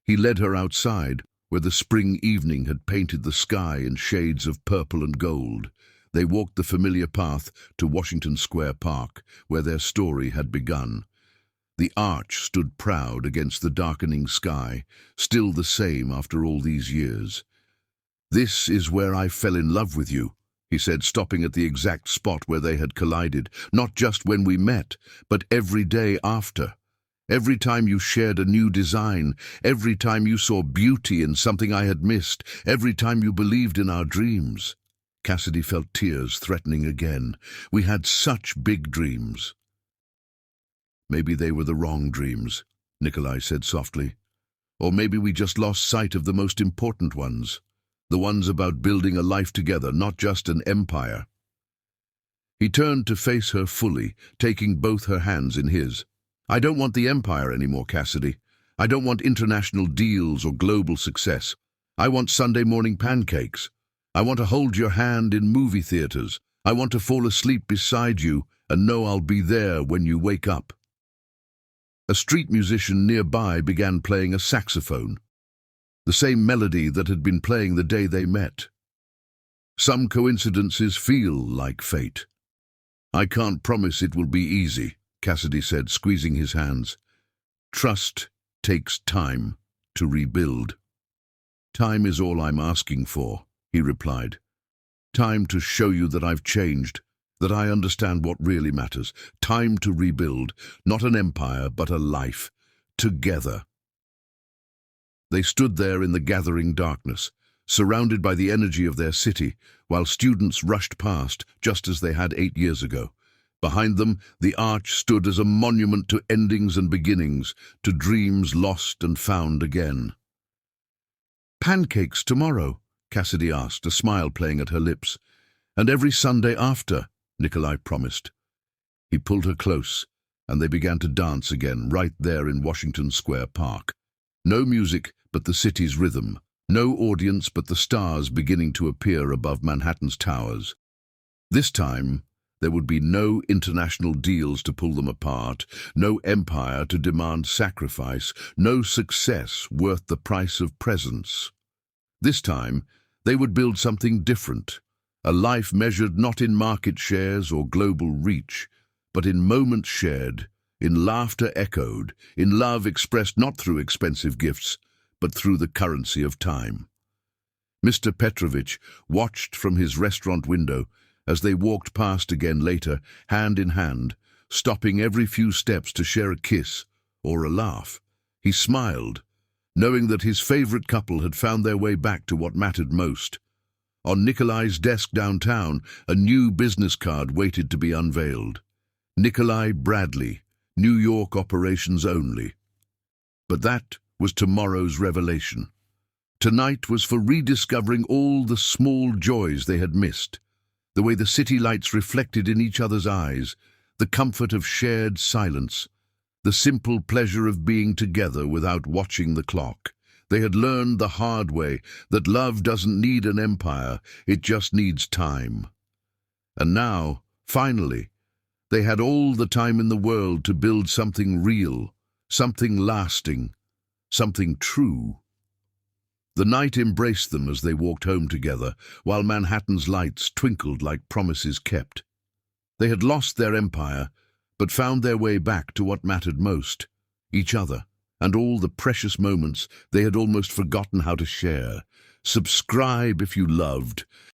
He led her outside, where the spring evening had painted the sky in shades of purple and gold. They walked the familiar path to Washington Square Park, where their story had begun. The arch stood proud against the darkening sky, still the same after all these years. "This is where I fell in love with you," he said, stopping at the exact spot where they had collided, "not just when we met, but every day after. Every time you shared a new design, every time you saw beauty in something I had missed, every time you believed in our dreams." Cassidy felt tears threatening again. "We had such big dreams." "Maybe they were the wrong dreams," Nikolai said softly. "Or maybe we just lost sight of the most important ones. The ones about building a life together, not just an empire." He turned to face her fully, taking both her hands in his. "I don't want the empire anymore, Cassidy. I don't want international deals or global success. I want Sunday morning pancakes. I want to hold your hand in movie theaters. I want to fall asleep beside you and know I'll be there when you wake up." A street musician nearby began playing a saxophone, the same melody that had been playing the day they met. "Some coincidences feel like fate. I can't promise it will be easy," Cassidy said, squeezing his hands. "Trust takes time to rebuild." "Time is all I'm asking for," he replied. "Time to show you that I've changed, that I understand what really matters. Time to rebuild, not an empire, but a life, together." They stood there in the gathering darkness, surrounded by the energy of their city, while students rushed past, just as they had 8 years ago. Behind them, the arch stood as a monument to endings and beginnings, to dreams lost and found again. "Pancakes tomorrow?" Cassidy asked, a smile playing at her lips. "And every Sunday after," Nikolai promised. He pulled her close, and they began to dance again, right there in Washington Square Park. No music but the city's rhythm, no audience but the stars beginning to appear above Manhattan's towers. This time, there would be no international deals to pull them apart, no empire to demand sacrifice, no success worth the price of presence. This time, they would build something different, a life measured not in market shares or global reach, but in moments shared, in laughter echoed, in love expressed not through expensive gifts, but through the currency of time. Mr. Petrovich watched from his restaurant window as they walked past again later, hand in hand, stopping every few steps to share a kiss or a laugh. He smiled, knowing that his favorite couple had found their way back to what mattered most. On Nikolai's desk downtown, a new business card waited to be unveiled. Nikolai Bradley, New York operations only. But that was tomorrow's revelation. Tonight was for rediscovering all the small joys they had missed. The way the city lights reflected in each other's eyes, the comfort of shared silence, the simple pleasure of being together without watching the clock. They had learned the hard way that love doesn't need an empire, it just needs time. And now, finally, they had all the time in the world to build something real, something lasting, something true. The night embraced them as they walked home together, while Manhattan's lights twinkled like promises kept. They had lost their empire, but found their way back to what mattered most, each other, and all the precious moments they had almost forgotten how to share. Subscribe if you loved.